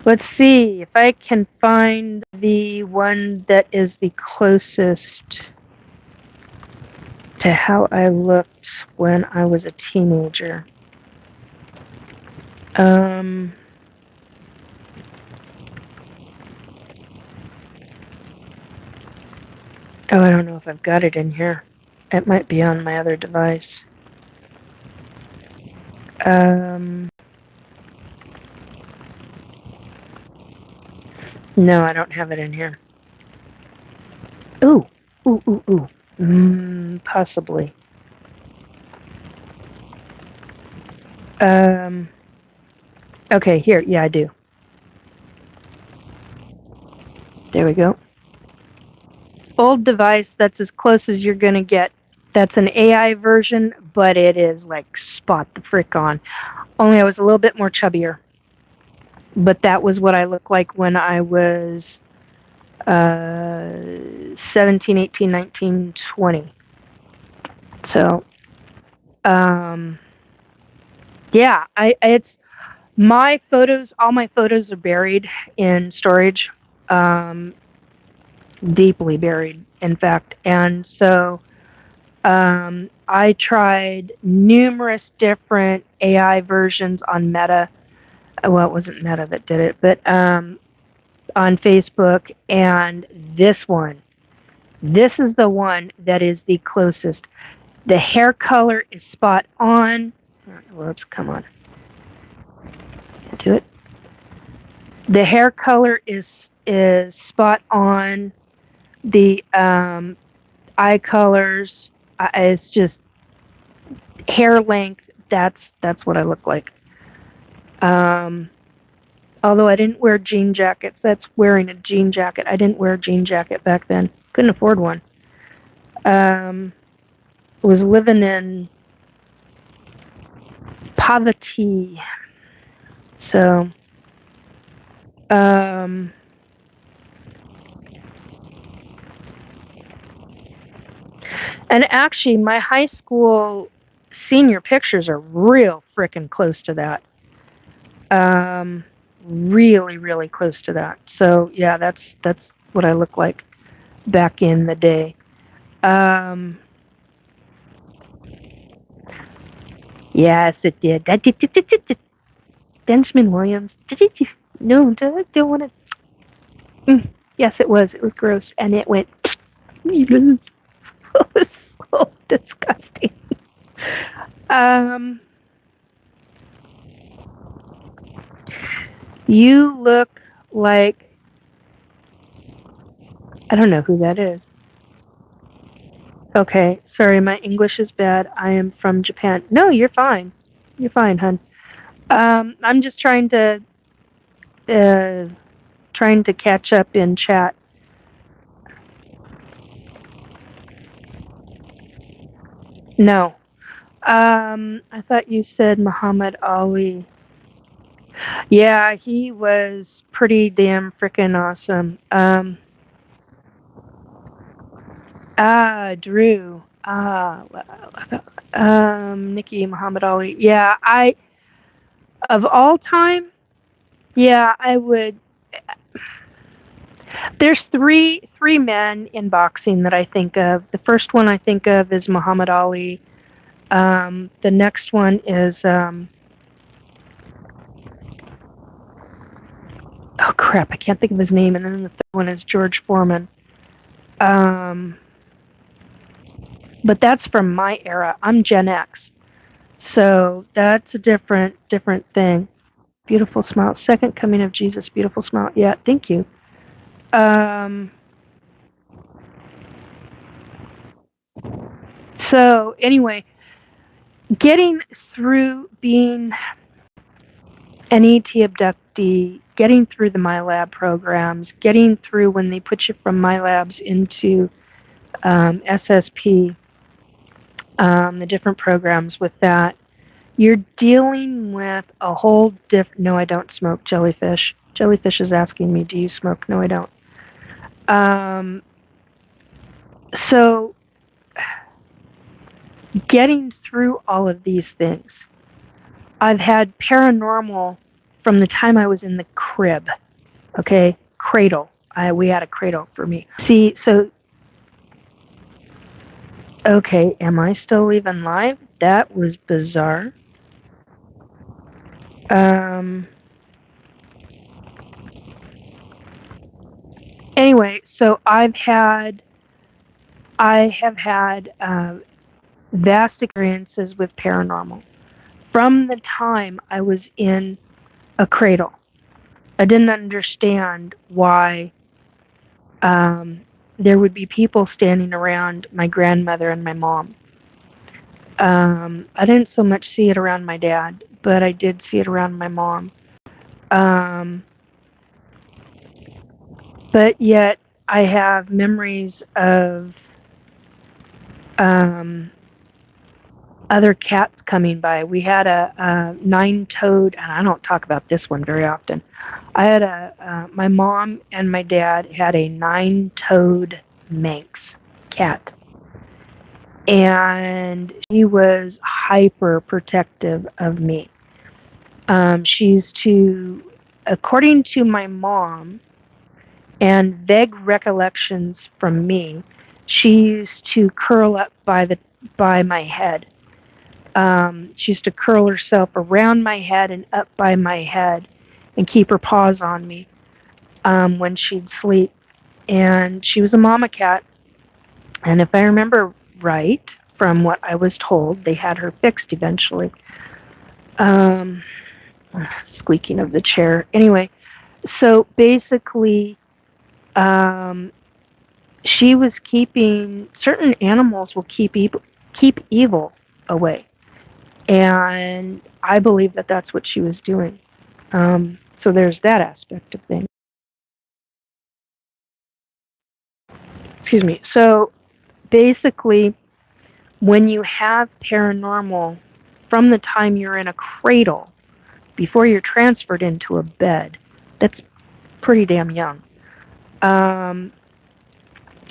Speaker 1: Let's see if I can find the one that is the closest to how I looked when I was a teenager. Oh, I don't know if I've got it in here. It might be on my other device. No, I don't have it in here. Ooh. Possibly. Okay, here. Yeah, I do. There we go. Old device, that's as close as you're going to get. That's an AI version, but it is like spot the frick on. Only I was a little bit more chubbier. But that was what I looked like when I was 17, 18, 19, 20. So, yeah, it's my photos, all my photos are buried in storage, deeply buried, in fact. And so I tried numerous different AI versions on Meta. Well, it wasn't Meta that did it, but on Facebook. And this is the one that is the closest. The hair color is spot on. Whoops, come on. Do it. The hair color is spot on. The eye colors, it's just hair length. That's what I look like. Although I didn't wear jean jackets, that's wearing a jean jacket. I didn't wear a jean jacket back then. Couldn't afford one. Was living in poverty. So, and actually, my high school senior pictures are real frickin' close to that. Really, really close to that. So yeah, that's what I look like back in the day. Yes, it did. That did. Benjamin Williams. No, I don't want to. Yes, it was. It was gross, and it went. It was so disgusting. You look like, I don't know who that is. Okay, sorry, my English is bad. I am from Japan. No, you're fine. You're fine, hun. I'm just uh, trying to catch up in chat. No. I thought you said Muhammad Ali. Yeah, he was pretty damn freaking awesome. Drew. Nikki Muhammad Ali. Yeah, of all time, yeah, I would. There's three men in boxing that I think of. The first one I think of is Muhammad Ali. The next one is oh crap, I can't think of his name, and then the third one is George Foreman. But that's from my era. I'm Gen X, so that's a different thing. Beautiful smile, second coming of Jesus. Beautiful smile. Yeah, thank you. So anyway, getting through being an ET abductee, getting through the MyLab programs, getting through when they put you from MyLabs into SSP, the different programs with that, you're dealing with a whole different. No, I don't smoke jellyfish. Jellyfish is asking me, do you smoke? No, I don't. So getting through all of these things, I've had paranormal from the time I was in the crib. Okay, cradle. We had a cradle for me. See, so okay, am I still even live? That was bizarre. Anyway, so I have had vast experiences with paranormal from the time I was in a cradle. I didn't understand why there would be people standing around my grandmother and my mom. I didn't so much see it around my dad, but I did see it around my mom. But yet I have memories of other cats coming by. We had a nine-toed, and I don't talk about this one very often. I had my mom and my dad had a nine-toed Manx cat. And she was hyper protective of me. She used to, according to my mom, and vague recollections from me, she used to curl up by my head. She used to curl herself around my head and up by my head and keep her paws on me when she'd sleep. And she was a mama cat. And if I remember right, from what I was told, they had her fixed eventually. Squeaking of the chair. Anyway, so basically, she was keeping certain animals will keep evil away, and I believe that that's what she was doing. So there's that aspect of things. Excuse me. So basically, when you have paranormal from the time you're in a cradle before you're transferred into a bed, that's pretty damn young.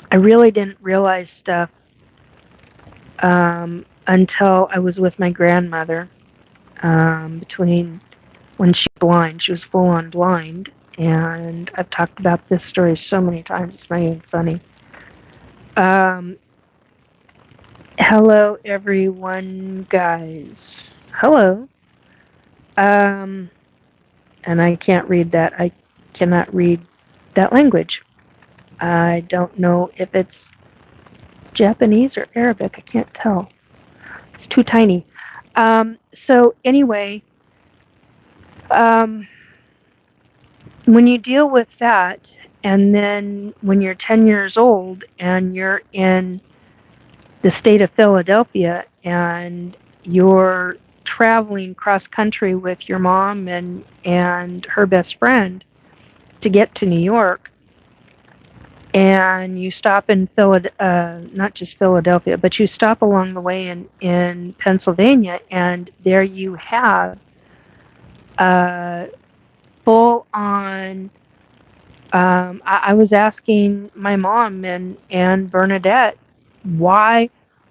Speaker 1: I really didn't realize stuff until I was with my grandmother. Between when she was blind, she was full on blind, and I've talked about this story so many times, it's not even funny. Hello, everyone, guys. Hello. And I can't read that. I cannot read that language. I don't know if it's Japanese or Arabic. I can't tell. It's too tiny. So anyway, when you deal with that, and then when you're 10 years old and you're in the state of Philadelphia and you're traveling cross country with your mom and her best friend to get to New York, and you stop in not just Philadelphia, but you stop along the way in Pennsylvania, and there you have full on. I was asking my mom and Bernadette why.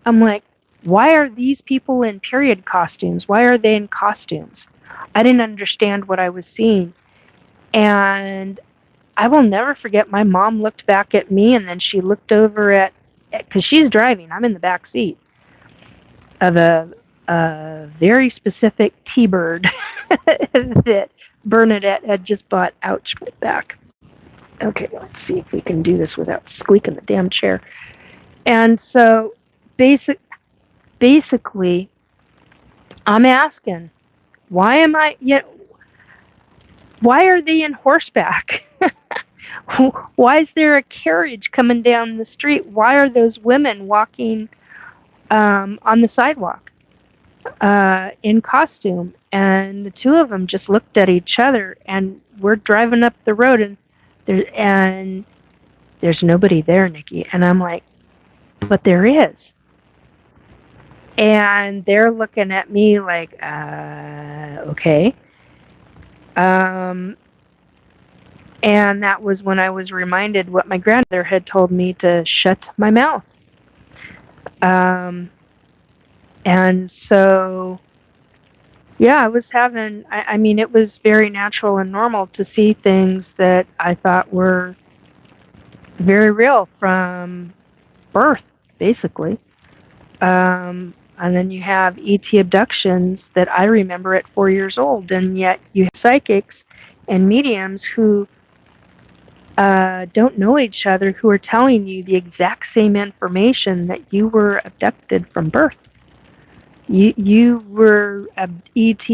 Speaker 1: I'm like, why are these people in period costumes? Why are they in costumes? I didn't understand what I was seeing. And I will never forget, my mom looked back at me, and then she looked over because she's driving, I'm in the back seat of a very specific T-Bird that Bernadette had just bought. Ouch, my back. Okay, let's see if we can do this without squeaking the damn chair. And so basically, I'm asking, why are they in horseback? Why is there a carriage coming down the street? Why are those women walking on the sidewalk in costume? And the two of them just looked at each other, and we're driving up the road, and there's nobody there, Nikki. And I'm like, but there is. And they're looking at me like, okay. And that was when I was reminded what my grandmother had told me, to shut my mouth. And so, yeah, I was I mean, it was very natural and normal to see things that I thought were very real from birth, basically. And then you have ET abductions that I remember at 4 years old, and yet you have psychics and mediums who don't know each other, who are telling you the exact same information, that you were abducted from birth. You were ET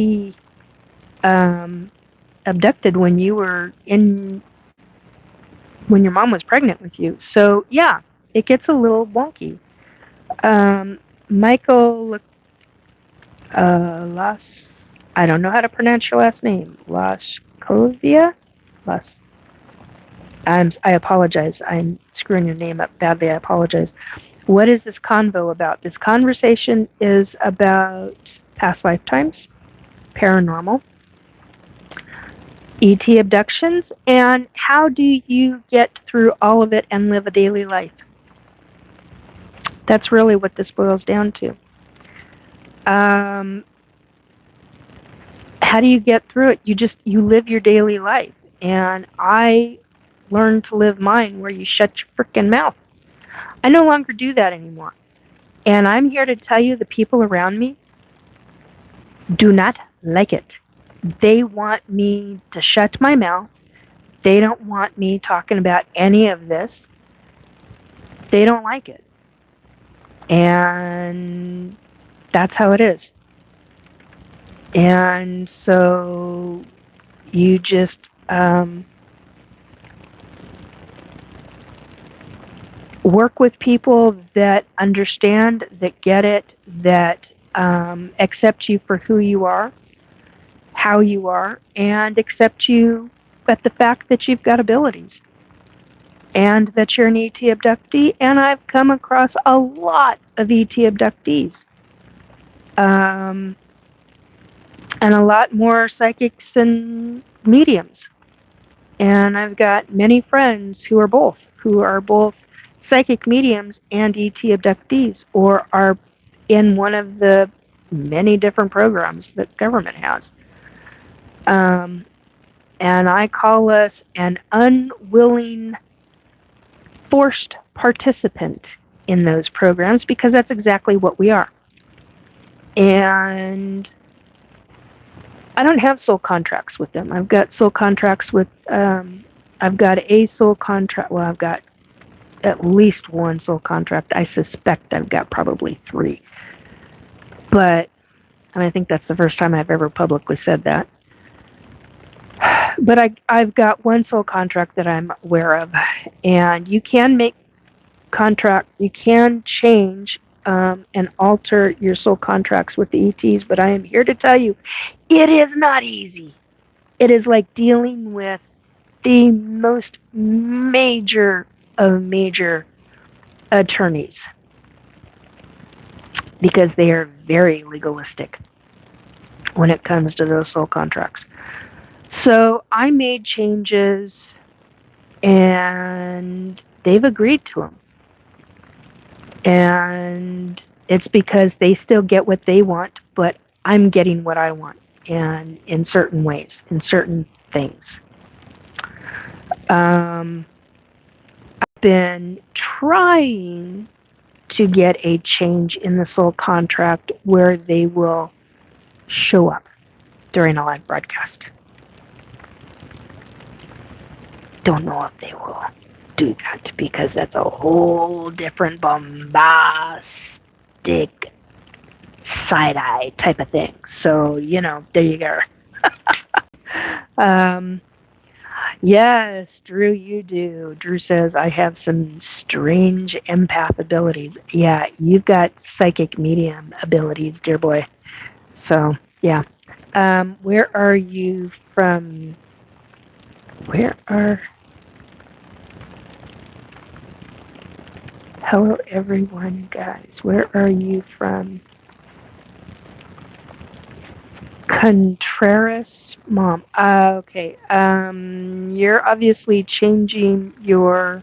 Speaker 1: abducted when when your mom was pregnant with you. So yeah, it gets a little wonky. Michael I don't know how to pronounce your last name. Lascovia? I apologize. I'm screwing your name up badly. I apologize. What is this convo about? This conversation is about past lifetimes, paranormal, ET abductions, and how do you get through all of it and live a daily life? That's really what this boils down to. How do you get through it? You live your daily life. And I learned to live mine where you shut your frickin' mouth. I no longer do that anymore. And I'm here to tell you, the people around me do not like it. They want me to shut my mouth. They don't want me talking about any of this. They don't like it. And that's how it is. And so you just work with people that understand, that get it, that accept you for who you are, how you are, and accept you at the fact that you've got abilities and that you're an ET abductee. And I've come across a lot of ET abductees. And a lot more psychics and mediums. And I've got many friends who are both psychic mediums and ET abductees, or are in one of the many different programs that government has. And I call us an unwilling, forced participant in those programs, because that's exactly what we are. And I don't have soul contracts with them. I've got soul contracts with, I've got a soul contract. Well, I've got at least one soul contract. I suspect I've got probably 3. But, and I think that's the first time I've ever publicly said that. But I've got one soul contract that I'm aware of. And you can make you can change and alter your soul contracts with the ETs, but I am here to tell you it is not easy. It is like dealing with the most major of major attorneys because they are very legalistic when it comes to those soul contracts. So I made changes and they've agreed to them. And it's because they still get what they want, but I'm getting what I want, and in certain ways, in certain things. I've been trying to get a change in the soul contract where they will show up during a live broadcast. Don't know if they will do that because that's a whole different bombastic side-eye type of thing. So, there you go. Yes, Drew, you do. Drew says, I have some strange empath abilities. Yeah, you've got psychic medium abilities, dear boy. So, yeah. Where are you from? Hello, everyone, guys. Where are you from? Contreras, mom. Okay. You're obviously changing your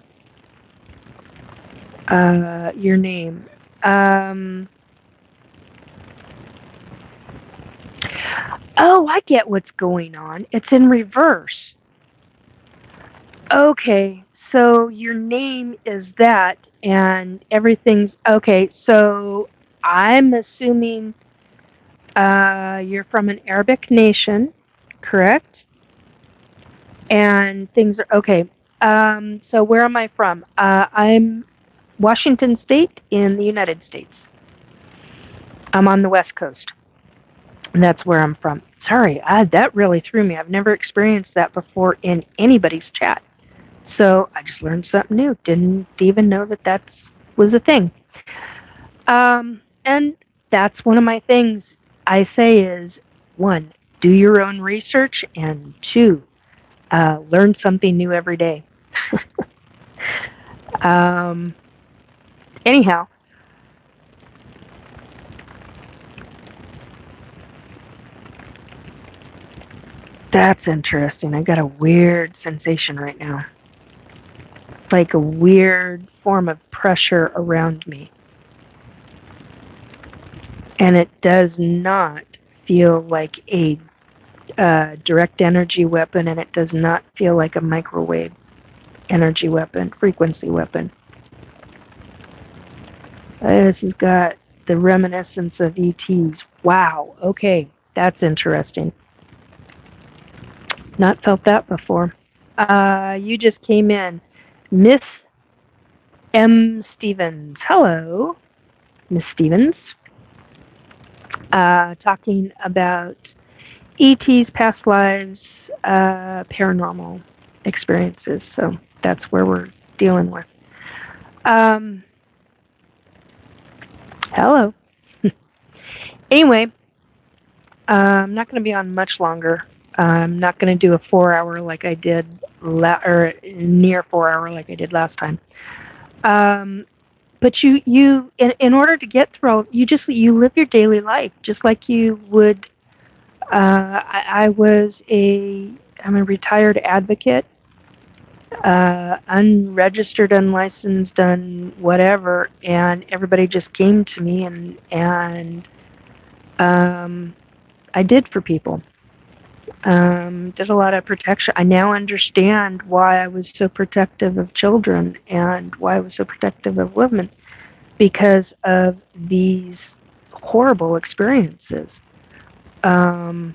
Speaker 1: name. Oh, I get what's going on. It's in reverse. Okay, so your name is that, and everything's okay. So I'm assuming you're from an Arabic nation, correct? And things are okay. So where am I from? I'm Washington State in the United States. I'm on the West Coast. And that's where I'm from. Sorry, that really threw me. I've never experienced that before in anybody's chat. So I just learned something new. Didn't even know that was a thing. And that's one of my things I say is, one, do your own research, and two, learn something new every day. Anyhow, that's interesting. I got a weird sensation right now. Like a weird form of pressure around me. And it does not feel like a direct energy weapon, and it does not feel like a microwave energy weapon, frequency weapon. This has got the reminiscence of ETs. Wow, okay, that's interesting. Not felt that before. You just came in. Miss M. Stevens. Hello, Miss Stevens. Talking about ETs, past lives, paranormal experiences. So that's where we're dealing with. Hello. Anyway, I'm not going to be on much longer. I'm not going to do a 4-hour like I did, or near 4-hour like I did last time. But you in order to get through, you live your daily life just like you would. I'm a retired advocate, unregistered, unlicensed, whatever, and everybody just came to me and I did for people. Did a lot of protection. I now understand why I was so protective of children and why I was so protective of women, because of these horrible experiences. I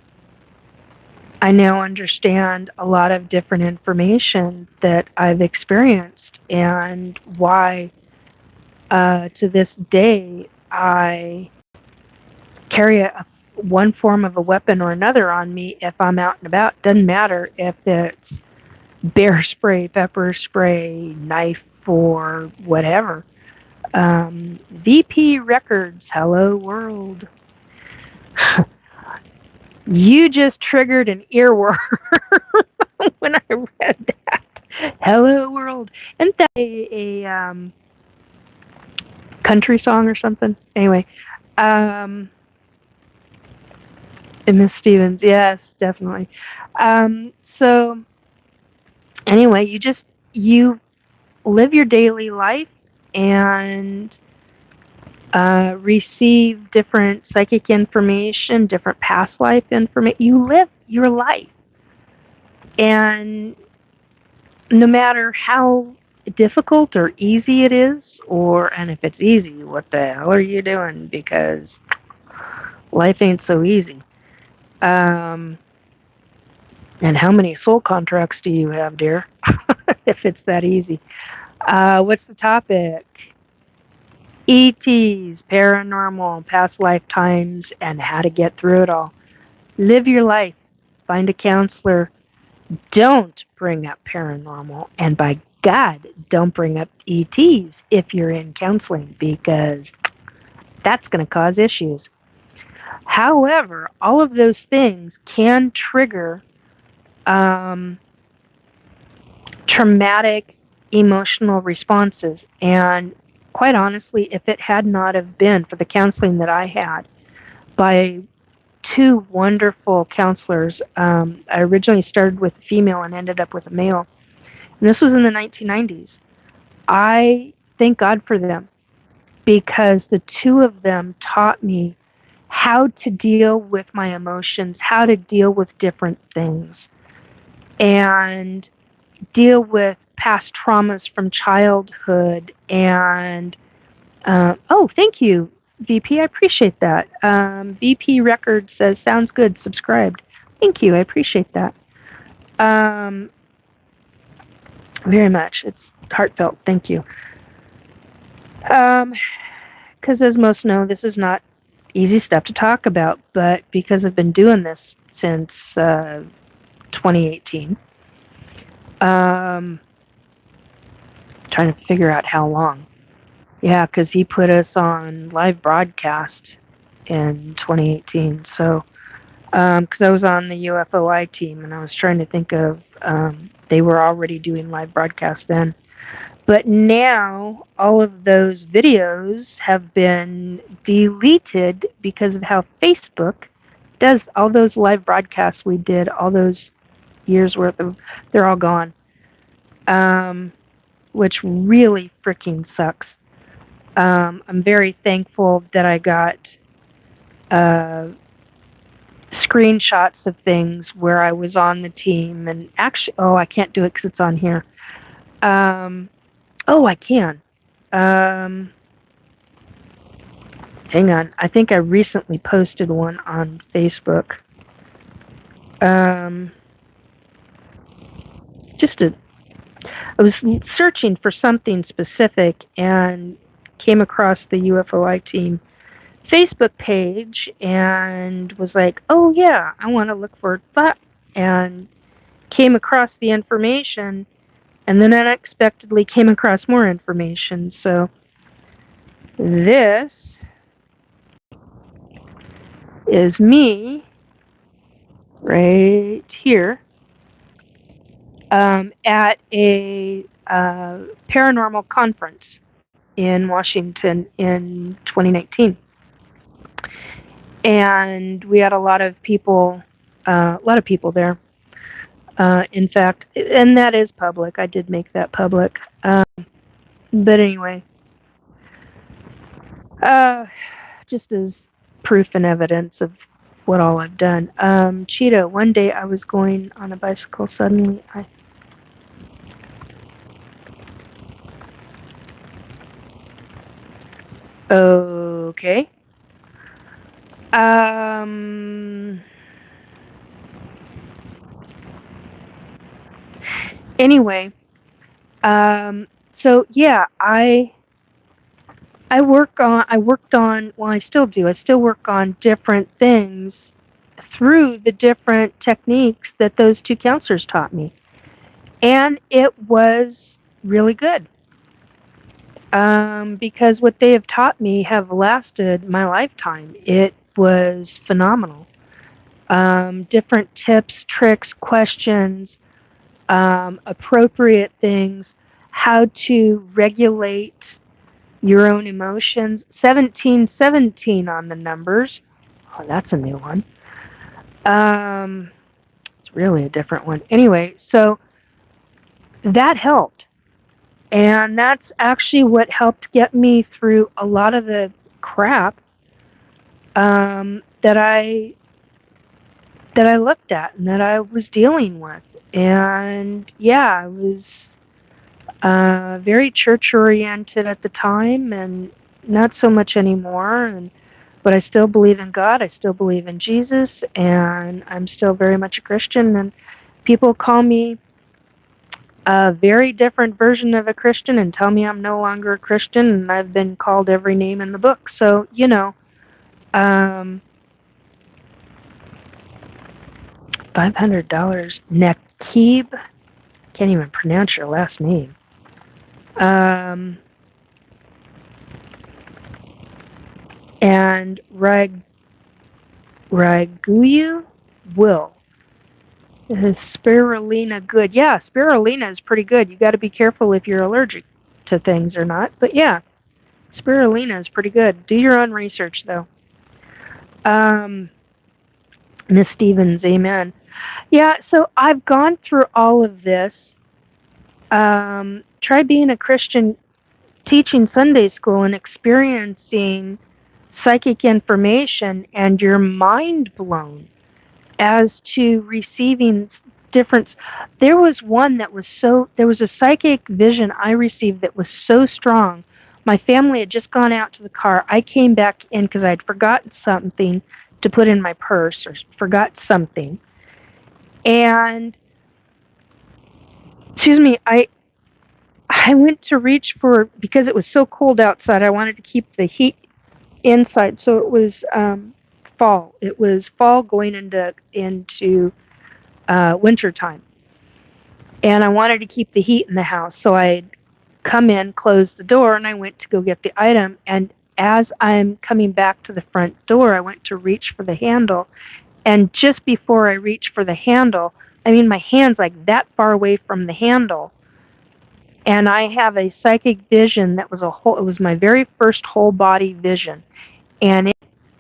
Speaker 1: now understand a lot of different information that I've experienced and why to this day I carry one form of a weapon or another on me if I'm out and about. Doesn't matter if it's bear spray, pepper spray, knife, or whatever. VP Records, hello world. You just triggered an earworm when I read that. Hello world. Isn't that a country song or something? Anyway, and Miss Stevens, yes, definitely. So anyway, you live your daily life and receive different psychic information, different past life information. You live your life. And no matter how difficult or easy it is, and if it's easy, what the hell are you doing? Because life ain't so easy. And how many soul contracts do you have, dear? If it's that easy. What's the topic? ETs, paranormal, past lifetimes, and how to get through it all. Live your life. Find a counselor. Don't bring up paranormal. And by God, don't bring up ETs if you're in counseling, because that's going to cause issues. However, all of those things can trigger traumatic emotional responses. And quite honestly, if it had not have been for the counseling that I had by two wonderful counselors, I originally started with a female and ended up with a male. And this was in the 1990s. I thank God for them, because the two of them taught me how to deal with my emotions, how to deal with different things, and deal with past traumas from childhood. And oh, thank you, VP. I appreciate that. VP Record says, sounds good, subscribed. Thank you. I appreciate that. Very much. It's heartfelt. Thank you. Because as most know, this is not easy stuff to talk about, but because I've been doing this since 2018, trying to figure out how long. Yeah, because he put us on live broadcast in 2018. So, because I was on the UFOI team, and I was trying to think of, they were already doing live broadcast then. But now all of those videos have been deleted because of how Facebook does all those live broadcasts we did, all those years worth of, they're all gone. Which really freaking sucks. I'm very thankful that I got screenshots of things where I was on the team, and actually, oh, I can't do it because it's on here. Oh, I can. Hang on. I think I recently posted one on Facebook. I was searching for something specific and came across the UFOI team Facebook page and was like, oh yeah, I want to look for that, and came across the information, and then unexpectedly came across more information. So this is me right here at a paranormal conference in Washington in 2019. And we had a lot of people there. In fact, and that is public. I did make that public. But anyway, just as proof and evidence of what all I've done. Cheetah, one day I was going on a bicycle. Suddenly, okay. Anyway, so yeah, I worked on, well, I still do. I still work on different things through the different techniques that those two counselors taught me. And it was really good. because what they have taught me have lasted my lifetime. It was phenomenal. Different tips, tricks, questions, appropriate things, how to regulate your own emotions. 1717 on the numbers. Oh, that's a new one. It's really a different one. Anyway, so that helped. And that's actually what helped get me through a lot of the crap that I looked at and that I was dealing with. And yeah, I was very church oriented at the time, and not so much anymore. But I still believe in God. I still believe in Jesus, and I'm still very much a Christian. And people call me a very different version of a Christian and tell me I'm no longer a Christian, and I've been called every name in the book. So, $500. Nakib, can't even pronounce your last name. And Raguyu Will. Spirulina good. Yeah, spirulina is pretty good. You got to be careful if you're allergic to things or not. But yeah, spirulina is pretty good. Do your own research though. Miss Stevens, amen. Yeah, so I've gone through all of this. Try being a Christian, teaching Sunday school and experiencing psychic information, and you're mind blown as to receiving different. There was a psychic vision I received that was so strong. My family had just gone out to the car. I came back in because I'd forgotten something to put in my purse or forgot something. And excuse me, I went to reach for, because it was so cold outside, I wanted to keep the heat inside. So it was fall. It was fall going into winter time. And I wanted to keep the heat in the house. So I'd come in, close the door, and I went to go get the item. And as I'm coming back to the front door, I went to reach for the handle. And just before I reached for the handle, I mean, my hand's like that far away from the handle. And I have a psychic vision that was it was my very first whole body vision. And it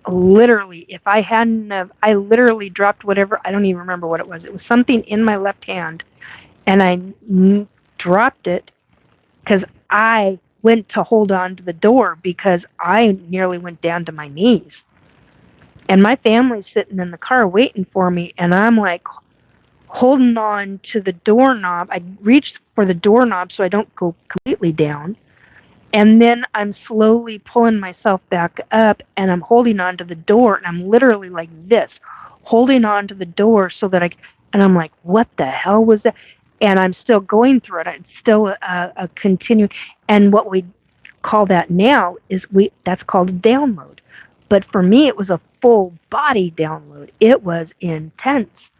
Speaker 1: literally, if I hadn't I literally dropped whatever, I don't even remember what it was. It was something in my left hand. And I dropped it because I went to hold on to the door because I nearly went down to my knees. And my family's sitting in the car waiting for me, and I'm like holding on to the doorknob. I reached for the doorknob so I don't go completely down. And then I'm slowly pulling myself back up, and I'm holding on to the door, and I'm literally like this, holding on to the door so that and I'm like, what the hell was that? And I'm still going through it. It's still a continuing. And what we call that now is that's called a download. But for me, it was a full body download. It was intense.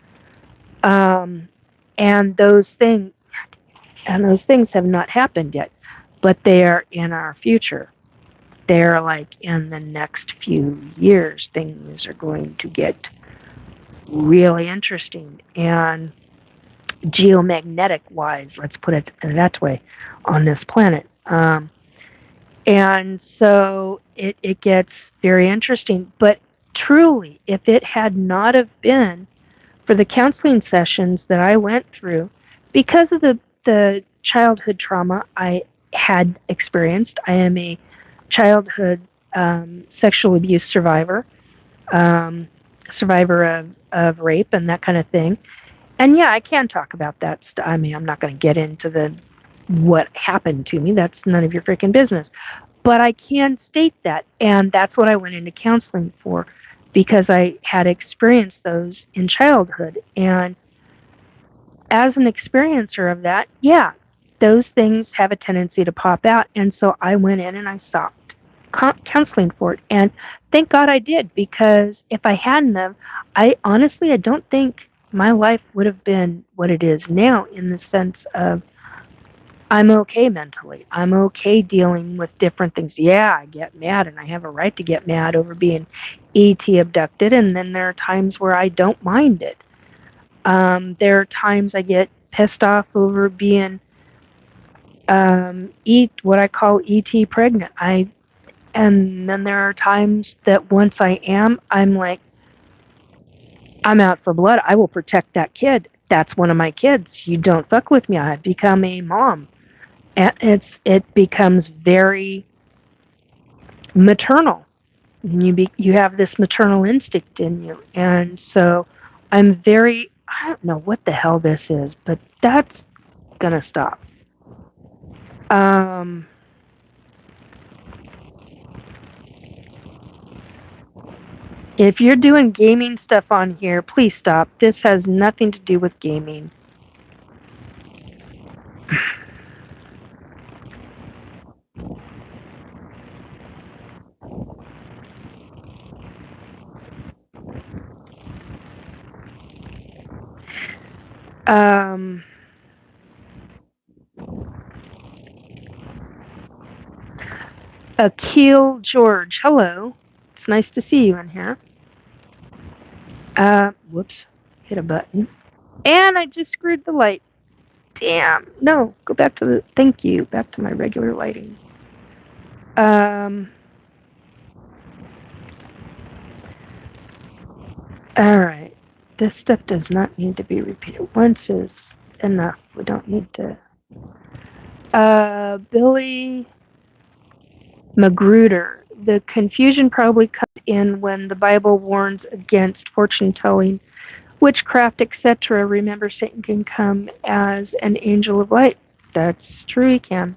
Speaker 1: And those things have not happened yet, but they are in our future. They're like in the next few years, things are going to get really interesting. And geomagnetic wise, let's put it that way, on this planet. And so it gets very interesting. But truly, if it had not have been for the counseling sessions that I went through, because of the childhood trauma I had experienced, I am a childhood sexual abuse survivor, survivor of rape and that kind of thing. And yeah, I can talk about that. I mean, I'm not going to get into what happened to me. That's none of your freaking business. But I can state that, and that's what I went into counseling for, because I had experienced those in childhood. And as an experiencer of that, yeah, those things have a tendency to pop out. And so I went in and I sought counseling for it. And thank God I did, because if I hadn't have, I don't think my life would have been what it is now, in the sense of I'm okay mentally. I'm okay dealing with different things. Yeah, I get mad, and I have a right to get mad over being ET abducted, and then there are times where I don't mind it. There are times I get pissed off over being what I call ET pregnant. And then there are times that once I'm like, I'm out for blood. I will protect that kid. That's one of my kids. You don't fuck with me. I've become a mom. And it becomes very maternal. You have this maternal instinct in you. And so I don't know what the hell this is, but that's gonna stop. If you're doing gaming stuff on here, please stop. This has nothing to do with gaming. Akil George, hello. It's nice to see you in here. Whoops, hit a button. And I just screwed the light. Damn. No, go back to thank you, back to my regular lighting. Alright. This stuff does not need to be repeated. Once is enough. We don't need to. Billy Magruder. The confusion probably comes in when the Bible warns against fortune telling, witchcraft, etc. Remember, Satan can come as an angel of light. That's true, he can.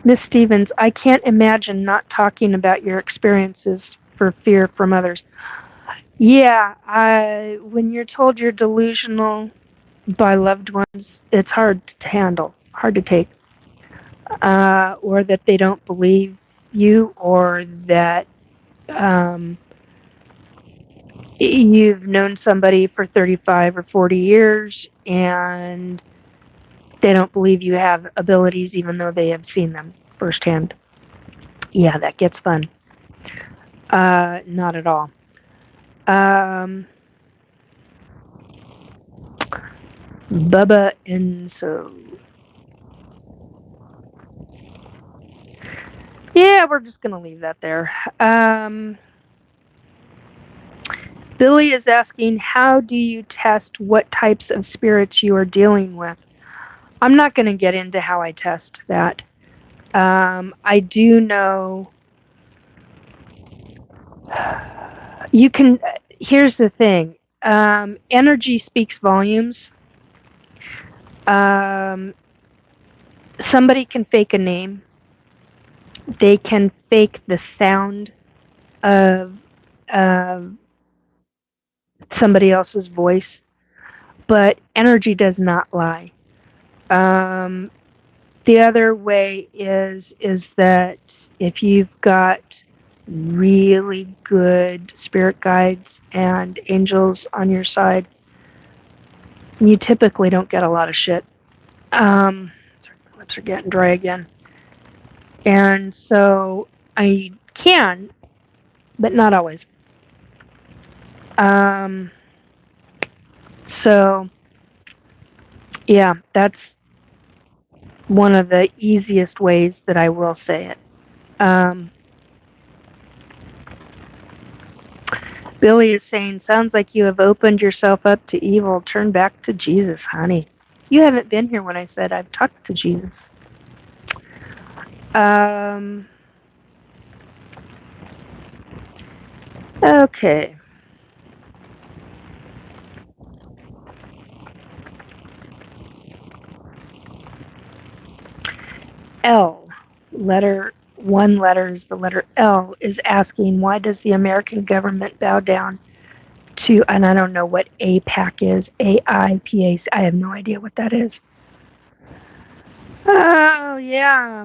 Speaker 1: Miss Stevens, I can't imagine not talking about your experiences for fear from others. Yeah, when you're told you're delusional by loved ones, it's hard to handle, hard to take. Or that they don't believe you, or that you've known somebody for 35 or 40 years and they don't believe you have abilities even though they have seen them firsthand. Yeah, that gets fun. Not at all. Bubba and so. Yeah, we're just going to leave that there. Billy is asking, how do you test what types of spirits you are dealing with? I'm not going to get into how I test that. I do know you can. Here's the thing. Energy speaks volumes. Somebody can fake a name. They can fake the sound of somebody else's voice, but energy does not lie. The other way is that if you've got really good spirit guides and angels on your side, you typically don't get a lot of shit. My lips are getting dry again. And so I can, but not always. So, yeah, that's one of the easiest ways that I will say it. Billy is saying, sounds like you have opened yourself up to evil. Turn back to Jesus, honey. You haven't been here when I said I've talked to Jesus. Okay. L, one letter is the letter L, is asking, why does the American government bow down to, and I don't know what APAC is, AIPAC, I have no idea what that is. Oh, yeah.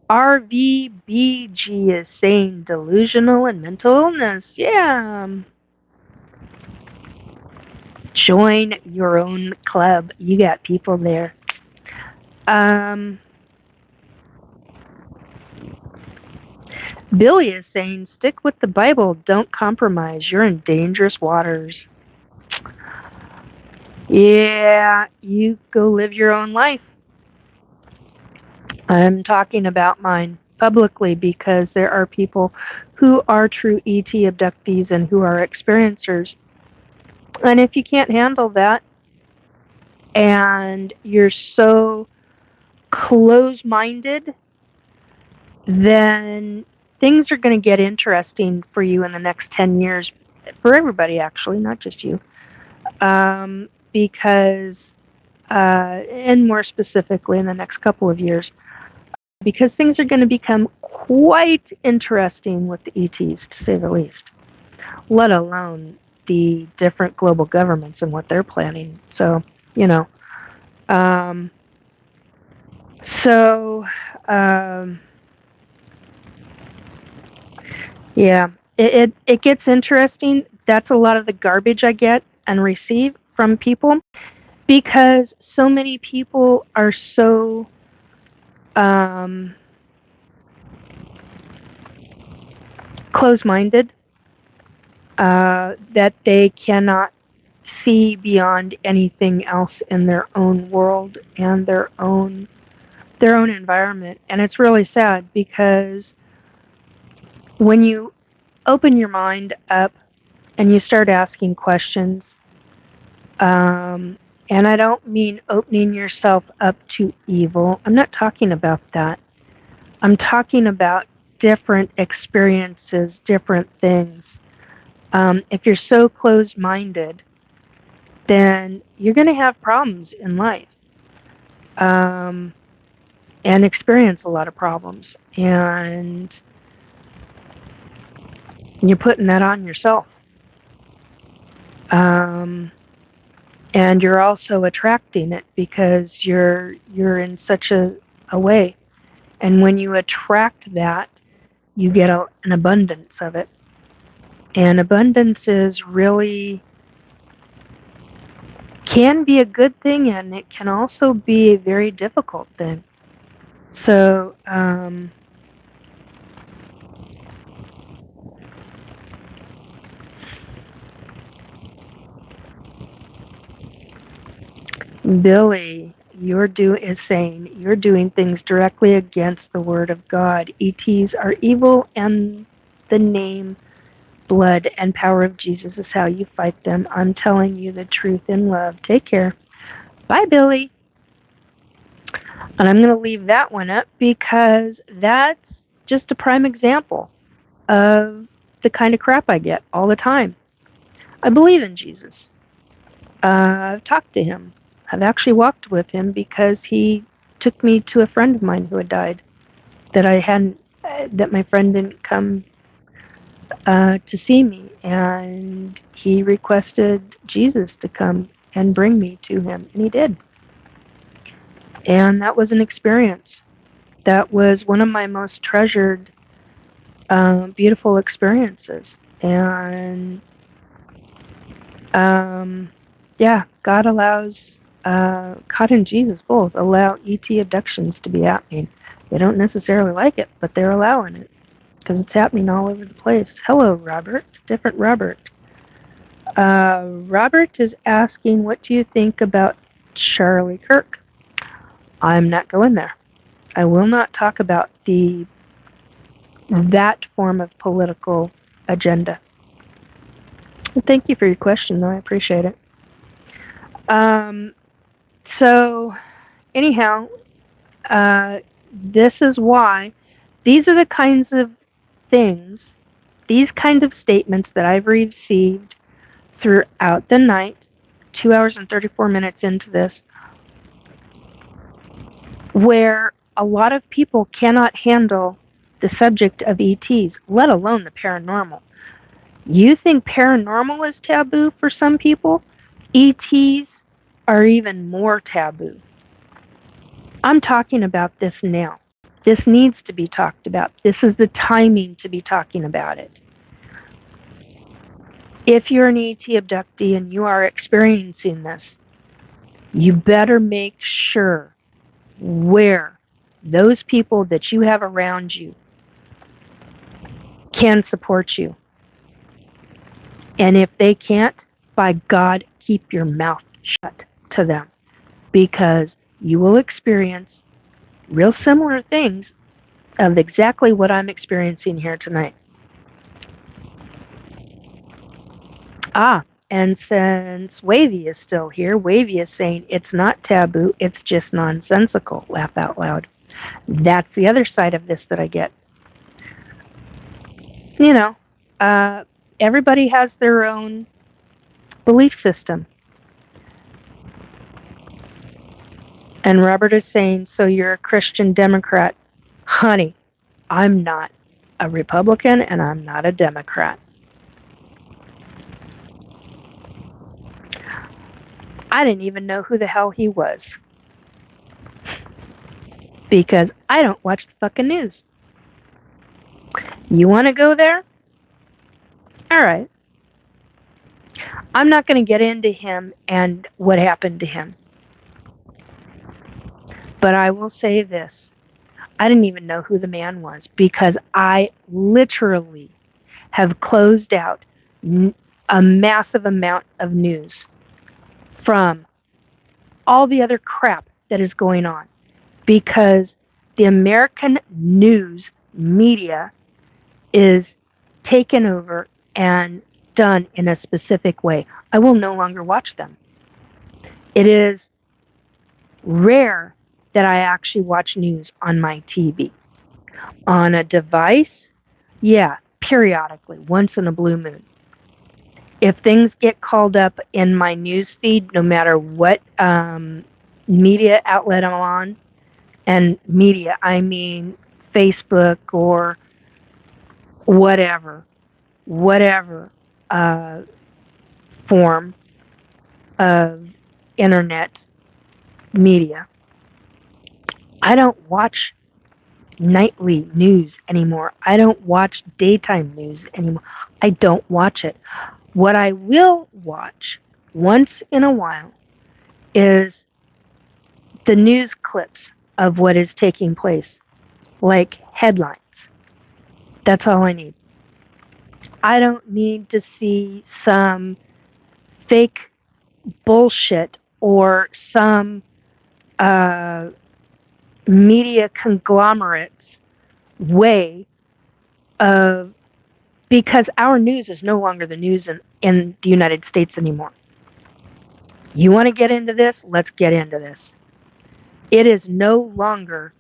Speaker 1: RVBG is saying delusional and mental illness. Yeah. Join your own club. You got people there. Billy is saying, stick with the Bible. Don't compromise. You're in dangerous waters. Yeah, you go live your own life. I'm talking about mine publicly because there are people who are true ET abductees and who are experiencers. And if you can't handle that and you're so close-minded, then things are going to get interesting for you in the next 10 years, for everybody actually, not just you. Because, and more specifically in the next couple of years, because things are going to become quite interesting with the ETs, to say the least, let alone the different global governments and what they're planning. So, you know, yeah, it gets interesting. That's a lot of the garbage I get and receive from people because so many people are so close-minded that they cannot see beyond anything else in their own world and their own environment. And it's really sad because when you open your mind up and you start asking questions, and I don't mean opening yourself up to evil. I'm not talking about that. I'm talking about different experiences, different things. If you're so closed-minded, then you're going to have problems in life and experience a lot of problems. And you're putting that on yourself. And you're also attracting it because you're in such a way. And when you attract that, you get an abundance of it. And abundance is really can be a good thing, and it can also be a very difficult thing. So, Billy, is saying you're doing things directly against the word of God. ETs are evil, and the name, blood, and power of Jesus is how you fight them. I'm telling you the truth in love. Take care. Bye, Billy. And I'm going to leave that one up because that's just a prime example of the kind of crap I get all the time. I believe in Jesus. I've talked to him. I've actually walked with him because he took me to a friend of mine who had died that my friend didn't come to see me, and he requested Jesus to come and bring me to him, and he did. And that was an experience. That was one of my most treasured, beautiful experiences. And yeah, God allows, God and Jesus both allow ET abductions to be happening. They don't necessarily like it, but they're allowing it because it's happening all over the place. Hello, Robert. Different Robert. Robert is asking, what do you think about Charlie Kirk? I'm not going there. I will not talk about that form of political agenda. Thank you for your question, though. I appreciate it. So, anyhow, this is why these are the kinds of things, these kinds of statements that I've received throughout the night, 2 hours and 34 minutes into this, where a lot of people cannot handle the subject of ETs, let alone the paranormal. You think paranormal is taboo for some people? ETs are even more taboo. I'm talking about this now. This needs to be talked about. This is the timing to be talking about it. If you're an ET abductee and you are experiencing this, you better make sure where those people that you have around you can support you. And if they can't, by God, keep your mouth shut to them, because you will experience real similar things of exactly what I'm experiencing here tonight. And since Wavy is still here, Wavy is saying it's not taboo, it's just nonsensical. Laugh out loud. That's the other side of this that I get. You know, everybody has their own belief system. And Robert is saying, so you're a Christian Democrat. Honey, I'm not a Republican and I'm not a Democrat. I didn't even know who the hell he was, because I don't watch the fucking news. You want to go there? All right. I'm not going to get into him and what happened to him. But I will say this. I didn't even know who the man was, because I literally have closed out a massive amount of news from all the other crap that is going on, because the American news media is taken over and done in a specific way. I will no longer watch them. It is rare that I actually watch news on my TV. On a device, yeah, periodically, once in a blue moon. If things get called up in my news feed, no matter what media outlet I'm on, and media, I mean Facebook or whatever form of internet media, I don't watch nightly news anymore. I don't watch daytime news anymore. I don't watch it. What I will watch once in a while is the news clips of what is taking place, like headlines. That's all I need. I don't need to see some fake bullshit or some media conglomerates way of, because our news is no longer the news in the United States anymore. You want to get into this? Let's get into this. It is no longer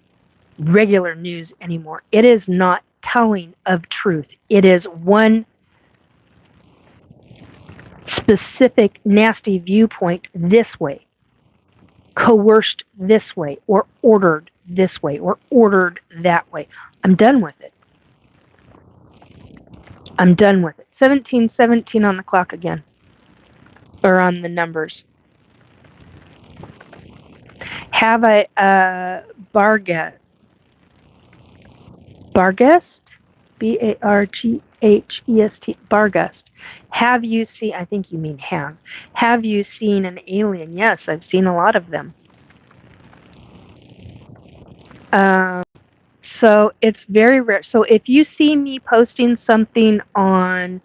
Speaker 1: regular news anymore. It is not telling of truth. It is one specific nasty viewpoint this way, coerced this way, or ordered this way, or ordered that way. I'm done with it. I'm done with it. 17:17 on the clock again, or on the numbers. Have I Barghest? Barghest? Barghest. Have you seen, I think you mean have you seen an alien? Yes, I've seen a lot of them. So it's very rare. So if you see me posting something on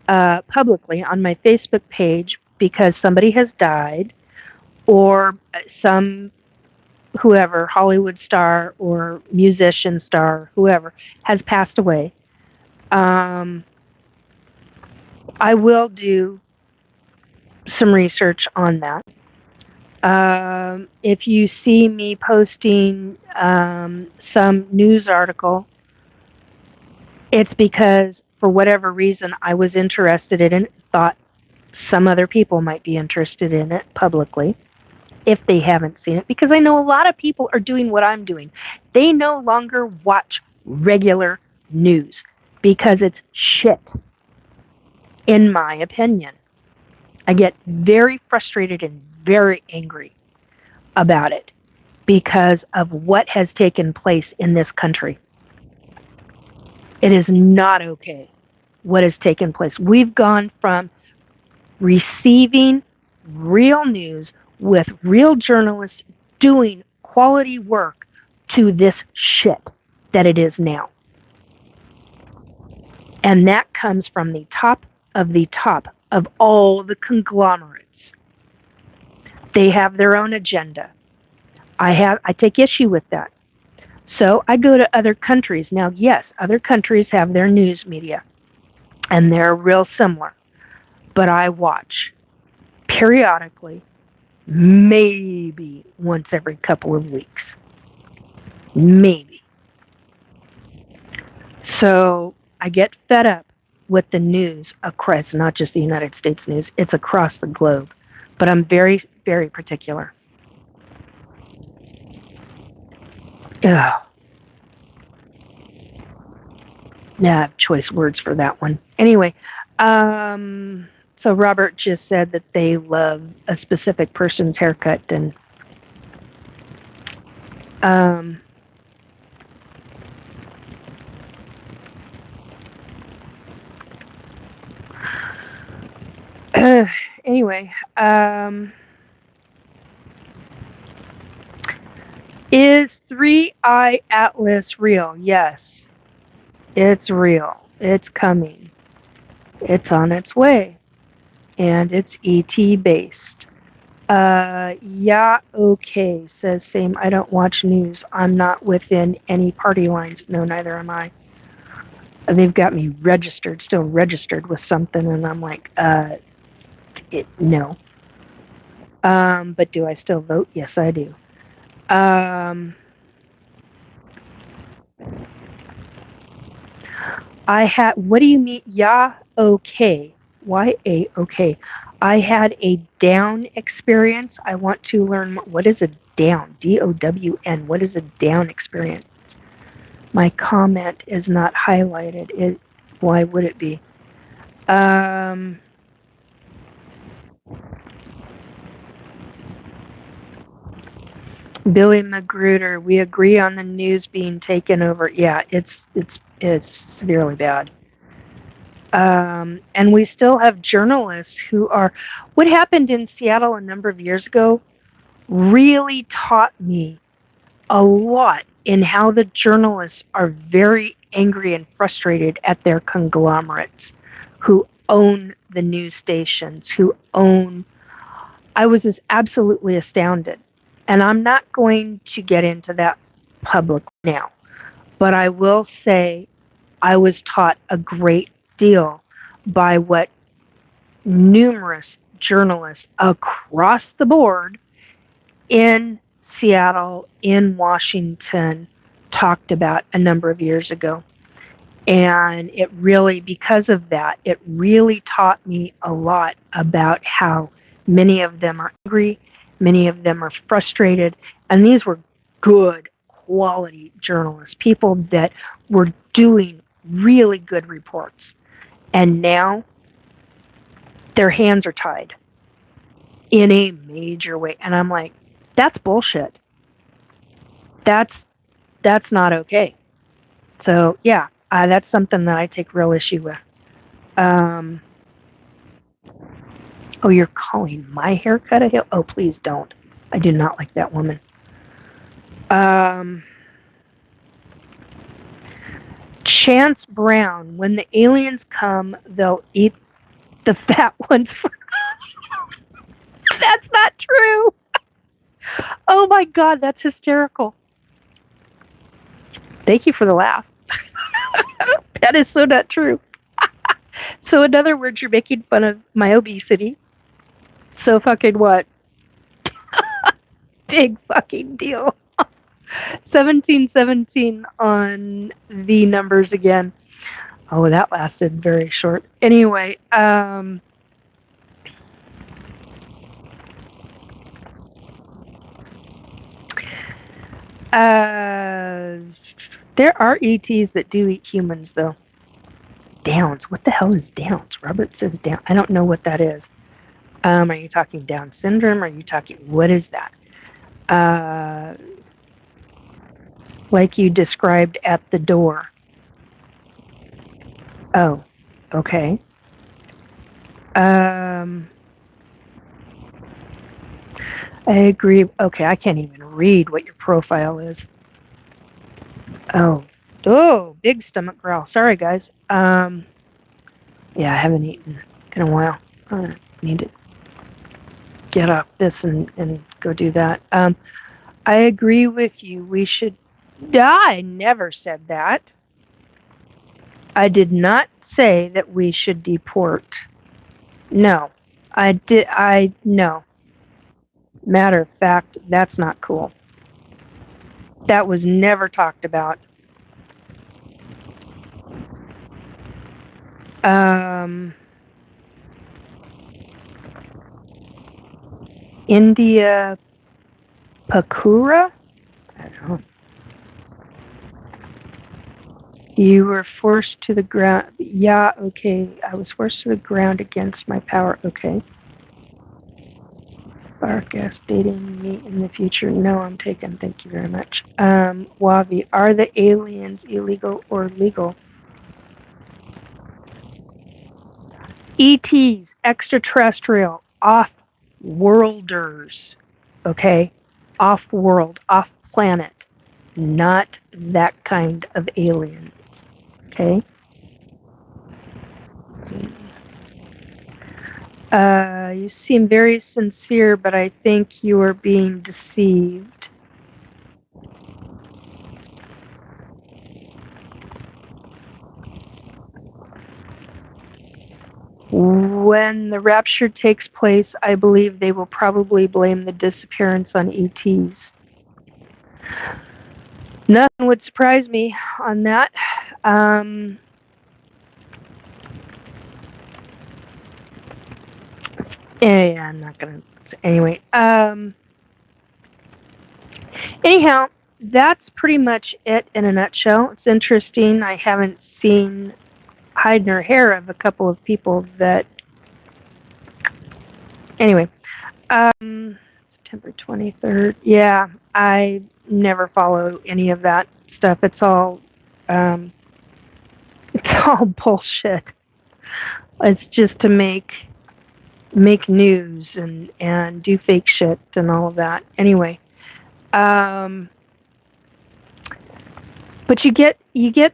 Speaker 1: publicly on my Facebook page because somebody has died, or some whoever, Hollywood star or musician star, whoever has passed away, I will do some research on that. If you see me posting some news article, it's because for whatever reason I was interested in it, thought some other people might be interested in it publicly if they haven't seen it, because I know a lot of people are doing what I'm doing. They no longer watch regular news because it's shit, in my opinion. I get very frustrated and very angry about it because of what has taken place in this country. It is not okay. what has taken place. We've gone from receiving real news with real journalists doing quality work to this shit that it is now. And that comes from the top of all the conglomerates. They have their own agenda. I take issue with that. So I go to other countries. Now, yes, other countries have their news media, and they're real similar. But I watch periodically, maybe once every couple of weeks. Maybe. So I get fed up with the news across, not just the United States news, it's across the globe. But I'm very, very particular. Ugh. Yeah, I have choice words for that one. Anyway, so Robert just said that they love a specific person's haircut, and anyway, is 3-Eye Atlas real? Yes, it's real. It's coming. It's on its way. And it's ET based. Yeah, okay, says Same. I don't watch news. I'm not within any party lines. No, neither am I. They've got me still registered with something, and I'm like, no. But do I still vote? Yes, I do. What do you mean? Yeah, okay. Y-A, okay. I had a down experience. I want to learn what is a down? D-O-W-N. What is a down experience? My comment is not highlighted. Why would it be? Billy Magruder, we agree on the news being taken over. Yeah, it's severely bad. And we still have journalists who are. What happened in Seattle a number of years ago really taught me a lot in how the journalists are very angry and frustrated at their conglomerates who own the news stations, I was just absolutely astounded. And I'm not going to get into that public now, but I will say I was taught a great deal by what numerous journalists across the board in Seattle, in Washington, talked about a number of years ago. And it really, because of that, it really taught me a lot about how many of them are angry, many of them are frustrated, and these were good quality journalists, people that were doing really good reports. And now their hands are tied in a major way. And I'm like, that's bullshit. That's not okay. So yeah, that's something that I take real issue with. Oh, you're calling my haircut a hill? Oh, please don't. I do not like that woman. Chance Brown, when the aliens come, they'll eat the fat ones first. That's not true. Oh my God, that's hysterical. Thank you for the laugh. That is so not true. So in other words, you're making fun of my obesity. So fucking what? Big fucking deal. 1717 on the numbers again. Oh, that lasted very short. Anyway, there are ETs that do eat humans, though. Downs. What the hell is Downs? Robert says Down. I don't know what that is. Are you talking Down syndrome? Are you talking, what is that? Like you described at the door. Oh, Okay. I agree. Okay, I can't even read what your profile is. Oh, big stomach growl. Sorry, guys. Yeah, I haven't eaten in a while. I need to get off this and go do that. I agree with you. We should. I never said that. I did not say that we should deport. No, I did. No. Matter of fact, that's not cool. That was never talked about. India Pakura? I don't know. You were forced to the ground. Yeah, okay. I was forced to the ground against my power. Okay. Barkas dating me in the future. No, I'm taken. Thank you very much. Wavi, are the aliens illegal or legal? ETs, extraterrestrial, off-worlders. Okay? Off-world, off-planet. Not that kind of aliens. Okay? You seem very sincere, but I think you are being deceived. When the rapture takes place, I believe they will probably blame the disappearance on ETs. Nothing would surprise me on that. Yeah, I'm not gonna. Anyway, anyhow, that's pretty much it in a nutshell. It's interesting. I haven't seen hide nor hair of a couple of people that. Anyway, September 23rd. Yeah, I never follow any of that stuff. It's all bullshit. It's just to make news and do fake shit and all of that. Anyway, but you get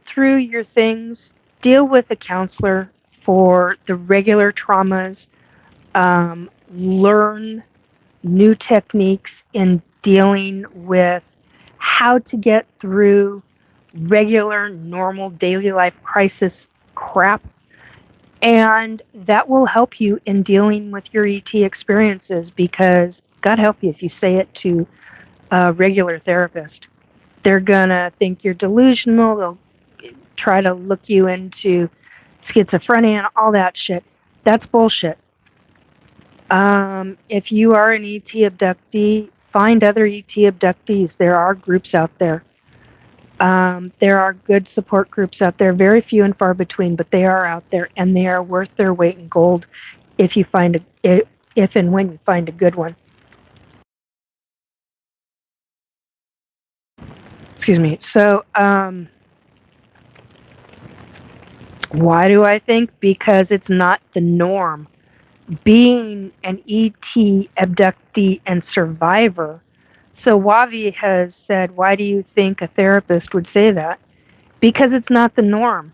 Speaker 1: through your things. Deal with a counselor for the regular traumas. Learn new techniques in dealing with how to get through regular, normal, daily life crisis crap. And that will help you in dealing with your ET experiences, because God help you if you say it to a regular therapist. They're going to think you're delusional. They'll try to look you into schizophrenia and all that shit. That's bullshit. If you are an ET abductee, find other ET abductees. There are groups out there. There are good support groups out there, very few and far between, but they are out there, and they are worth their weight in gold if you find if and when you find a good one. Excuse me. So, why do I think? Because it's not the norm. Being an ET abductee and survivor. So Wavi has said, why do you think a therapist would say that? Because it's not the norm.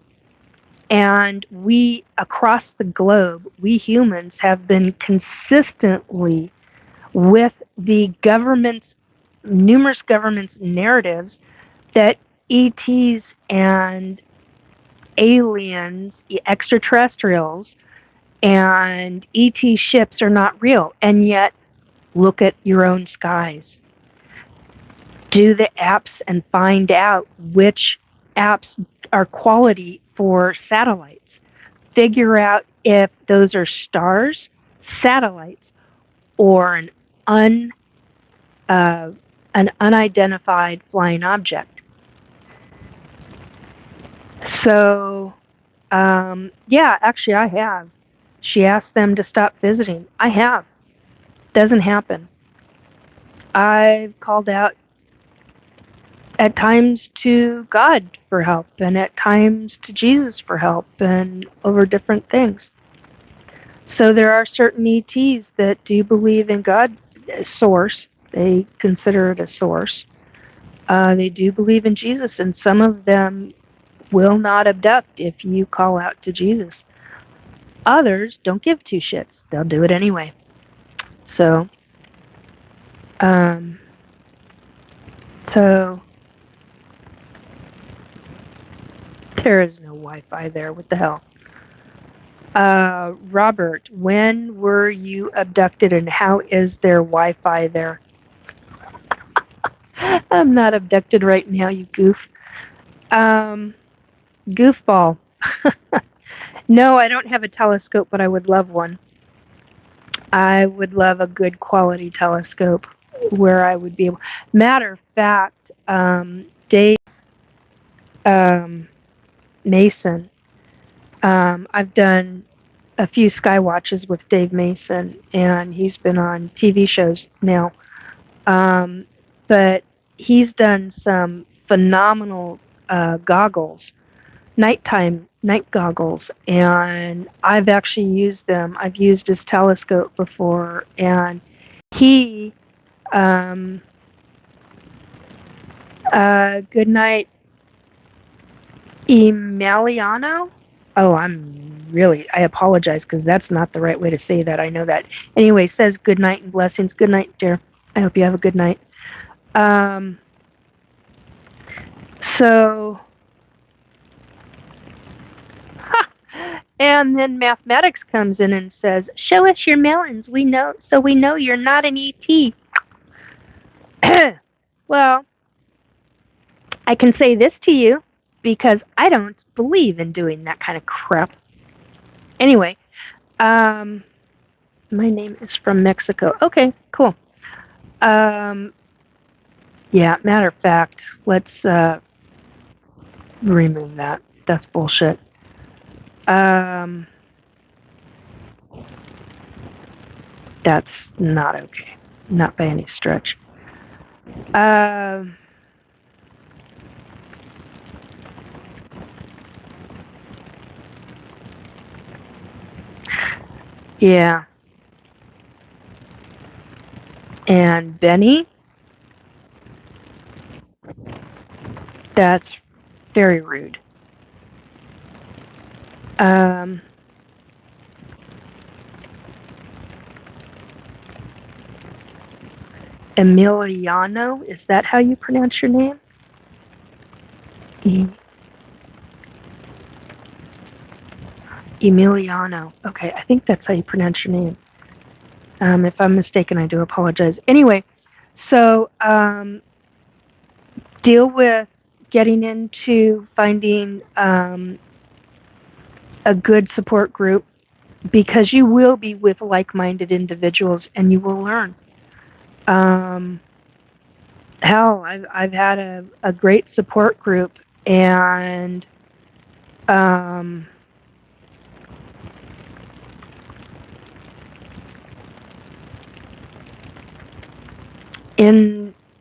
Speaker 1: And we, across the globe, we humans have been consistently with the government's, numerous governments' narratives that ETs and aliens, extraterrestrials, and ET ships are not real. And yet, look at your own skies. Do the apps and find out which apps are quality for satellites. Figure out if those are stars, satellites, or an unidentified flying object. So, yeah, actually, I have. She asked them to stop visiting. I have. Doesn't happen. I've called out at times to God for help, and at times to Jesus for help, and over different things. So there are certain ETs that do believe in God, source. They consider it a source. They do believe in Jesus, and some of them will not abduct if you call out to Jesus. Others don't give two shits. They'll do it anyway. So, so there is no Wi-Fi there. What the hell? Robert, when were you abducted and how is there Wi-Fi there? I'm not abducted right now, you goof. Goofball. No, I don't have a telescope, but I would love one. I would love a good quality telescope where I would be able. Matter of fact, Dave Mason. I've done a few sky watches with Dave Mason, and he's been on TV shows now. But he's done some phenomenal goggles, night goggles, and I've actually used them. I've used his telescope before, and he, good night, Emiliano. Oh, I apologize because that's not the right way to say that. I know that. Anyway, says good night and blessings. Good night, dear. I hope you have a good night. So, and then mathematics comes in and says, show us your melons. We know you're not an ET. Well, I can say this to you because I don't believe in doing that kind of crap. Anyway, my name is from Mexico. Okay, cool. Yeah, matter of fact, let's remove that. That's bullshit. That's not okay. Not by any stretch. Yeah. And Benny, that's very rude. Emiliano, is that how you pronounce your name? Emiliano. Okay, I think that's how you pronounce your name. If I'm mistaken, I do apologize. Anyway, so deal with getting into finding a good support group because you will be with like-minded individuals and you will learn. Hell, I've had a great support group and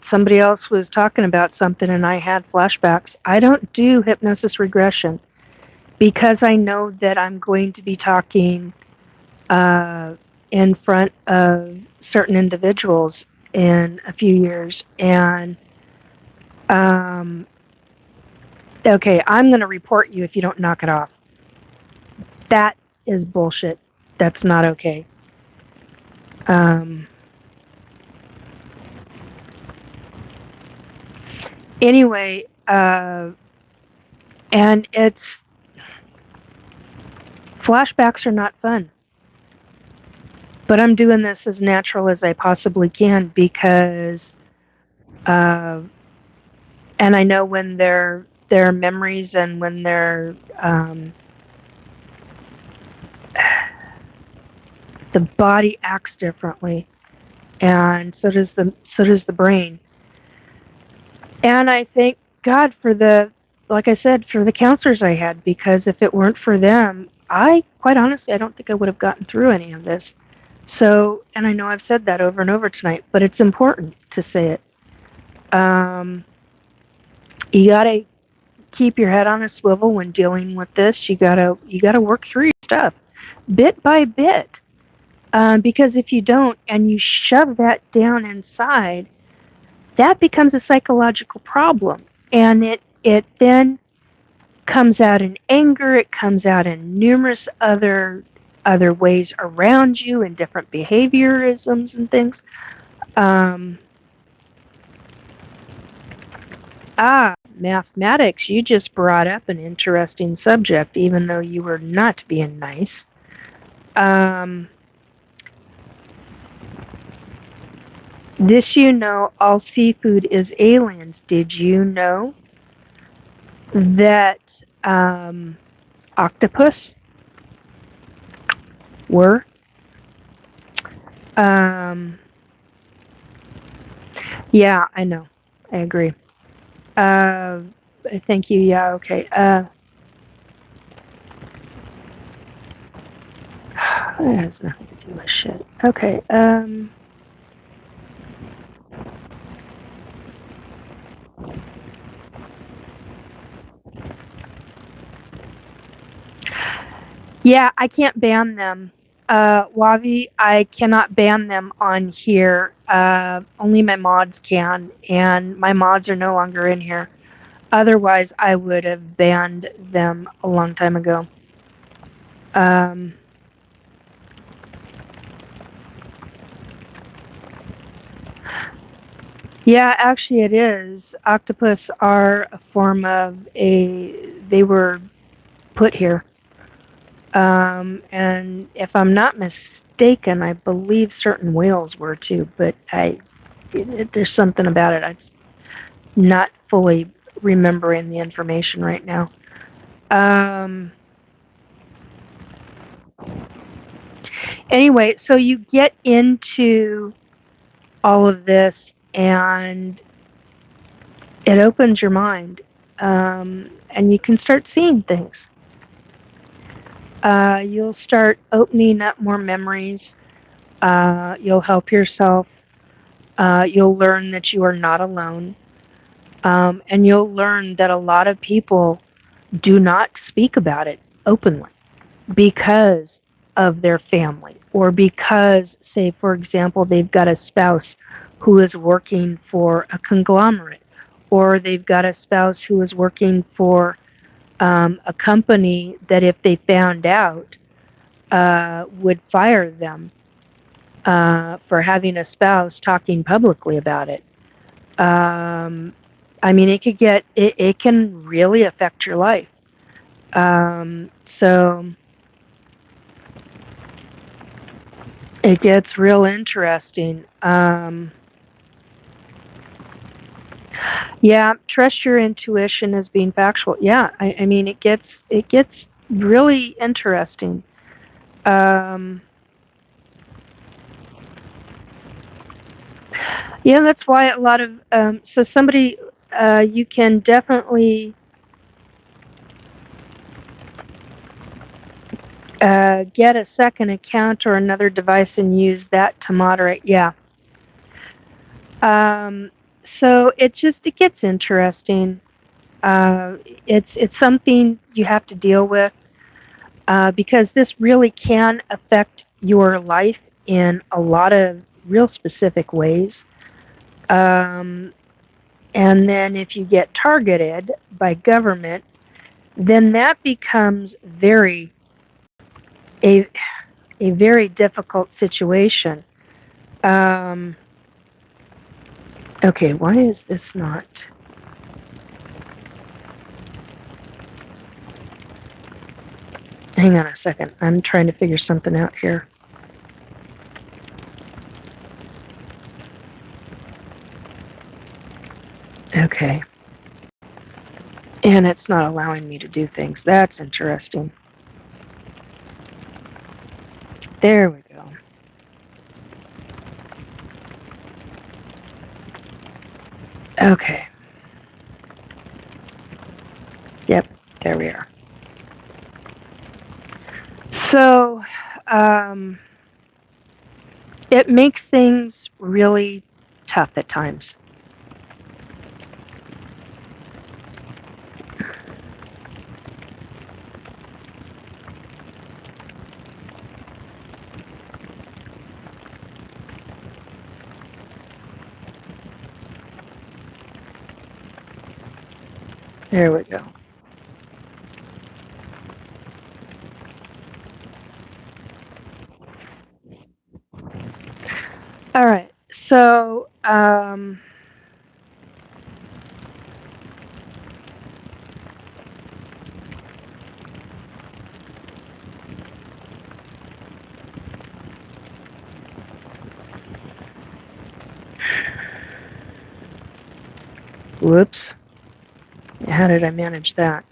Speaker 1: somebody else was talking about something and I had flashbacks. I don't do hypnosis regression because I know that I'm going to be talking in front of certain individuals in a few years. And okay, I'm going to report you if you don't knock it off. That is bullshit. That's not okay. Anyway, and it's flashbacks are not fun. But I'm doing this as natural as I possibly can because and I know when they're memories and when they're the body acts differently, and so does the brain. And I thank God for like I said, for the counselors I had, because if it weren't for them, quite honestly, I don't think I would have gotten through any of this. So, and I know I've said that over and over tonight, but it's important to say it. You gotta keep your head on a swivel when dealing with this. You gotta work through your stuff bit by bit. Because if you don't and you shove that down inside, that becomes a psychological problem, and it then comes out in anger. It comes out in numerous other ways around you in different behaviorisms and things. Um, Mathematics. You just brought up an interesting subject, even though you were not being nice. Um, all seafood is aliens. Did you know that octopus were? Um, yeah, I know. I agree. Uh, Thank you. Yeah, okay. That has nothing to do with shit. Okay. Yeah, I can't ban them. Wavi, I cannot ban them on here. Only my mods can, and my mods are no longer in here. Otherwise, I would have banned them a long time ago. Um, yeah, actually, it is. Octopus are a form of a. They were put here. And if I'm not mistaken, I believe certain whales were too, but there's something about it. I'm not fully remembering the information right now. Um, anyway, so you get into all of this and it opens your mind, and you can start seeing things. You'll start opening up more memories. You'll help yourself. You'll learn that you are not alone. And you'll learn that a lot of people do not speak about it openly because of their family, or because, say, for example, they've got a spouse who is working for a conglomerate, or they've got a spouse who is working for a company that, if they found out, would fire them for having a spouse talking publicly about it. I mean, it can really affect your life. So it gets real interesting. Yeah, trust your intuition as being factual. Yeah, I mean, it gets really interesting. Um, yeah, that's why a lot of so somebody you can definitely get a second account or another device and use that to moderate. Yeah. Um, so it gets interesting. It's something you have to deal with, because this really can affect your life in a lot of real specific ways. Um, and then if you get targeted by government, then that becomes a a very difficult situation. Um, okay, why is this not? Hang on a second. I'm trying to figure something out here. Okay. And it's not allowing me to do things. That's interesting. There we go. Okay. Yep, there we are. So, it makes things really tough at times. There we go. All right. So, whoops. How did I manage that?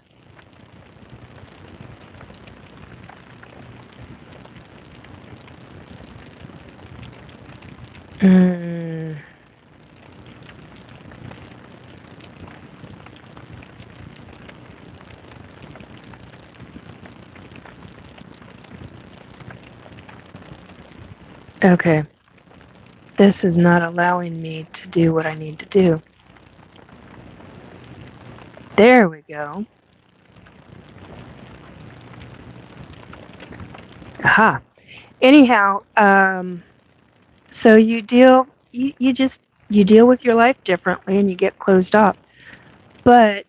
Speaker 1: Hmm. Okay. This is not allowing me to do what I need to do. There we go. Aha. Anyhow, so you deal you deal with your life differently and you get closed off. But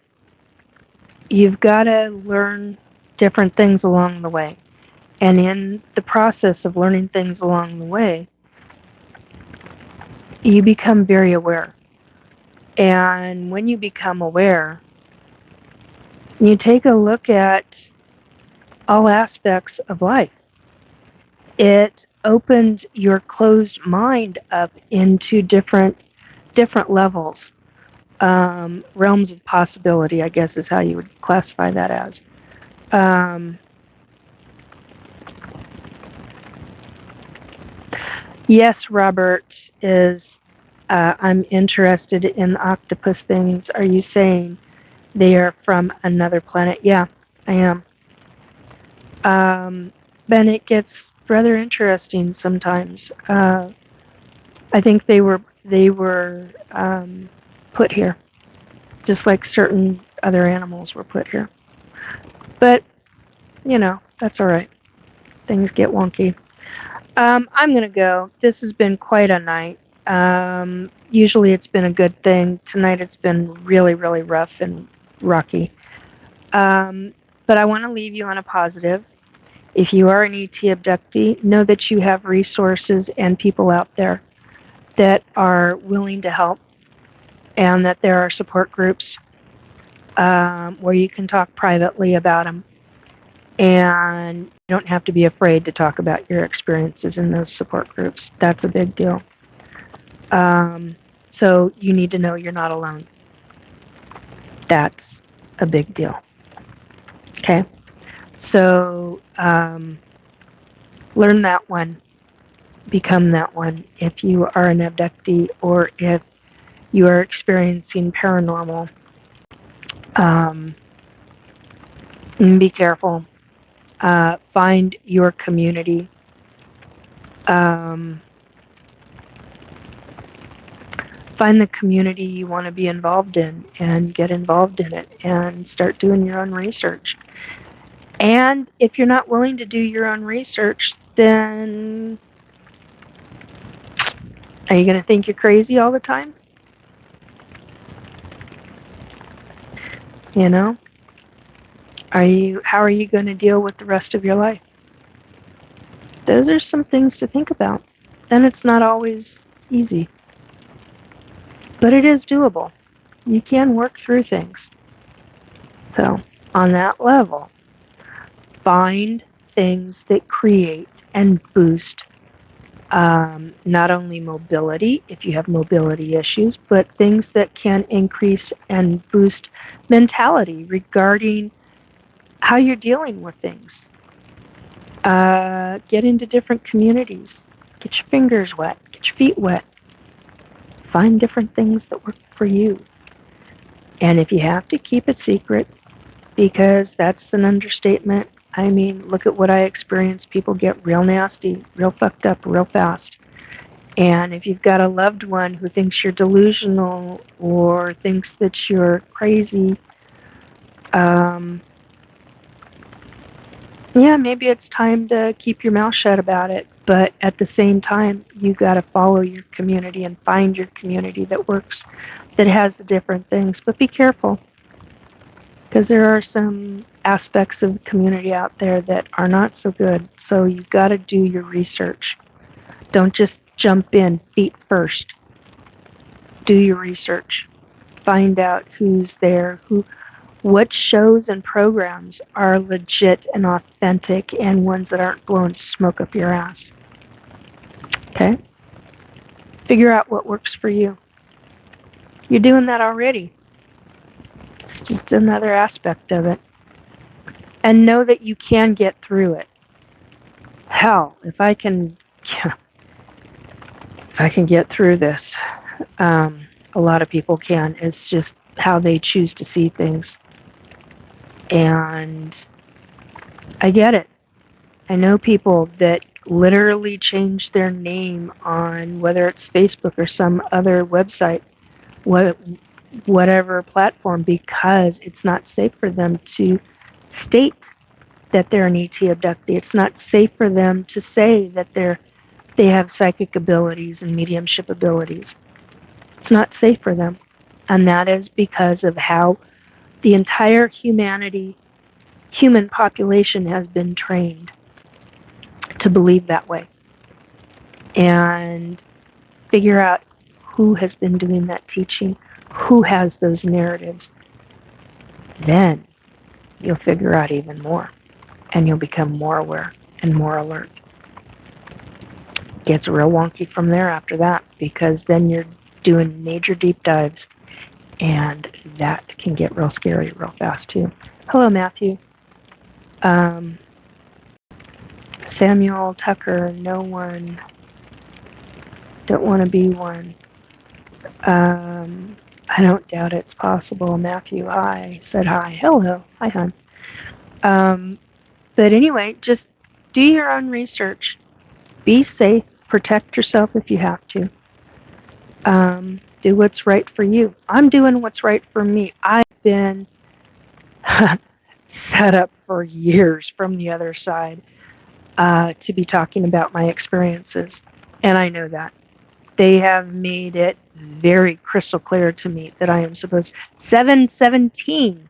Speaker 1: you've got to learn different things along the way. And in the process of learning things along the way, you become very aware. And when you become aware, you take a look at all aspects of life. It opened your closed mind up into different levels, realms of possibility, I guess is how you would classify that as. Yes, Robert is. I'm interested in octopus things. Are you saying they are from another planet? Yeah, I am. Then it gets rather interesting sometimes. I think they were put here, just like certain other animals were put here. But that's all right. Things get wonky. I'm gonna go. This has been quite a night. Usually it's been a good thing. Tonight it's been really, really rough and rocky. But I want to leave you on a positive. If you are an ET abductee, know that you have resources and people out there that are willing to help, and that there are support groups where you can talk privately about them. And you don't have to be afraid to talk about your experiences in those support groups. That's a big deal. So you need to know you're not alone. That's a big deal. Okay? So learn that one. Become that one. If you are an abductee or if you are experiencing paranormal, be careful. Find your community. Find the community you want to be involved in and get involved in it and start doing your own research. And if you're not willing to do your own research, then are you going to think you're crazy all the time? How are you going to deal with the rest of your life? Those are some things to think about. And it's not always easy. But it is doable. You can work through things. So, on that level, find things that create and boost not only mobility, if you have mobility issues, but things that can increase and boost mentality regarding how you're dealing with things. Get into different communities. Get your fingers wet. Get your feet wet. Find different things that work for you. And if you have to, keep it secret, because that's an understatement. I mean, look at what I experienced. People get real nasty, real fucked up, real fast. And if you've got a loved one who thinks you're delusional or thinks that you're crazy, yeah, maybe it's time to keep your mouth shut about it. But at the same time, you got to follow your community and find your community that works, that has the different things. But be careful. Because there are some aspects of the community out there that are not so good. So you've got to do your research. Don't just jump in feet first. Do your research. Find out who's there, what shows and programs are legit and authentic and ones that aren't blowing smoke up your ass. Okay? Figure out what works for you. You're doing that already. It's just another aspect of it. And know that you can get through it. Hell, if I can get through this, a lot of people can. It's just how they choose to see things. And I get it. I know people that literally change their name on whether it's Facebook or some other website, whatever platform, because it's not safe for them to state that they're an ET abductee. It's not safe for them to say that they have psychic abilities and mediumship abilities. It's not safe for them. And that is because of how the entire human population has been trained to believe that way. And figure out who has been doing that teaching, who has those narratives. Then you'll figure out even more, and you'll become more aware and more alert. It gets real wonky from there after that, because then you're doing major deep dives, and that can get real scary real fast too. Hello, Matthew. Samuel Tucker, no one. Don't want to be one. I don't doubt it's possible. Matthew, hi. Said hi. Hello. Hi, hon. But anyway, just do your own research. Be safe. Protect yourself if you have to. Do what's right for you. I'm doing what's right for me. I've been set up for years from the other side to be talking about my experiences. And I know that. They have made it very crystal clear to me that I am supposed 717.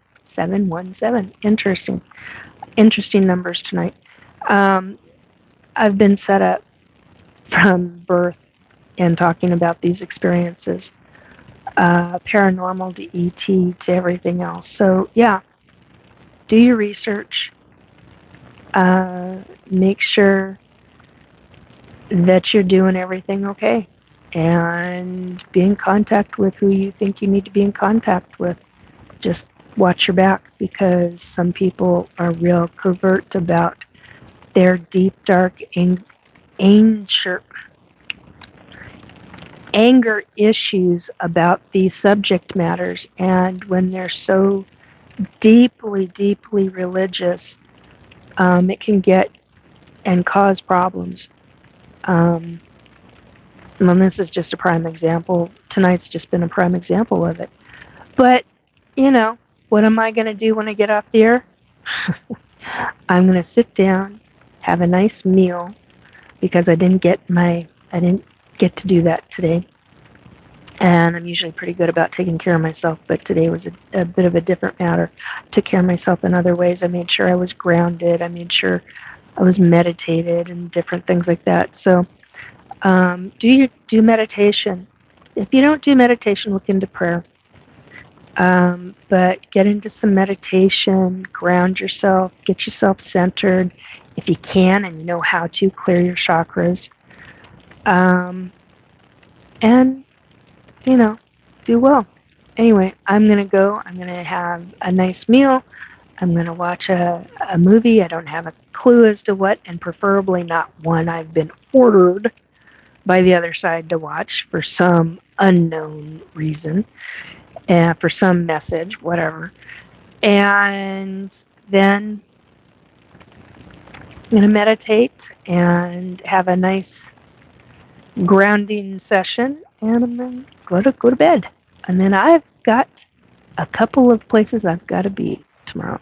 Speaker 1: Interesting numbers tonight. I've been set up from birth and talking about these experiences, paranormal to ET to everything else. So yeah, do your research. Make sure that you're doing everything okay, and be in contact with who you think you need to be in contact with. Just watch your back, because some people are real covert about their deep, dark anger issues about these subject matters. And when they're so deeply, deeply religious, it can get and cause problems. And this is just a prime example. Tonight's just been a prime example of it. But, what am I going to do when I get off the air? I'm going to sit down, have a nice meal, because I didn't get to do that today. And I'm usually pretty good about taking care of myself, but today was a bit of a different matter. I took care of myself in other ways. I made sure I was grounded. I made sure I was meditated and different things like that. So do meditation. If you don't do meditation, look into prayer. But get into some meditation, ground yourself, get yourself centered. If you can and you know how to, clear your chakras. And, do well. Anyway, I'm going to go. I'm going to have a nice meal. I'm going to watch a movie. I don't have a clue as to what, and preferably not one I've been ordered by the other side to watch for some unknown reason, and for some message, whatever. And then I'm going to meditate and have a nice grounding session, and I'm going to go to bed. And then I've got a couple of places I've got to be tomorrow,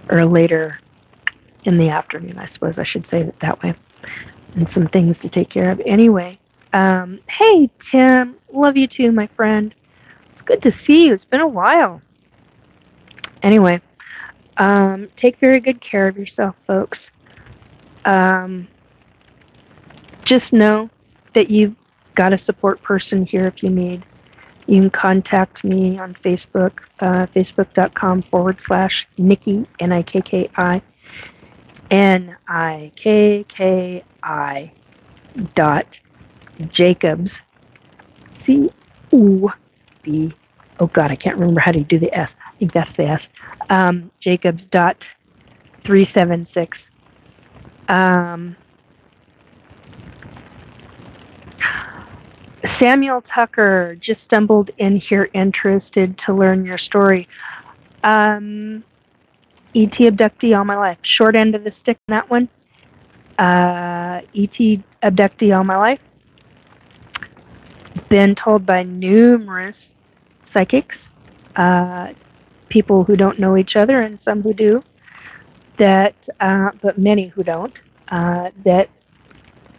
Speaker 1: or later in the afternoon, I suppose I should say it that way, and some things to take care of. Anyway, hey, Tim, love you too, my friend. It's good to see you. It's been a while. Anyway, take very good care of yourself, folks. Just know that you've got a support person here if you need. You can contact me on Facebook, facebook.com/Nikki, Nikki, Nikki dot Jacobs, COB. Oh God, I can't remember how to do the S. I think that's the S. Jacobs dot 376. Samuel Tucker just stumbled in here interested to learn your story. ET abductee all my life. Short end of the stick on that one. ET abductee all my life. Been told by numerous psychics, people who don't know each other and some who do, that, but many who don't, that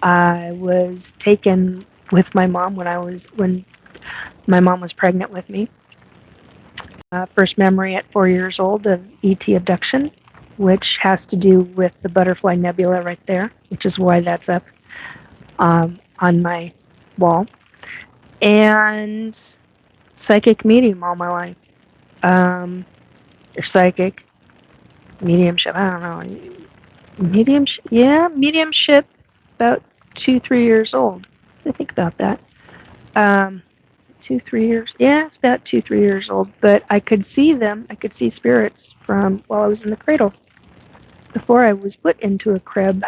Speaker 1: I was taken with my mom when my mom was pregnant with me. First memory at 4 years old of ET abduction, which has to do with the Butterfly Nebula right there, which is why that's up on my wall. And psychic medium all my life. Or psychic, mediumship, I don't know. Mediumship, yeah, mediumship, about 2-3 years old. I think about that. 2-3 years. Yeah, it's about 2-3 years old. But I could see them. I could see spirits from while I was in the cradle, before I was put into a crib.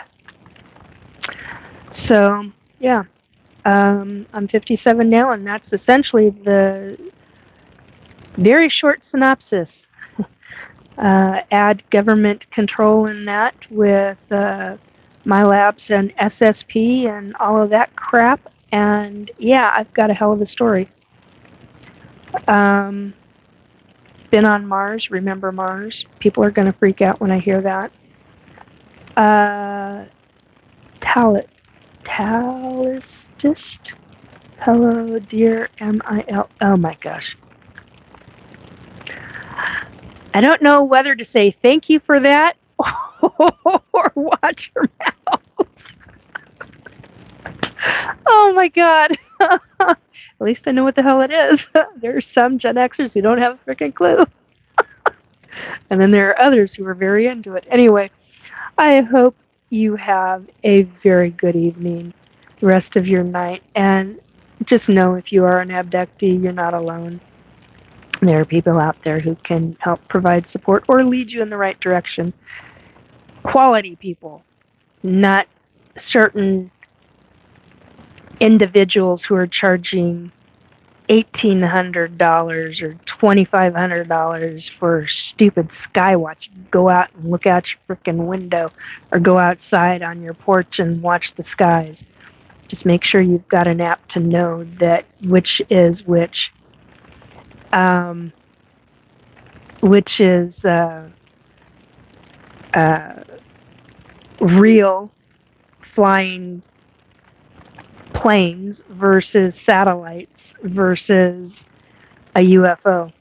Speaker 1: So yeah, I'm 57 now, and that's essentially the very short synopsis. Add government control in that with my labs and SSP and all of that crap, and yeah, I've got a hell of a story. Been on Mars. Remember Mars? People are going to freak out when I hear that. Talistist. Hello, dear MIL. Oh my gosh. I don't know whether to say thank you for that or watch your mouth. Oh my God. At least I know what the hell it is. There's some Gen Xers who don't have a freaking clue. And then there are others who are very into it. Anyway, I hope you have a very good evening, the rest of your night. And just know if you are an abductee, you're not alone. There are people out there who can help provide support or lead you in the right direction. Quality people, not certain individuals who are charging $1,800 or $2,500 for stupid skywatch. Go out and look out your frickin' window, or go outside on your porch and watch the skies. Just make sure you've got an app to know that which is which. Which is real flying planes versus satellites versus a UFO.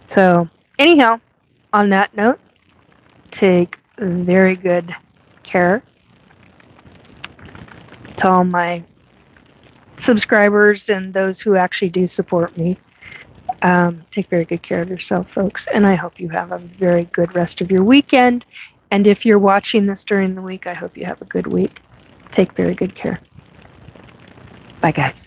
Speaker 1: So anyhow, on that note, take very good care. To all my subscribers and those who actually do support me, take very good care of yourself, folks, and I hope you have a very good rest of your weekend. And if you're watching this during the week, I hope you have a good week. Take very good care. Bye, guys.